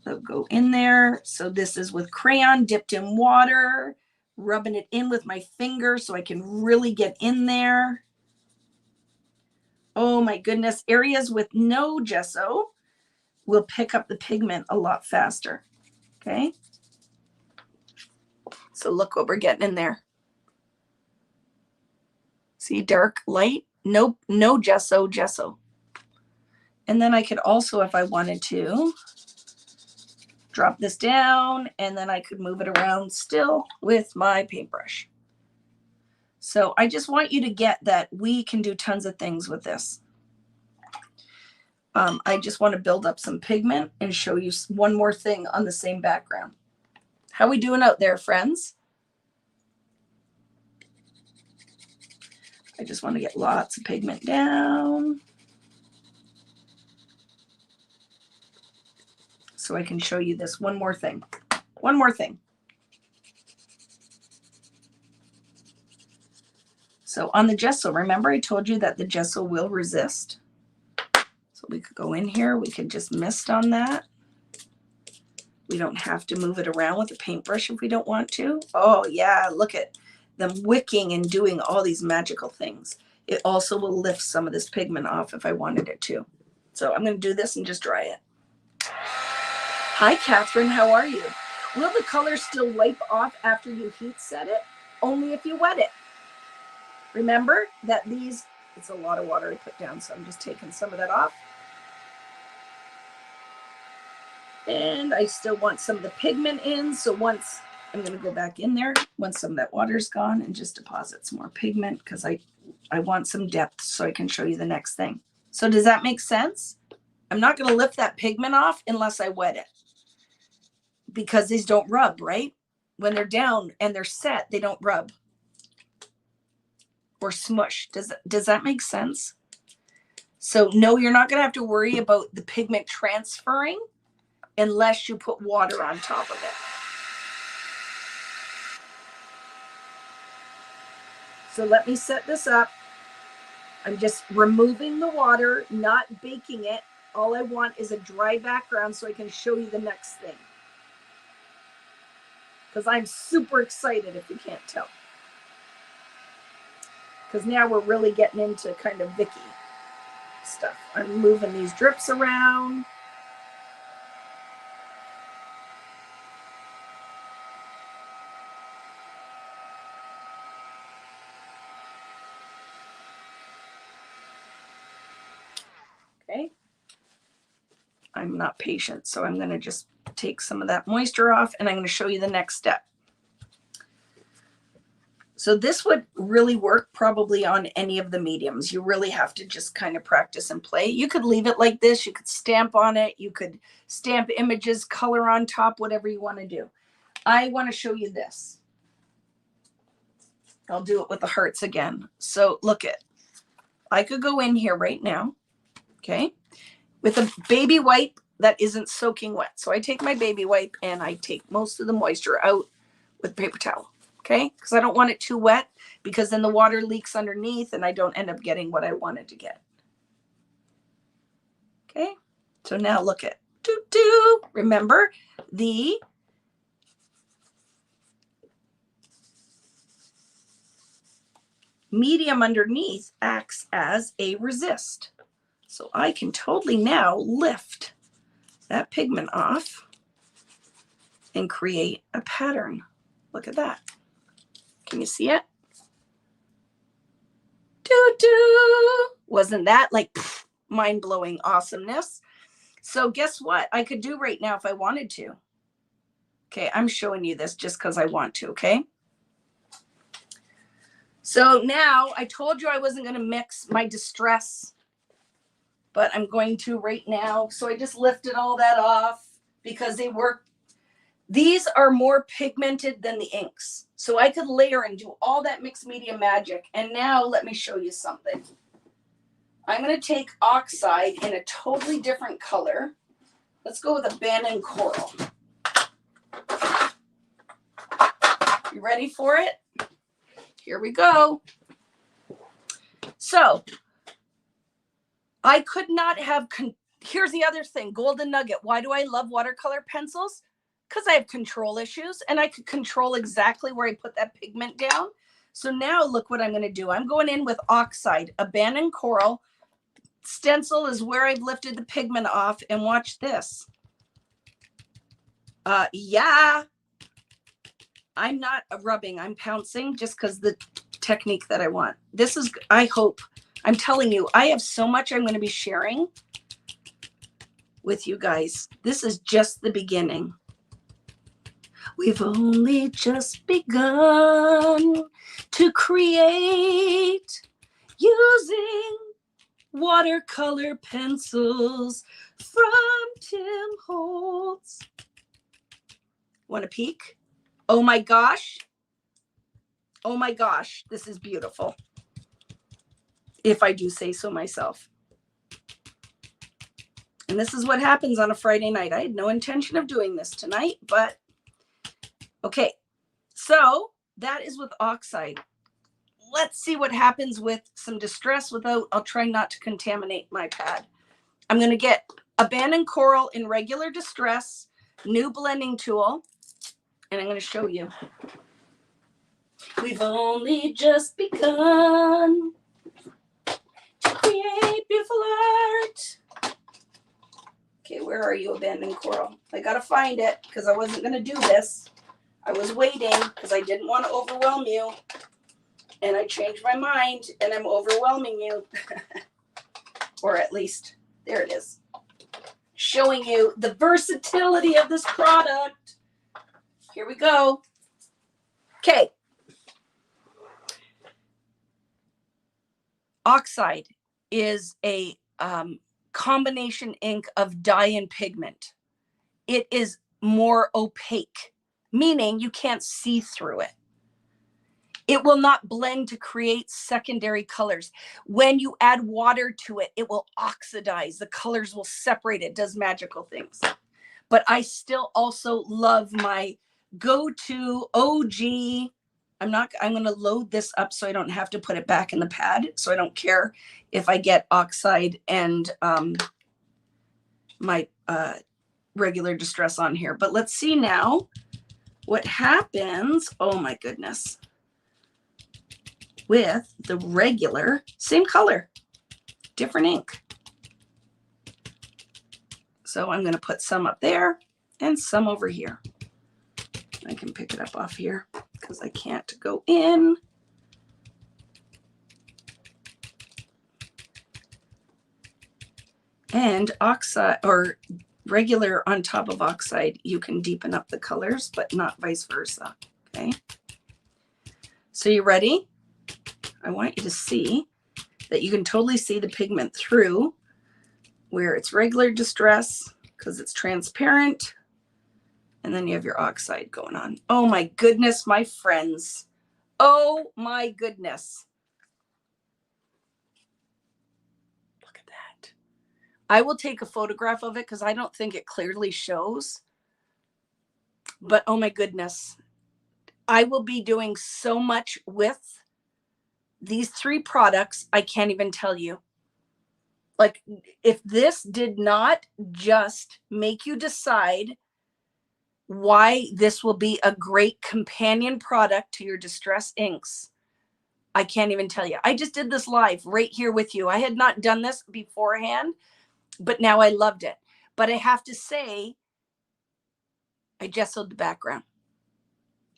So go in there. So this is with crayon dipped in water, rubbing it in with my finger so I can really get in there. Oh my goodness, areas with no gesso will pick up the pigment a lot faster. Okay. So look what we're getting in there. See, dark, light, no gesso, gesso. And then I could also, if I wanted to, drop this down, and then I could move it around still with my paintbrush. So I just want you to get that we can do tons of things with this. I just want to build up some pigment and show you one more thing on the same background. How we doing out there, friends? I just want to get lots of pigment down so I can show you this one more thing. One more thing. So on the gesso, remember I told you that the gesso will resist. So we could go in here, we could just mist on that. We don't have to move it around with a paintbrush if we don't want to. Oh yeah, look at them wicking and doing all these magical things. It also will lift some of this pigment off if I wanted it to. So I'm going to do this and just dry it. Hi, Catherine, how are you? Will the color still wipe off after you heat set it? Only if you wet it. Remember that these, it's a lot of water I put down, so I'm just taking some of that off. And I still want some of the pigment in, so once, I'm going to go back in there once some of that water's gone and just deposit some more pigment, because I want some depth so I can show you the next thing. So does that make sense? I'm not going to lift that pigment off unless I wet it, because these don't rub, right? When they're down and they're set, they don't rub or smush. Does that make sense? So no, you're not going to have to worry about the pigment transferring unless you put water on top of it. So let me set this up. I'm just removing the water, not baking it. All I want is a dry background so I can show you the next thing. Because I'm super excited if you can't tell. Because now we're really getting into kind of Vicky stuff. I'm moving these drips around. Okay. I'm not patient, so I'm going to just take some of that moisture off, and I'm going to show you the next step. So this would really work probably on any of the mediums. You really have to just kind of practice and play. You could leave it like this. You could stamp on it. You could stamp images, color on top, whatever you want to do. I want to show you this. I'll do it with the hearts again. So look it. I could go in here right now, okay, with a baby wipe that isn't soaking wet. So I take my baby wipe and I take most of the moisture out with paper towel. Okay, because I don't want it too wet, because then the water leaks underneath and I don't end up getting what I wanted to get. Okay, so now look at remember the medium underneath acts as a resist. So I can totally now lift that pigment off and create a pattern. Look at that. Can you see it? Wasn't that like, mind-blowing awesomeness. So guess what I could do right now if I wanted to? Okay, I'm showing you this just because I want to, okay? So now I told you I wasn't going to mix my Distress, but I'm going to right now. So I just lifted all that off because they work. These are more pigmented than the inks. So I could layer and do all that mixed media magic. And now let me show you something. I'm going to take Oxide in a totally different color. Let's go with Abandoned Coral. You ready for it? Here we go. So I could not have, here's the other thing, golden nugget. Why do I love watercolor pencils? Because I have control issues and I could control exactly where I put that pigment down. So now look what I'm going to do. I'm going in with Oxide, Abandoned Coral. Stencil is where I've lifted the pigment off, and watch this. Yeah, I'm not rubbing, I'm pouncing just because the technique that I want. This is, I hope, I'm telling you, I have so much I'm going to be sharing with you guys. This is just the beginning. We've only just begun to create using watercolor pencils from Tim Holtz. Want a peek? Oh my gosh. Oh my gosh, this is beautiful. If I do say so myself. And this is what happens on a Friday night. I had no intention of doing this tonight, but okay. So that is with Oxide. Let's see what happens with some Distress without, I'll try not to contaminate my pad. I'm going to get Abandoned Coral in regular Distress, new blending tool, and I'm going to show you. We've only just begun to create beautiful art. Okay, where are you, Abandoned Coral? I got to find it because I wasn't going to do this. I was waiting because I didn't want to overwhelm you. And I changed my mind and I'm overwhelming you. Or at least, there it is. Showing you the versatility of this product. Here we go. Okay. Oxide is a combination ink of dye and pigment. It is more opaque, meaning you can't see through it. It will not blend to create secondary colors. When you add water to it, it will oxidize. The colors will separate. It does magical things. But I still also love my go-to OG. I'm going to load this up so I don't have to put it back in the pad. So I don't care if I get Oxide and my regular Distress on here. But let's see now what happens. Oh my goodness. With the regular, same color, different ink. So I'm going to put some up there and some over here. I can pick it up off here because I can't go in. And Oxide or regular on top of Oxide, you can deepen up the colors, but not vice versa. Okay. So you ready? I want you to see that you can totally see the pigment through where it's regular Distress because it's transparent. And then you have your Oxide going on. Oh my goodness, my friends. Oh my goodness. Look at that. I will take a photograph of it because I don't think it clearly shows. But oh my goodness. I will be doing so much with these three products, I can't even tell you. Like, if this did not just make you decide why this will be a great companion product to your Distress inks, I can't even tell you. I just did this live right here with you. I had not done this beforehand, but now I loved it. But I have to say, I gessoed the background.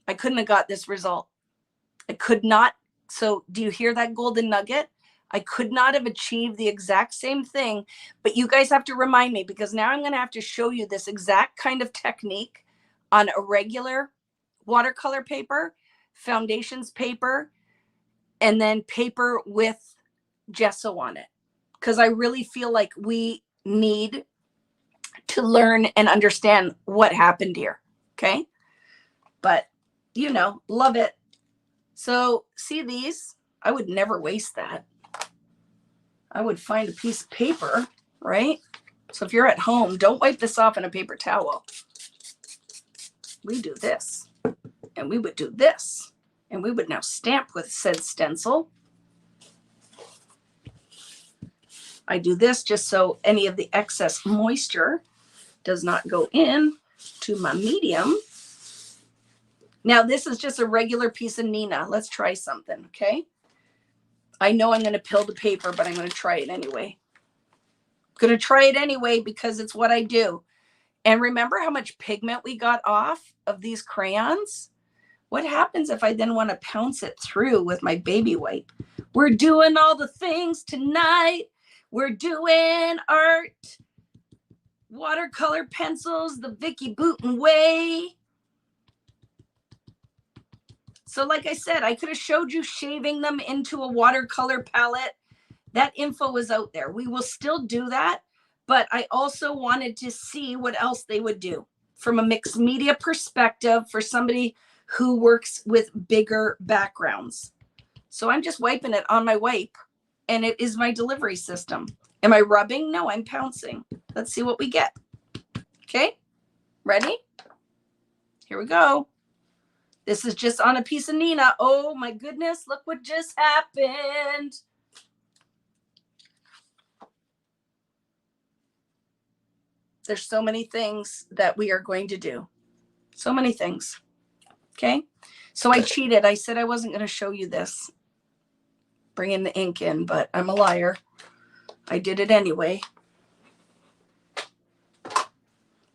I couldn't have got this result. I could not. So do you hear that golden nugget? I could not have achieved the exact same thing, but you guys have to remind me, because now I'm going to have to show you this exact kind of technique on a regular watercolor paper, foundations paper, and then paper with gesso on it. Because I really feel like we need to learn and understand what happened here. Okay. But, you know, love it. So see these? I would never waste that. I would find a piece of paper, right? So if you're at home, don't wipe this off in a paper towel. We do this, and we would do this, and we would now stamp with said stencil. I do this just so any of the excess moisture does not go in to my medium. Now this is just a regular piece of Nina. Let's try something, okay? I know I'm going to pill the paper, but I'm going to try it anyway. I'm going to try it anyway because it's what I do. And remember how much pigment we got off of these crayons? What happens if I then want to pounce it through with my baby wipe? We're doing all the things tonight. We're doing art, watercolor pencils, the Vicky Booten way. So like I said, I could have showed you shaving them into a watercolor palette. That info was out there. We will still do that, but I also wanted to see what else they would do from a mixed media perspective for somebody who works with bigger backgrounds. So I'm just wiping it on my wipe, and it is my delivery system. Am I rubbing? No, I'm pouncing. Let's see what we get. Okay, ready? Here we go. This is just on a piece of Nina. Oh my goodness, look what just happened. There's so many things that we are going to do. So many things. Okay. So I cheated. I said I wasn't going to show you this. Bringing the ink in, but I'm a liar. I did it anyway.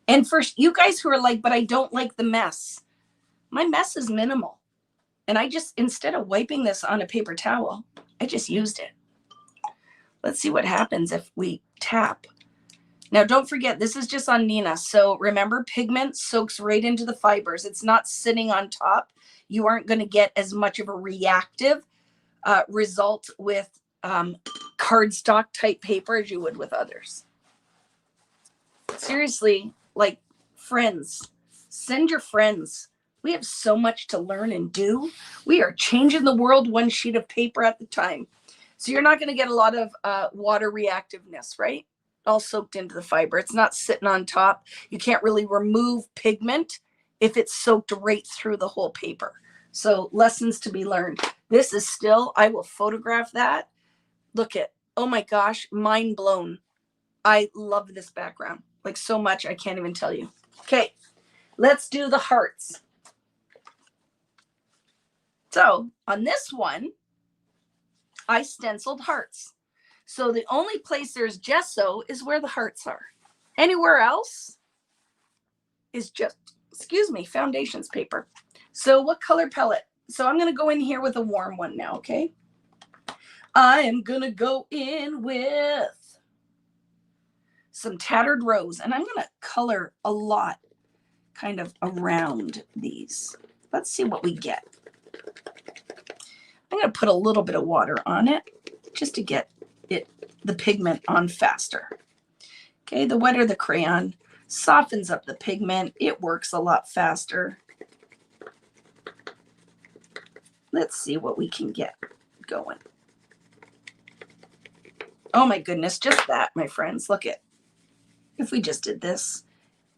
And for you guys who are like, but I don't like the mess. My mess is minimal. And I just, instead of wiping this on a paper towel, I just used it. Let's see what happens if we tap. Now, don't forget, this is just on Nina. So remember, pigment soaks right into the fibers. It's not sitting on top. You aren't going to get as much of a reactive result with cardstock type paper as you would with others. Seriously, like friends, send your friends. We have so much to learn and do. We are changing the world one sheet of paper at the time. So you're not going to get a lot of water reactiveness, right? All soaked into the fiber. It's not sitting on top. You can't really remove pigment if it's soaked right through the whole paper. So lessons to be learned. This is still, I will photograph that. Look at, oh my gosh, mind blown. I love this background like so much. I can't even tell you. Okay, let's do the hearts. So on this one, I stenciled hearts. So the only place there's gesso is where the hearts are. Anywhere else is just, excuse me, foundations paper. So what color palette? So I'm going to go in here with a warm one now, okay? I am going to go in with some Tattered Rose, and I'm going to color a lot kind of around these. Let's see what we get. I'm going to put a little bit of water on it just to get the pigment on faster. Okay, the wetter the crayon softens up the pigment. It works a lot faster. Let's see what we can get going. Oh my goodness, just that, my friends. Look at, if we just did this.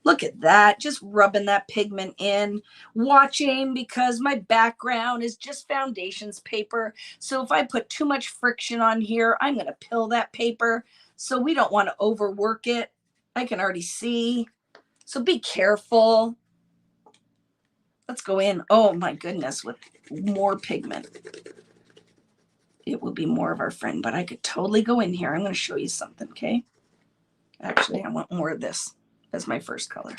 Look at that, just rubbing that pigment in, watching, because my background is just foundations paper. So if I put too much friction on here, I'm going to pill that paper. So we don't want to overwork it. I can already see. So be careful. Let's go in. Oh my goodness, with more pigment. It will be more of our friend, but I could totally go in here. I'm going to show you something, okay? Actually, I want more of this as my first color.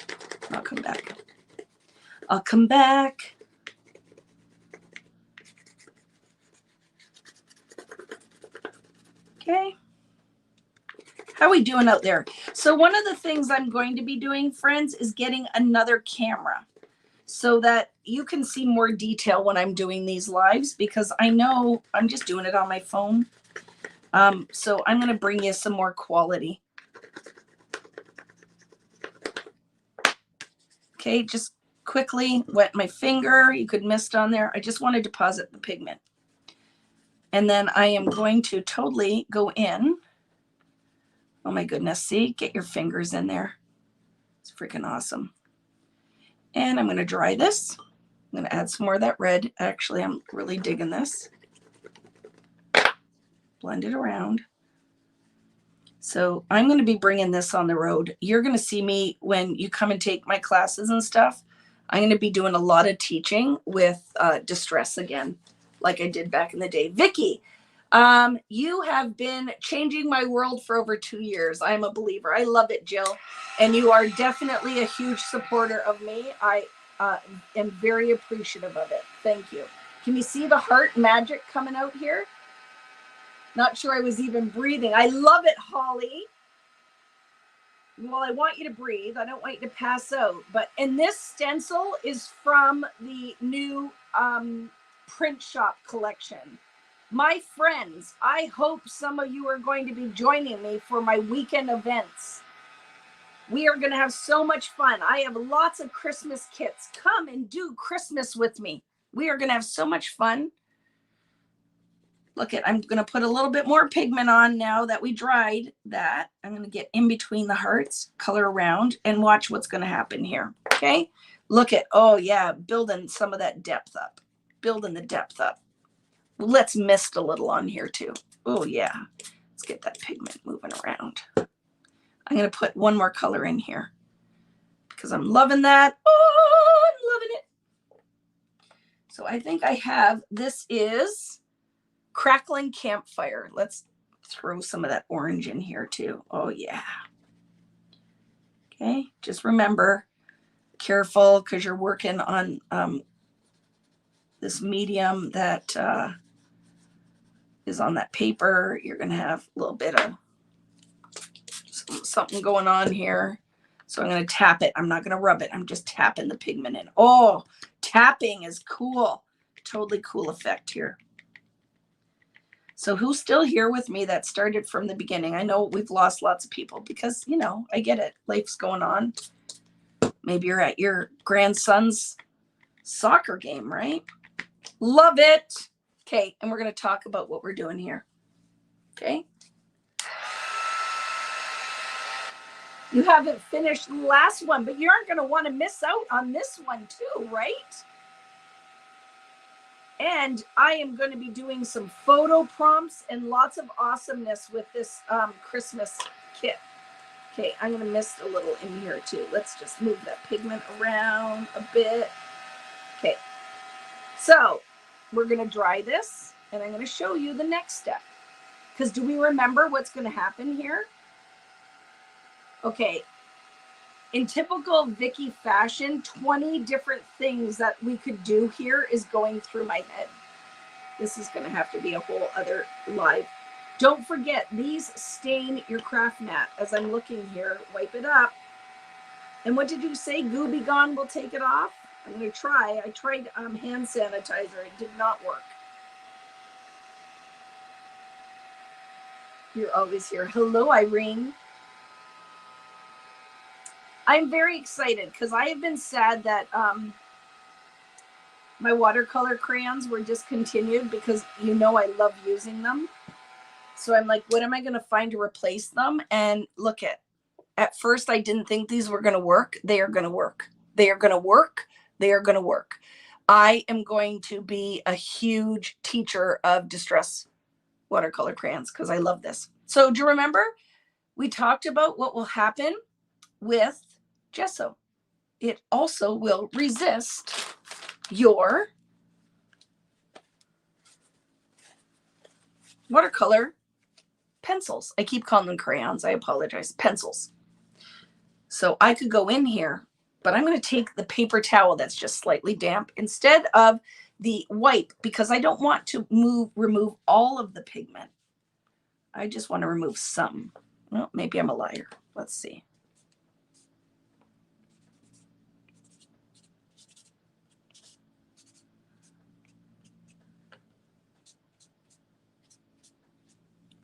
I'll come back. I'll come back. Okay. How are we doing out there? So one of the things I'm going to be doing, friends, is getting another camera so that you can see more detail when I'm doing these lives, because I know I'm just doing it on my phone. So I'm going to bring you some more quality. Okay, just quickly wet my finger. You could mist on there. I just want to deposit the pigment. And then I am going to totally go in. Oh my goodness, see? Get your fingers in there. It's freaking awesome. And I'm going to dry this. I'm going to add some more of that red. Actually, I'm really digging this. Blend it around. So I'm going to be bringing this on the road. You're going to see me when you come and take my classes and stuff. I'm going to be doing a lot of teaching with Distress again, like I did back in the day. Vicky, you have been changing my world for over 2 years. I'm a believer. I love it, Jill. And you are definitely a huge supporter of me. I am very appreciative of it. Thank you. Can you see the heart magic coming out here? Not sure I was even breathing. I love it, Holly. Well, I want you to breathe. I don't want you to pass out. And this stencil is from the new print shop collection. My friends, I hope some of you are going to be joining me for my weekend events. We are going to have so much fun. I have lots of Christmas kits. Come and do Christmas with me. We are going to have so much fun. Look at, I'm going to put a little bit more pigment on now that we dried that. I'm going to get in between the hearts, color around, and watch what's going to happen here. Okay. Look at, oh yeah, building some of that depth up, building the depth up. Let's mist a little on here too. Oh yeah. Let's get that pigment moving around. I'm going to put one more color in here because I'm loving that. Oh, I'm loving it. So I think I have, this is Crackling Campfire. Let's throw some of that orange in here too. Oh yeah. Okay, just remember, careful because you're working on this medium that is on that paper. You're going to have a little bit of something going on here. So I'm going to tap it. I'm not going to rub it. I'm just tapping the pigment in. Oh, tapping is cool. Totally cool effect here. So who's still here with me that started from the beginning? I know we've lost lots of people because, you know, I get it. Life's going on. Maybe you're at your grandson's soccer game, right? Love it. Okay, and we're going to talk about what we're doing here. Okay. You haven't finished the last one, but you aren't going to want to miss out on this one too, right? And I am going to be doing some photo prompts and lots of awesomeness with this Christmas kit. Okay, I'm going to mist a little in here too. Let's just move that pigment around a bit. Okay, so we're going to dry this and I'm going to show you the next step. Because do we remember what's going to happen here? Okay, in typical Vicky fashion, 20 different things that we could do here is going through my head. This is going to have to be a whole other live. Don't forget, these stain your craft mat. As I'm looking here, wipe it up. And what did you say? Goo be gone, we'll take it off. I'm going to try. I tried hand sanitizer. It did not work. You're always here. Hello, Irene. I'm very excited because I have been sad that my watercolor crayons were discontinued because you know I love using them. So I'm like, what am I going to find to replace them? And look at first I didn't think these were going to work. They are going to work. They are going to work. They are going to work. I am going to be a huge teacher of Distress Watercolor crayons because I love this. So do you remember we talked about what will happen with gesso? It also will resist your watercolor pencils. I keep calling them crayons. I apologize. Pencils. So I could go in here, but I'm going to take the paper towel that's just slightly damp instead of the wipe because I don't want to remove all of the pigment. I just want to remove some. Well, maybe I'm a liar. Let's see.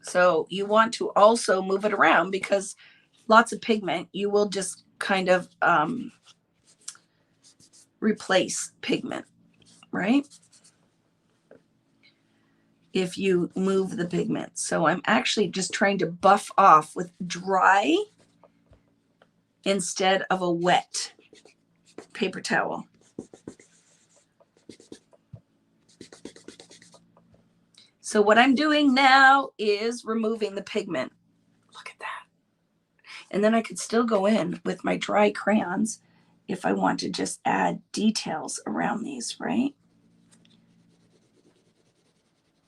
So you want to also move it around because lots of pigment, you will just kind of replace pigment, right? If you move the pigment. So I'm actually just trying to buff off with dry instead of a wet paper towel. So what I'm doing now is removing the pigment. Look at that. And then I could still go in with my dry crayons if I want to just add details around these, right?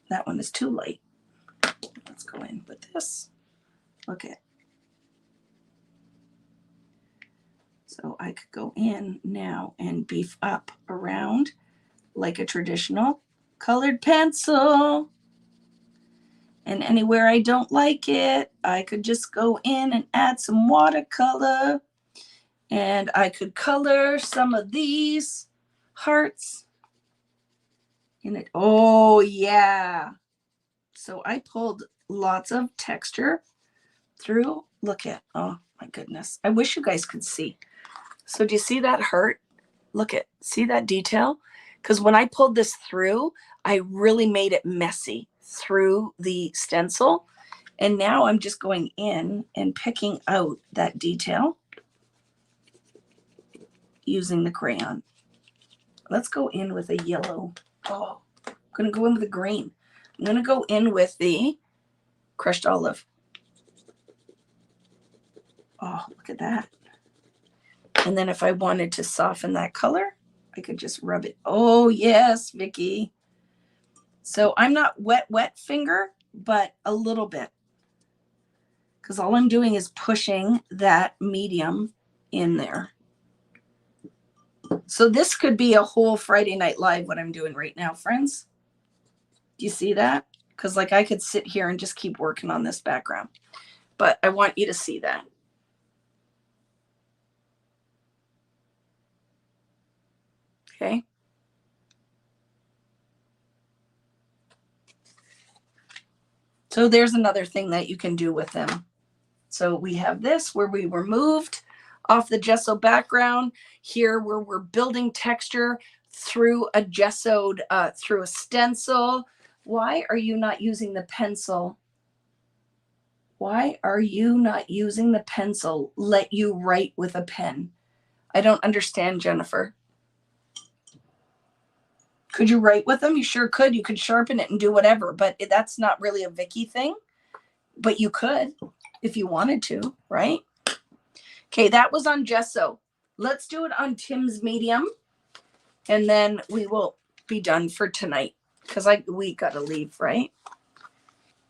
That one is too light. Let's go in with this. Look at. So I could go in now and beef up around like a traditional colored pencil. And anywhere I don't like it, I could just go in and add some watercolor. And I could color some of these hearts in it. Oh, yeah. So I pulled lots of texture through. Look at, oh my goodness. I wish you guys could see. So do you see that heart? Look at, see that detail? Because when I pulled this through, I really made it messy through the stencil. And now I'm just going in and picking out that detail using the crayon. Let's go in with a yellow. Oh, I'm going to go in with a green. I'm going to go in with the crushed olive. Oh, look at that. And then if I wanted to soften that color, I could just rub it. Oh, yes, Vicky. So I'm not wet finger, but a little bit. Because all I'm doing is pushing that medium in there. So this could be a whole Friday Night Live, what I'm doing right now, friends. Do you see that? Because like I could sit here and just keep working on this background. But I want you to see that. Okay. So there's another thing that you can do with them. So we have this where we removed off the gesso background, here where we're building texture through a gessoed, through a stencil. Why are you not using the pencil? Why are you not using the pencil? Let you write with a pen. I don't understand, Jennifer. Could you write with them? You sure could. You could sharpen it and do whatever, but that's not really a Vicky thing. But you could if you wanted to, right? Okay, that was on gesso. Let's do it on Tim's medium, and then we will be done for tonight because we got to leave, right?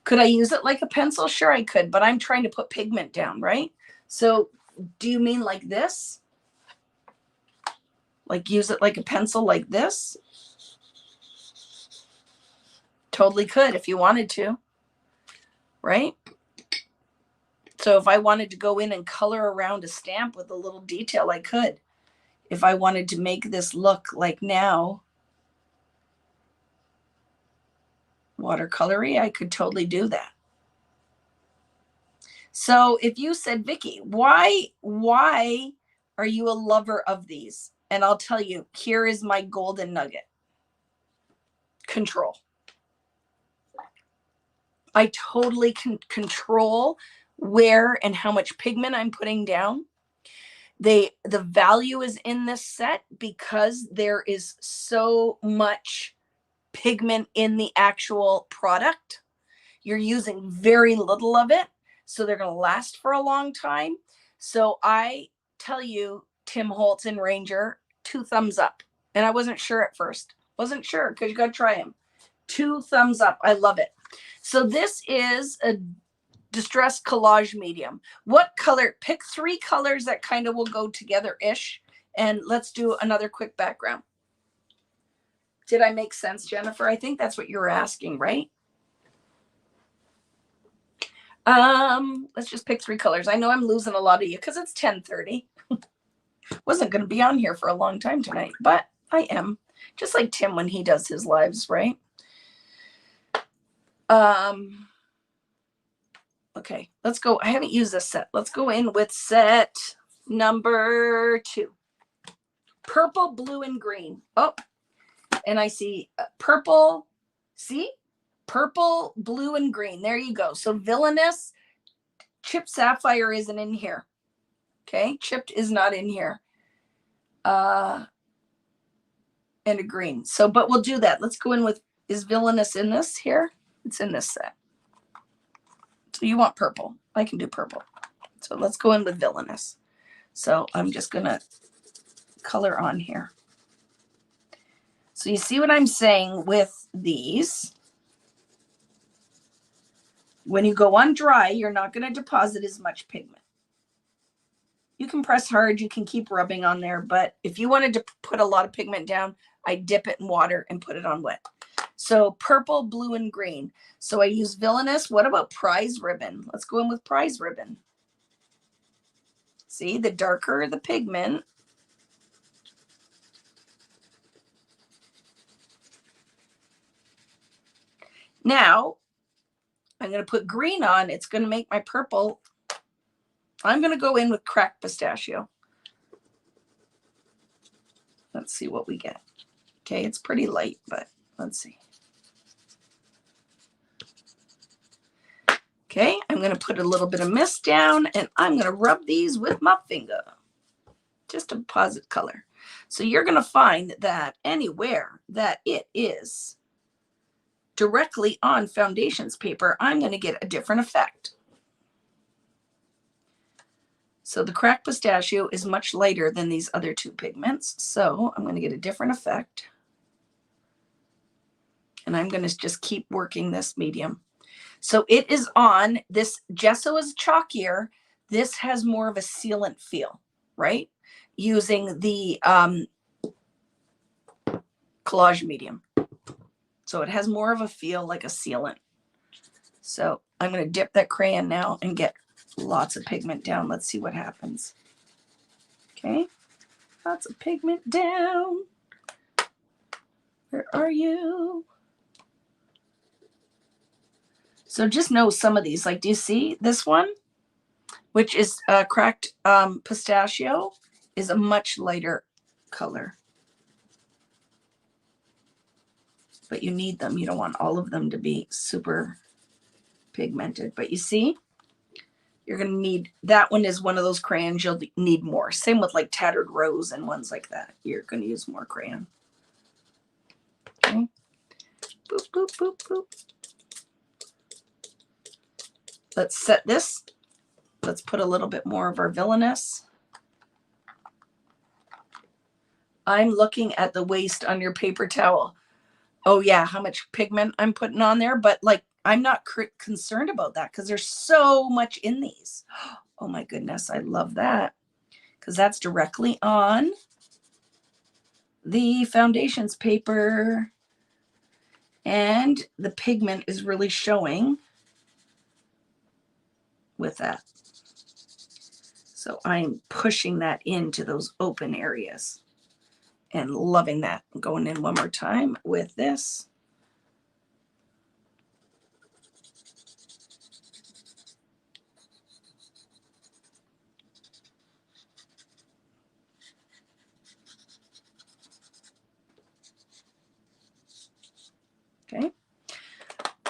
Could I use it like a pencil? Sure, I could, but I'm trying to put pigment down, right? So do you mean like this? Like use it like a pencil like this? Totally could if you wanted to, right? So if I wanted to go in and color around a stamp with a little detail, I could. If I wanted to make this look like now watercolory, I could totally do that. So if you said, Vicky, why are you a lover of these? And I'll tell you, here is my golden nugget. Control. I totally can control where and how much pigment I'm putting down. The value is in this set because there is so much pigment in the actual product. You're using very little of it, so they're going to last for a long time. So I tell you, Tim Holtz and Ranger, 2 thumbs up. And I wasn't sure at first. Wasn't sure because you got to try them. 2 thumbs up. I love it. So this is a Distress Collage medium. What color? Pick 3 colors that kind of will go together-ish. And let's do another quick background. Did I make sense, Jennifer? I think that's what you were asking, right? Let's just pick 3 colors. I know I'm losing a lot of you because it's 10:30. Wasn't going to be on here for a long time tonight, but I am. Just like Tim when he does his lives, right? Okay, let's go. I haven't used this set. Let's go in with set number 2. Purple, blue, and green. Oh, and I see purple. See? Purple, blue, and green. There you go. So Villainous, Chipped Sapphire isn't in here. Okay, Chipped is not in here. And a green. So, but we'll do that. Let's go in with, is Villainous in this here? It's in this set. So you want purple. I can do purple. So let's go in with Villainous. So I'm just going to color on here. So you see what I'm saying with these? When you go on dry, you're not going to deposit as much pigment. You can press hard, you can keep rubbing on there, but if you wanted to put a lot of pigment down, I dip it in water and put it on wet. So purple, blue, and green. So I use Villainous. What about Prize Ribbon? Let's go in with Prize Ribbon. See, the darker the pigment, now I'm going to put green on. It's going to make my purple. I'm going to go in with Cracked Pistachio. Let's see what we get. Okay, it's pretty light, but let's see. Okay, I'm going to put a little bit of mist down, and I'm going to rub these with my finger. Just to deposit color. So you're going to find that anywhere that it is directly on foundations paper, I'm going to get a different effect. So the Cracked Pistachio is much lighter than these other 2 pigments. So I'm going to get a different effect. And I'm going to just keep working this medium. So it is on, this gesso is chalkier. This has more of a sealant feel, right? Using the collage medium. So it has more of a feel like a sealant. So I'm going to dip that crayon now and get lots of pigment down. Let's see what happens. Okay. Lots of pigment down. Where are you? So just know some of these, like, do you see this one, which is Cracked Pistachio, is a much lighter color. But you need them. You don't want all of them to be super pigmented. But you see, you're going to need, that one is one of those crayons you'll need more. Same with like Tattered Rose and ones like that. You're going to use more crayon. Okay. Boop, boop, boop, boop. Let's set this. Let's put a little bit more of our Villainous. I'm looking at the waste on your paper towel. Oh yeah, how much pigment I'm putting on there. But like, I'm not concerned about that because there's so much in these. Oh my goodness, I love that. Because that's directly on the foundations paper. And the pigment is really showing with that. So I'm pushing that into those open areas and loving that. I'm going in one more time with this. Okay.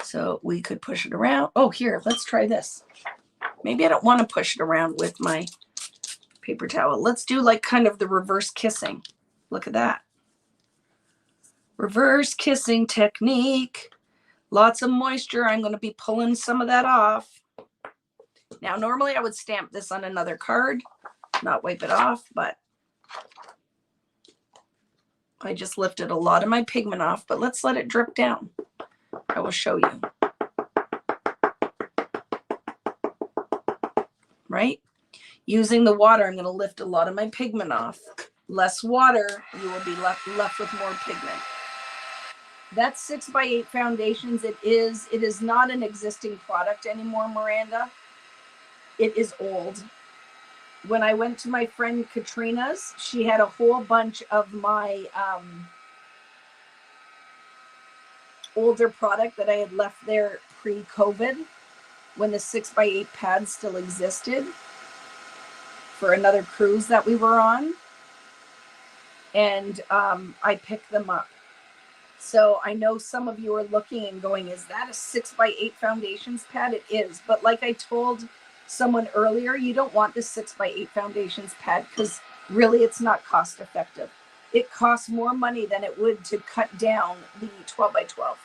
So we could push it around. Oh, here, let's try this. Maybe I don't want to push it around with my paper towel. Let's do like kind of the reverse kissing. Look at that. Reverse kissing technique. Lots of moisture. I'm going to be pulling some of that off. Now, normally I would stamp this on another card, not wipe it off, but I just lifted a lot of my pigment off, but let's let it drip down. I will show you. Right? Using the water, I'm going to lift a lot of my pigment off. Less water, you will be left with more pigment. That's 6x8 foundations. It is not an existing product anymore, Miranda. It is old. When I went to my friend Katrina's, she had a whole bunch of my older product that I had left there pre-COVID, when the 6x8 pads still existed for another cruise that we were on. And I picked them up. So I know some of you are looking and going, is that a 6x8 foundations pad? It is. But like I told someone earlier, you don't want this 6x8 foundations pad because really it's not cost effective. It costs more money than it would to cut down the 12x12.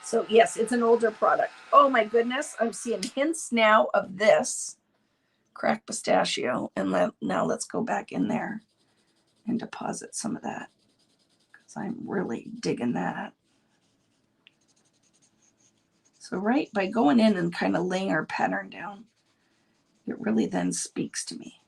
So yes, it's an older product. Oh my goodness, I'm seeing hints now of this cracked pistachio. And now let's go back in there and deposit some of that, because I'm really digging that. So right by going in and kind of laying our pattern down, it really then speaks to me.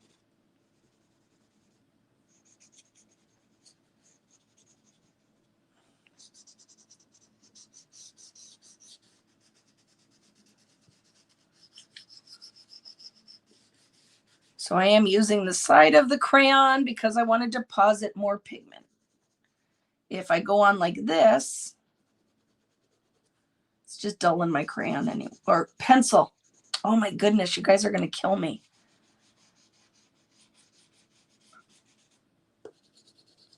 So I am using the side of the crayon because I want to deposit more pigment. If I go on like this, it's just dulling my crayon anyway, or pencil. Oh my goodness, you guys are going to kill me.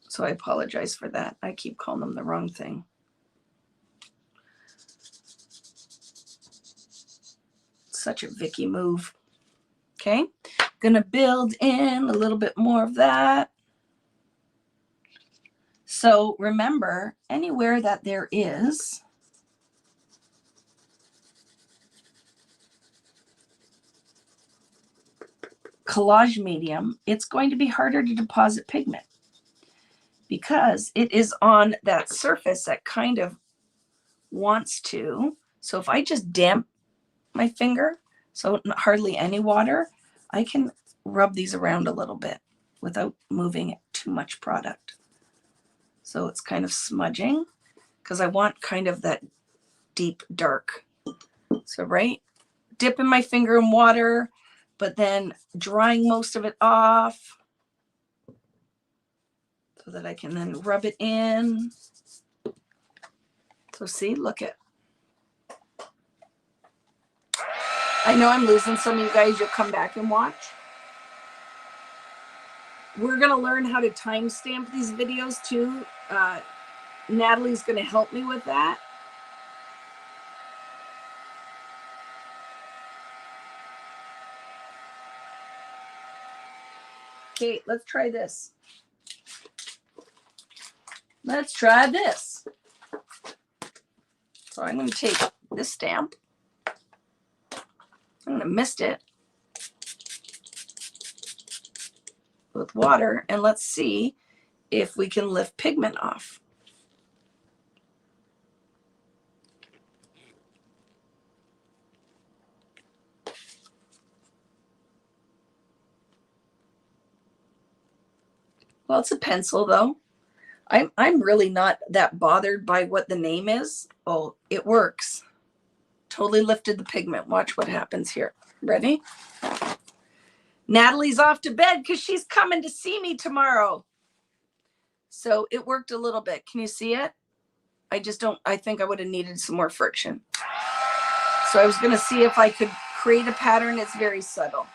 So I apologize for that. I keep calling them the wrong thing. Such a Vicky move. Okay, gonna build in a little bit more of that. So remember, anywhere that there is collage medium, it's going to be harder to deposit pigment because it is on that surface that kind of wants to. So if I just damp my finger, so hardly any water, I can rub these around a little bit without moving too much product. So it's kind of smudging because I want kind of that deep dark. So right, dipping my finger in water, but then drying most of it off so that I can then rub it in. So see, look at. I know I'm losing some of you guys. You'll come back and watch. We're going to learn how to timestamp these videos too. Natalie's going to help me with that. Okay, let's try this. Let's try this. So I'm going to take this stamp. I'm going to mist it with water, and let's see if we can lift pigment off. Well, it's a pencil though. I'm really not that bothered by what the name is. Oh, it works. Totally lifted the pigment. Watch what happens here. Ready? Natalie's off to bed because she's coming to see me tomorrow. So it worked a little bit. Can you see it? I think I would have needed some more friction. So I was going to see if I could create a pattern. It's very subtle.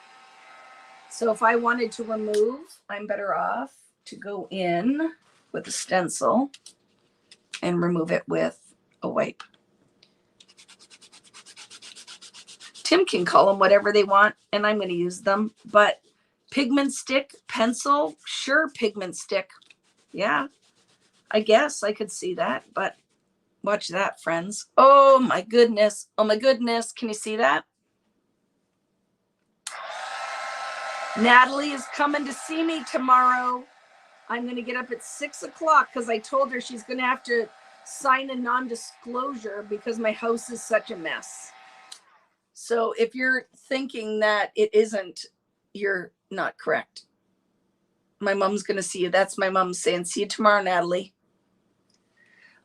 So if I wanted to remove, I'm better off to go in with a stencil and remove it with a wipe. Tim can call them whatever they want, and I'm going to use them. But pigment stick, pencil, sure, pigment stick. Yeah, I guess I could see that, but watch that, friends. Oh my goodness. Oh my goodness. Can you see that? Natalie is coming to see me tomorrow. I'm going to get up at 6 o'clock because I told her she's going to have to sign a non-disclosure because my house is such a mess. So if you're thinking that it isn't, you're not correct. My mom's going to see you. That's my mom saying, see you tomorrow, Natalie.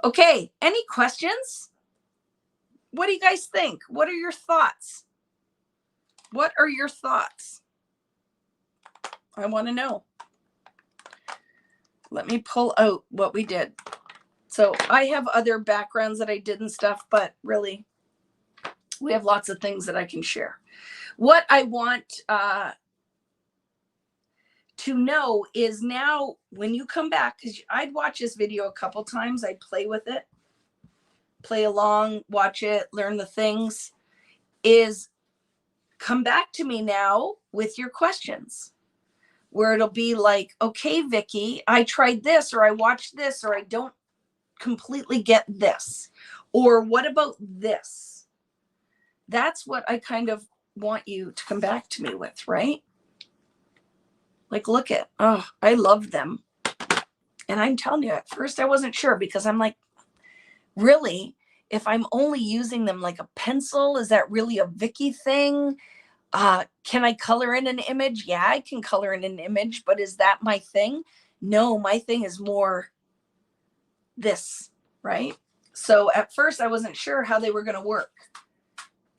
Okay, any questions? What do you guys think? What are your thoughts? What are your thoughts? I want to know. Let me pull out what we did. So I have other backgrounds that I did and stuff, but really we have lots of things that I can share. What I want to know is now when you come back, because I'd watch this video a couple times, I'd play with it, play along, watch it, learn the things, is come back to me now with your questions, where it'll be like, okay, Vicky, I tried this, or I watched this, or I don't completely get this, or what about this? That's what I kind of want you to come back to me with, right? Like, look at, oh, I love them. And I'm telling you, at first I wasn't sure, because I'm like, really, if I'm only using them like a pencil, is that really a Vicky thing? Can I color in an image? Yeah, I can color in an image, but is that my thing? No, my thing is more this, right? So at first I wasn't sure how they were going to work.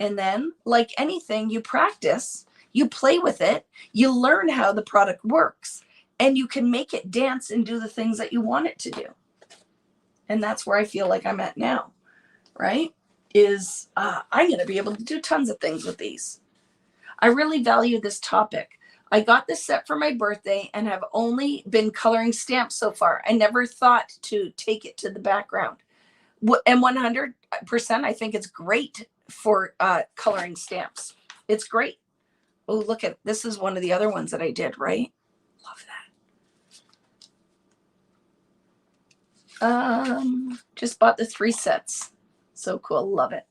And then, like anything, you practice, you play with it, you learn how the product works, and you can make it dance and do the things that you want it to do. And that's where I feel like I'm at now, right? Is I'm going to be able to do tons of things with these. I really value this topic. I got this set for my birthday and have only been coloring stamps so far. I never thought to take it to the background. And 100%, I think it's great for coloring stamps. It's great. Oh, look at this. Is one of the other ones that I did, right? Love that. Just bought the 3 sets. So cool. Love it.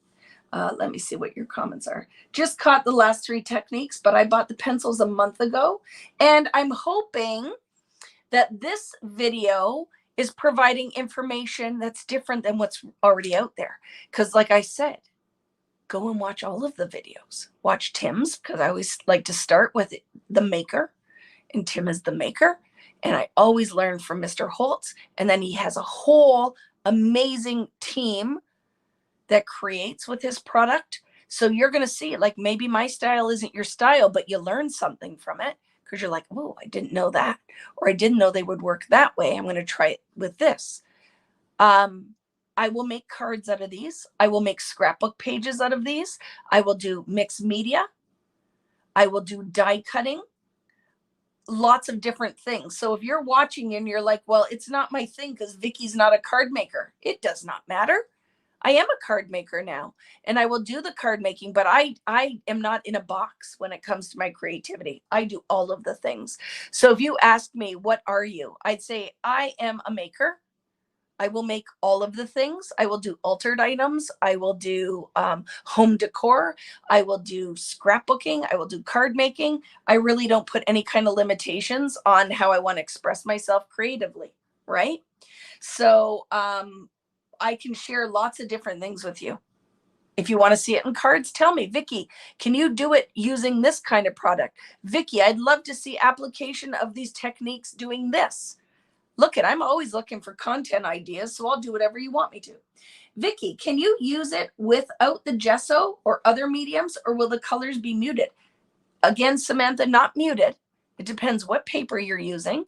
Let me see what your comments are. Just caught the last 3 techniques, but I bought the pencils a month ago. And I'm hoping that this video is providing information that's different than what's already out there. Because like I said, go and watch all of the videos. Watch Tim's, because I always like to start with the maker. And Tim is the maker. And I always learn from Mr. Holtz. And then he has a whole amazing team that creates with his product. So you're going to see, like, maybe my style isn't your style, but you learn something from it, because you're like, oh, I didn't know that, or I didn't know they would work that way. I'm going to try it with this. I will make cards out of these. I will make scrapbook pages out of these. I will do mixed media. I will do die cutting. Lots of different things. So if you're watching and you're like, well, it's not my thing because Vicky's not a card maker, it does not matter. I am a card maker now, and I will do the card making, but I am not in a box when it comes to my creativity. I do all of the things. So if you ask me, what are you? I'd say I am a maker. I will make all of the things. I will do altered items. I will do home decor. I will do scrapbooking. I will do card making. I really don't put any kind of limitations on how I want to express myself creatively, right? So I can share lots of different things with you. If you want to see it in cards, tell me, Vicky, can you do it using this kind of product? Vicky, I'd love to see application of these techniques doing this. Look, I'm always looking for content ideas, so I'll do whatever you want me to. Vicky, can you use it without the gesso or other mediums, or will the colors be muted? Again, Samantha, not muted. It depends what paper you're using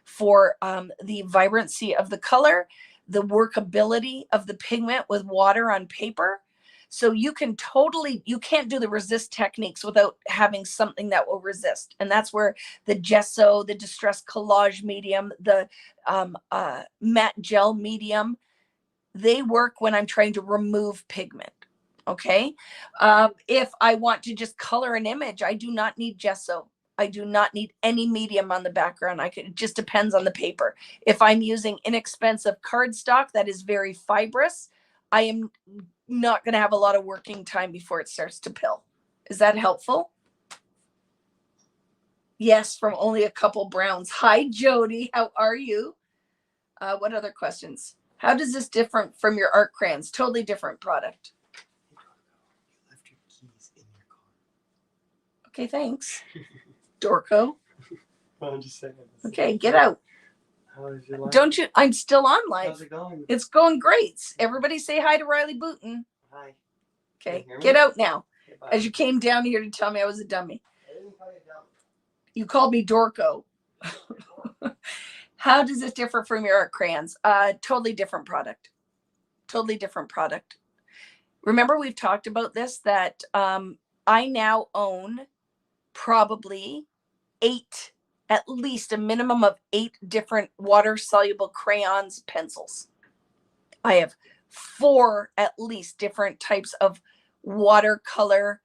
for the vibrancy of the color, the workability of the pigment with water on paper. So you can you can't do the resist techniques without having something that will resist. And that's where the gesso, the Distress collage medium, the matte gel medium, they work when I'm trying to remove pigment. Okay. If I want to just color an image, I do not need gesso. I do not need any medium on the background. It just depends on the paper. If I'm using inexpensive cardstock that is very fibrous, I am not going to have a lot of working time before it starts to pill. Is that helpful? Yes, from only a couple browns. Hi, Jody. How are you? What other questions? How does this differ from your art crayons? Totally different product. You left your keys in your car. Okay, thanks. Dorco. Well, I'm just saying. Okay, get out. How is your life? Don't you? I'm still on live. How's it going? It's going great. Everybody say hi to Riley Booton. Hi. Okay, get out now. As you came down here to tell me I was a dummy. I didn't call you dumb. You called me Dorco. How does this differ from your art crayons? Totally different product. Totally different product. Remember, we've talked about this, that I now own probably 8, at least a minimum of 8 different water soluble crayons, pencils. I have 4 at least different types of watercolor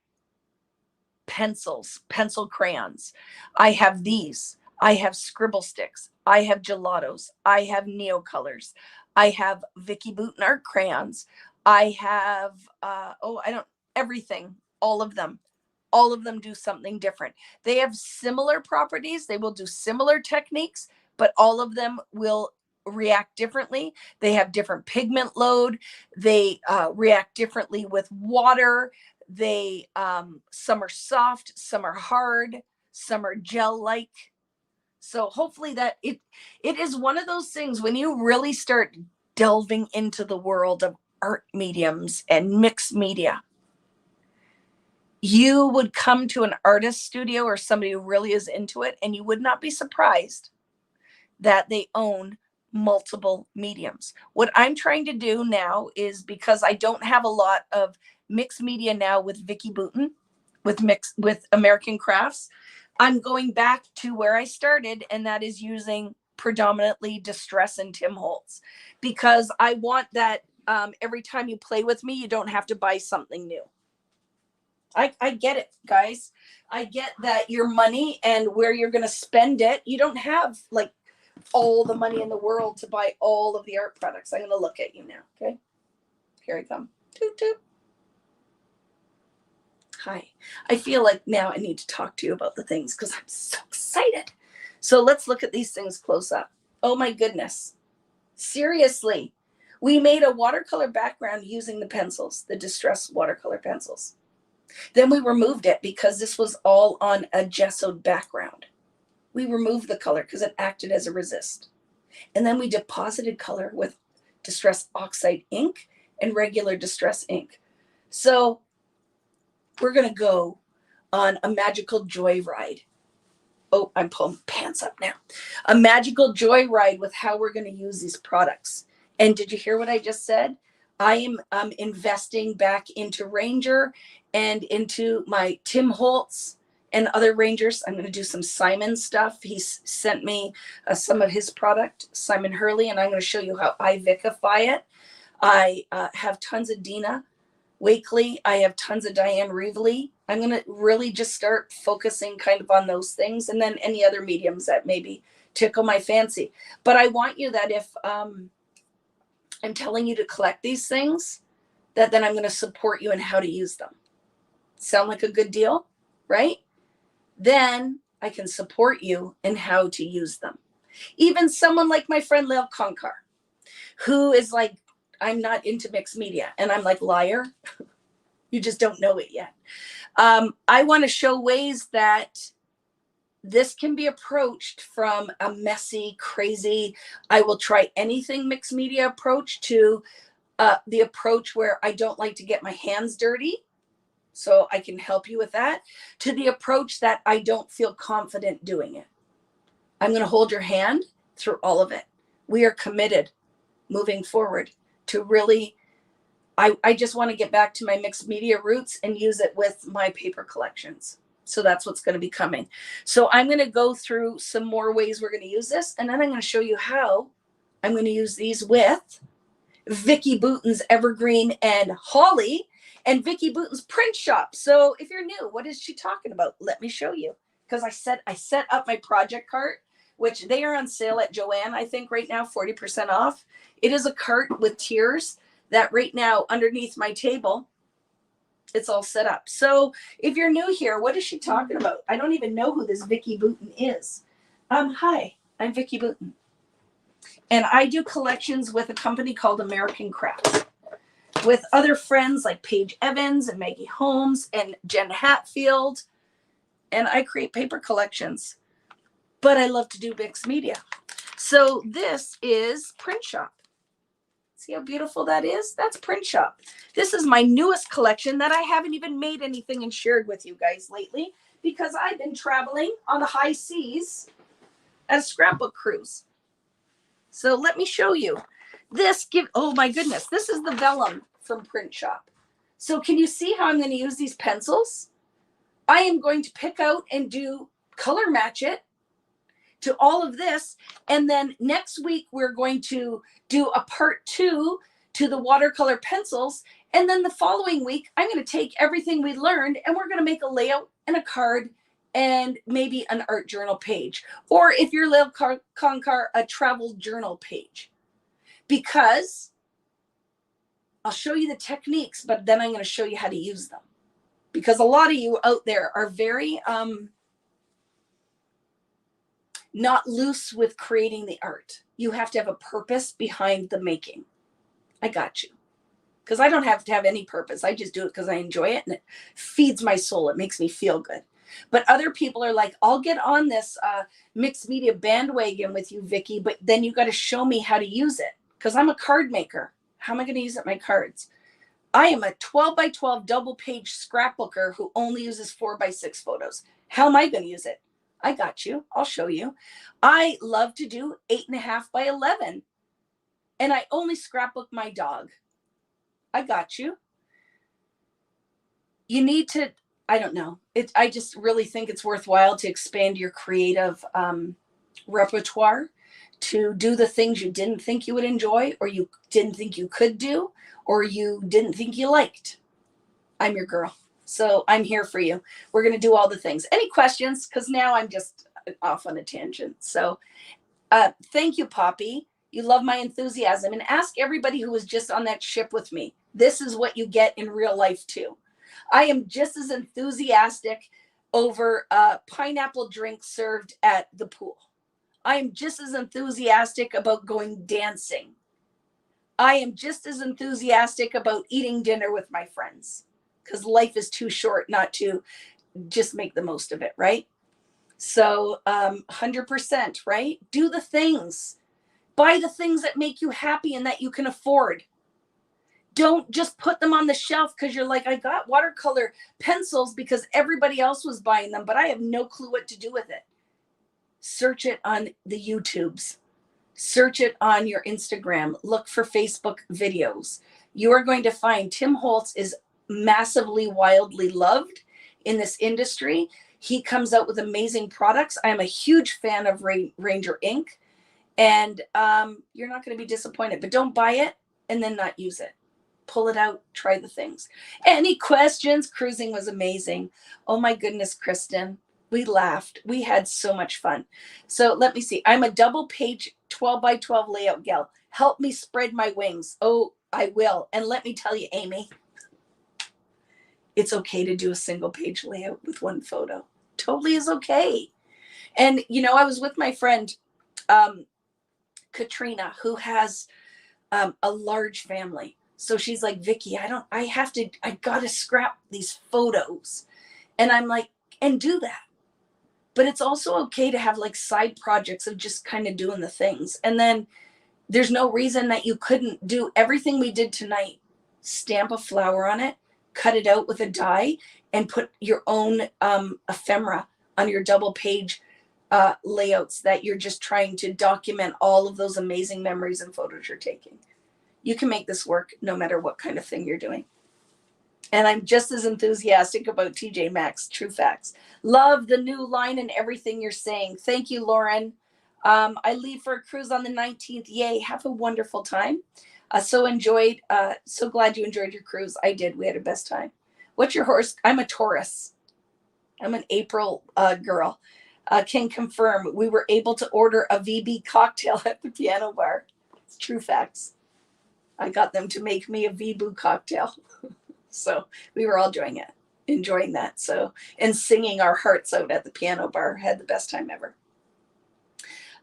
pencils, pencil crayons. I have these. I have scribble sticks. I have gelatos. I have neocolors. I have Vicky Booton art crayons. I have everything, all of them. All of them do something different. They have similar properties. They will do similar techniques, but all of them will react differently. They have different pigment load. They react differently with water. They some are soft, some are hard, some are gel-like. So hopefully that it is one of those things when you really start delving into the world of art mediums and mixed media, you would come to an artist studio or somebody who really is into it, and you would not be surprised that they own multiple mediums. What I'm trying to do now is, because I don't have a lot of mixed media now with Vicky Booton, with American Crafts, I'm going back to where I started, and that is using predominantly Distress and Tim Holtz, because I want that every time you play with me, you don't have to buy something new. I get it, guys. I get that your money and where you're going to spend it, you don't have like all the money in the world to buy all of the art products. I'm going to look at you now. Okay. Here I come. Toot, toot. Hi. I feel like now I need to talk to you about the things because I'm so excited. So let's look at these things close up. Oh my goodness. Seriously. We made a watercolor background using the pencils, the Distress Watercolor Pencils. Then we removed it because this was all on a gessoed background. We removed the color because it acted as a resist. And then we deposited color with Distress Oxide ink and regular Distress ink. So we're going to go on a magical joyride. Oh, I'm pulling pants up now. A magical joyride with how we're going to use these products. And did you hear what I just said? I am investing back into Ranger and into my Tim Holtz and other Rangers. I'm going to do some Simon stuff. He's sent me some of his product, Simon Hurley, and I'm going to show you how I Vickify it. I have tons of Dina Wakely. I have tons of Diane Reevely. I'm going to really just start focusing kind of on those things, and then any other mediums that maybe tickle my fancy. But I want you that if I'm telling you to collect these things, that then I'm going to support you in how to use them. Sound like a good deal, right? Then I can support you in how to use them. Even someone like my friend Lil Konkar, who is like, I'm not into mixed media. And I'm like, liar. You just don't know it yet. I want to show ways that this can be approached from a messy, crazy, I will try anything mixed media approach to the approach where I don't like to get my hands dirty. So I can help you with that, to the approach that I don't feel confident doing it. I'm going to hold your hand through all of it. We are committed moving forward to really, I just want to get back to my mixed media roots and use it with my paper collections. So that's what's going to be coming. So I'm going to go through some more ways we're going to use this. And then I'm going to show you how I'm going to use these with Vicky Booton's Evergreen and Holly and Vicky Booton's print shop. So if you're new, what is she talking about? Let me show you. Because I set up my project cart, which they are on sale at Joanne, I think right now, 40% off. It is a cart with tiers that right now underneath my table, it's all set up. So if you're new here, what is she talking about? I don't even know who this Vicky Booton is. Hi, I'm Vicky Booton. And I do collections with a company called American Crafts, with other friends like Paige Evans and Maggie Holmes and Jen Hatfield. And I create paper collections, but I love to do mixed media. So this is Print Shop. See how beautiful that is? That's Print Shop. This is my newest collection that I haven't even made anything and shared with you guys lately because I've been traveling on the high seas as a scrapbook cruise. So let me show you. Oh my goodness, this is the Vellum from Print Shop. So can you see how I'm going to use these pencils? I am going to pick out and do color match it to all of this. And then next week, we're going to do a part 2 to the watercolor pencils. And then the following week, I'm going to take everything we learned and we're going to make a layout and a card and maybe an art journal page. Or if you're Lil Concar, a travel journal page. Because I'll show you the techniques, but then I'm going to show you how to use them. Because a lot of you out there are very not loose with creating the art. You have to have a purpose behind the making. I got you. Because I don't have to have any purpose. I just do it because I enjoy it and it feeds my soul. It makes me feel good. But other people are like, I'll get on this mixed media bandwagon with you, Vicky, but then you got to show me how to use it. Because I'm a card maker. How am I going to use it my cards? I am a 12 by 12 double page scrapbooker who only uses 4 by 6 photos. How am I going to use it? I got you. I'll show you. I love to do 8.5 by 11. And I only scrapbook my dog. I got you. You need to, I don't know. I just really think it's worthwhile to expand your creative repertoire, to do the things you didn't think you would enjoy, or you didn't think you could do, or you didn't think you liked. I'm your girl. So I'm here for you. We're going to do all the things. Any questions? Because now I'm just off on a tangent. So thank you, Poppy. You love my enthusiasm. And ask everybody who was just on that ship with me. This is what you get in real life too. I am just as enthusiastic over a pineapple drink served at the pool. I am just as enthusiastic about going dancing. I am just as enthusiastic about eating dinner with my friends because life is too short not to just make the most of it, right? So 100%, right? Do the things. Buy the things that make you happy and that you can afford. Don't just put them on the shelf because you're like, I got watercolor pencils because everybody else was buying them, but I have no clue what to do with it. Search it on the YouTubes. Search it on your Instagram. Look for Facebook videos. You are going to find Tim Holtz is massively, wildly loved in this industry. He comes out with amazing products. I am a huge fan of Ranger ink. And you're not going to be disappointed. But don't buy it and then not use it. Pull it out. Try the things. Any questions? Cruising was amazing. Oh, my goodness, Kristen. We laughed. We had so much fun. So let me see. I'm a double page 12 by 12 layout gal. Help me spread my wings. Oh, I will. And let me tell you, Amy, it's okay to do a single page layout with one photo. Totally is okay. And, you know, I was with my friend, Katrina, who has a large family. So she's like, Vicky, I gotta scrap these photos. And I'm like, and do that. But it's also okay to have like side projects of just kind of doing the things. And then there's no reason that you couldn't do everything we did tonight. Stamp a flower on it, cut it out with a die, and put your own ephemera on your double page layouts that you're just trying to document all of those amazing memories and photos you're taking. You can make this work no matter what kind of thing you're doing. And I'm just as enthusiastic about TJ Maxx, True Facts. Love the new line and everything you're saying. Thank you, Lauren. I leave for a cruise on the 19th. Yay, have a wonderful time. So glad you enjoyed your cruise. I did. We had a best time. What's your horse? I'm a Taurus. I'm an April girl. Can confirm we were able to order a VB cocktail at the piano bar. It's True Facts. I got them to make me a VBoo cocktail. So we were all enjoying that. So, and singing our hearts out at the piano bar. Had the best time ever.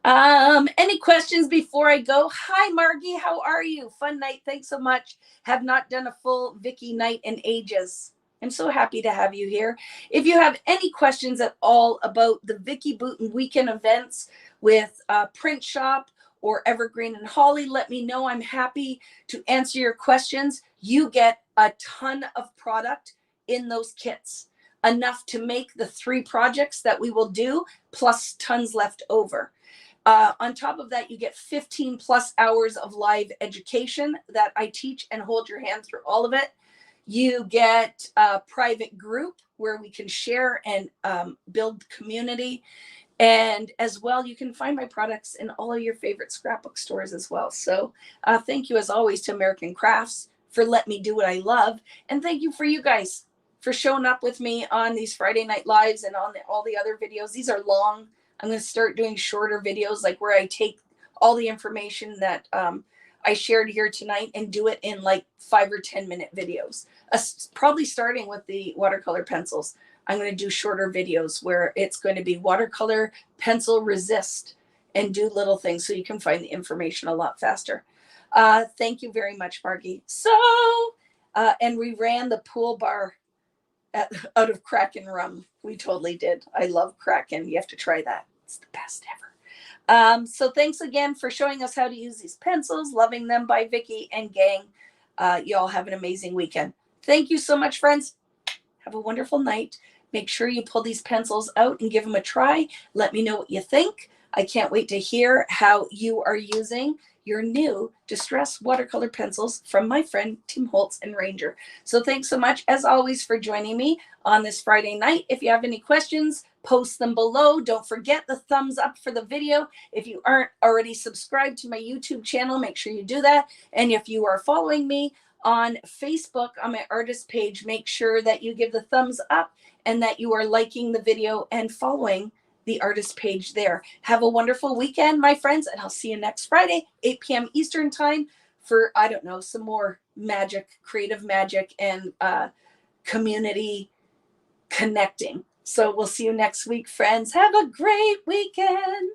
Any questions before I go? Hi, Margie. How are you? Fun night. Thanks so much. Have not done a full Vicky night in ages. I'm so happy to have you here. If you have any questions at all about the Vicky Booten weekend events, with Print Shop or Evergreen and Holly, let me know. I'm happy to answer your questions. You get a ton of product in those kits, enough to make the 3 projects that we will do, plus tons left over. On top of that, you get 15 plus hours of live education that I teach and hold your hand through all of it. You get a private group where we can share and build community. And as well, you can find my products in all of your favorite scrapbook stores as well. So thank you as always to American Crafts for letting me do what I love. And thank you for you guys for showing up with me on these Friday Night Lives and on all the other videos. These are long. I'm going to start doing shorter videos, like where I take all the information that I shared here tonight and do it in like 5 or 10 minute videos. Probably starting with the watercolor pencils. I'm going to do shorter videos where it's going to be watercolor pencil resist and do little things so you can find the information a lot faster. Thank you very much, Margie. So, and we ran the pool bar out of Kraken rum. We totally did. I love Kraken. You have to try that. It's the best ever. So thanks again for showing us how to use these pencils. Loving them by Vicky and gang. Y'all have an amazing weekend. Thank you so much, friends. Have a wonderful night. Make sure you pull these pencils out and give them a try. Let me know what you think. I can't wait to hear how you are using your new Distress Watercolor Pencils from my friend Tim Holtz and Ranger. So thanks so much, as always, for joining me on this Friday night. If you have any questions, post them below. Don't forget the thumbs up for the video. If you aren't already subscribed to my YouTube channel, make sure you do that. And if you are following me on Facebook on my artist page, make sure that you give the thumbs up and that you are liking the video and following the artist page there. Have a wonderful weekend, my friends, and I'll see you next Friday, 8 p.m. Eastern time for, I don't know, some more magic, creative magic, and community connecting. So we'll see you next week, friends. Have a great weekend.